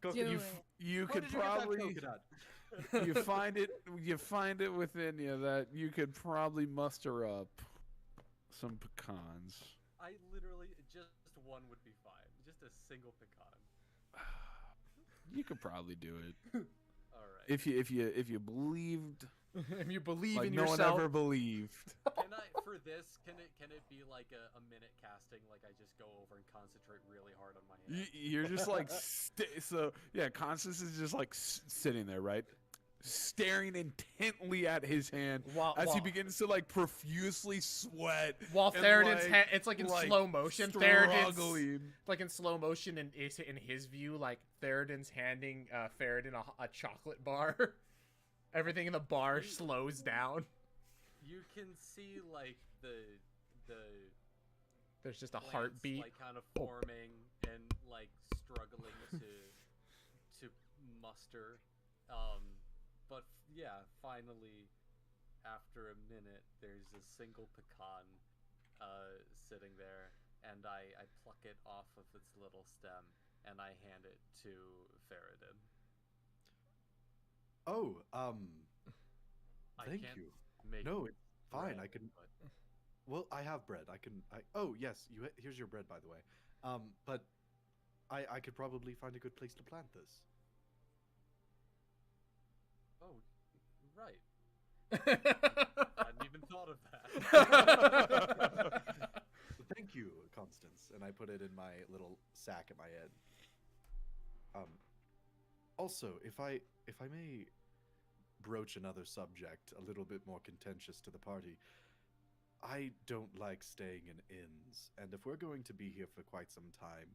So, Do it. You Where could did you get that probably coconut? you find it within you that you could probably muster up some pecans. I literally just one would be fine. Just a single pecan. You could probably do it All right. if you believed If you believe like in no yourself. one ever believed. Can I for this? Can it be like a minute casting? Like I just go over and concentrate really hard on my hand. You're just like so yeah. Constance is just like sitting there, right, staring intently at his hand as he begins to like profusely sweat. While and, Theroden's like- hand, it's like in like, slow motion. struggling. Like in slow motion, and in his view, like Theroden's handing Theroden a chocolate bar. Everything in the bar slows down. You can see like the There's just a plants, heartbeat. like kind of forming and like struggling to muster. But yeah, finally, after a minute, there's a single pecan sitting there, and I pluck it off of its little stem and I hand it to Theroden. Oh, I thank can't you. make No, it's fine. bread, I can. but- Well, I have bread. Oh, yes. Here's your bread, by the way. But I could probably find a good place to plant this. Oh, right. Hadn't even thought of that. Thank you, Constance. And I put it in my little sack at my head. Also, if I may broach another subject a little bit more contentious to the party, I don't like staying in inns, and if we're going to be here for quite some time,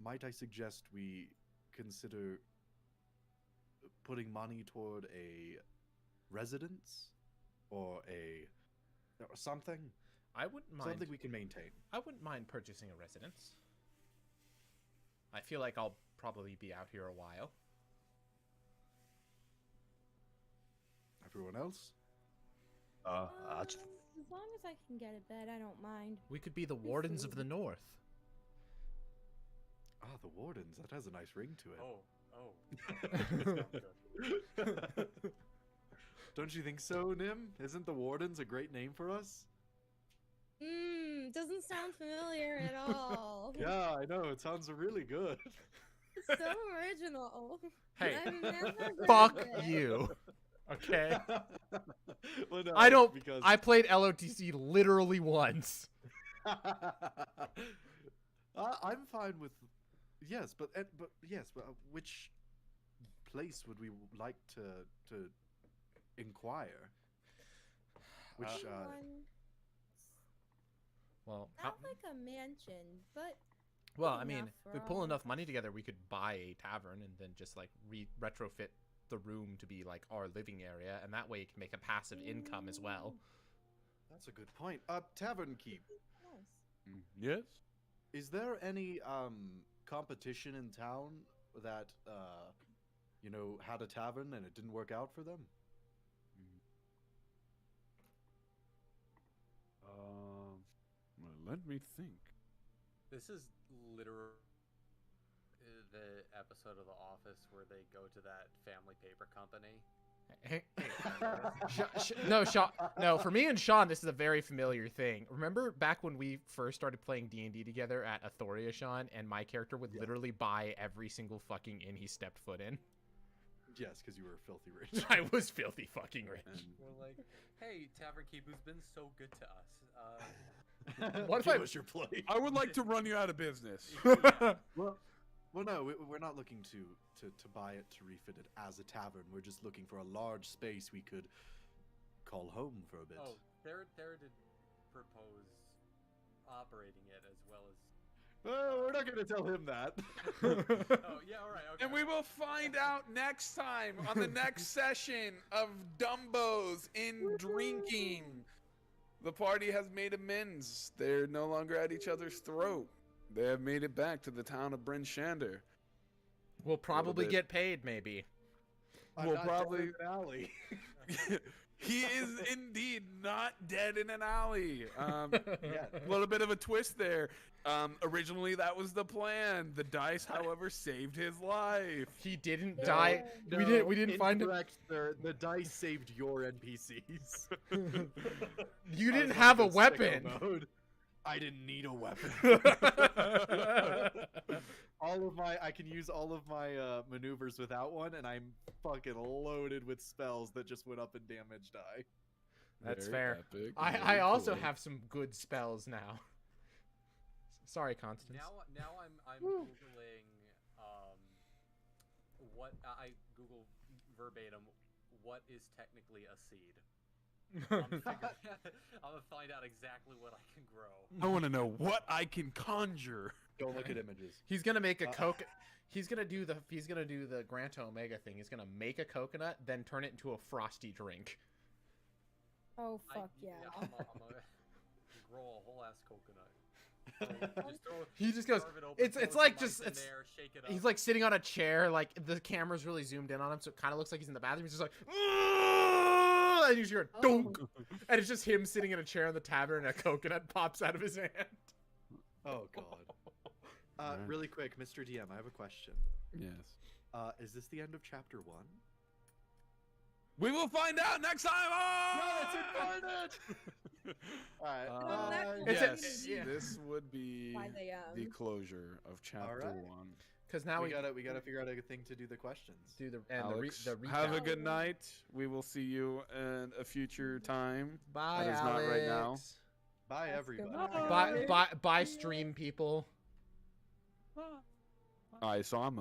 might I suggest we consider putting money toward a residence or something? I wouldn't mind. Something we can maintain. I wouldn't mind purchasing a residence. I feel like I'll probably be out here a while. Everyone else? That's As long as I can get a bed, I don't mind. We could be the Wardens of the North. Ah, the Wardens. That has a nice ring to it. Oh. Don't you think so, Nim? Isn't the Wardens a great name for us? Doesn't sound familiar at all. Yeah, I know. It sounds really good. So original. Hey, I've never heard fuck of it. you. Okay. Well, no, I don't. because I played LOTC literally once. I'm fine with yes, but which place would we like to inquire? Which One, Well, not like a mansion, but well, big I mean, enough if for we pull all. enough money together, we could buy a tavern and then just like retrofit the room to be like our living area, and that way it can make a passive income as well. that's a good point. Tavern keep. nice. Yes. Is there any competition in town that had a tavern and it didn't work out for them? Well, let me think. This is literally the episode of The Office where they go to that family paper company. No, Shawn. No, for me and Shawn, this is a very familiar thing. Remember back when we first started playing D&D together at Athoria, Shawn, and my character would literally buy every single fucking inn he stepped foot in. Yes, because you were filthy rich. I was filthy fucking rich. We're like, hey, Tavern Keep, who's been so good to us. What if Give I- us your plate? I would like to run you out of business. Well, no, we're not looking to buy it to refit it as a tavern. We're just looking for a large space we could call home for a bit. Oh, there did propose operating it as well as. Oh, we're not going to tell him that. Oh yeah, all right, okay. And we will find out next time on the next session of Dumbos in Drinking. The party has made amends. They're no longer at each other's throat. They have made it back to the town of Bryn Shander. We'll probably bit. get paid, maybe. I'm We'll not probably- telling Allie. He is indeed not dead in an alley. Yeah. A little bit of a twist there. Originally, that was the plan. The dice, however, saved his life. He didn't die. No, We didn't find him. incorrect, sir. The dice saved your NPCs. You I didn't was have a on sicko weapon. mode. I didn't need a weapon. I can use all of my maneuvers without one, and I'm fucking loaded with spells that just went up in damage die. That's Very fair. epic, I very also cool. have some good spells now. Sorry, Constance. Now I'm googling what I Google verbatim what is technically a seed. I'm gonna find out exactly what I can grow. I want to know what I can conjure. Don't look at images. He's gonna make a coke. He's gonna do the Grant Omega thing. He's gonna make a coconut, then turn it into a frosty drink. Oh fuck yeah. I'm gonna grow a whole ass coconut. Just throw, He just goes. carve it open, It's throw like some just ice in it's. there, shake it up. He's like sitting on a chair, like the camera's really zoomed in on him, so it kind of looks like he's in the bathroom. He's just like, "Ugh!" And you just hear a dunk, and it's just him sitting in a chair in the tavern, and a coconut pops out of his hand. Oh god. Alright. Really quick, Mr. DM, I have a question. Yes. Is this the end of chapter 1? We will find out next time. Alright. Well, that- Yes, yeah. this would be 5 a.m. the closure of chapter Alright. 1. Because now we gotta figure out a thing to do the questions. do the Alex, the have a recap. good night. We will see you in a future time. Bye, That is Alex. not right now. Bye, That's everybody. goodbye. Bye, stream people. Alright, so I'm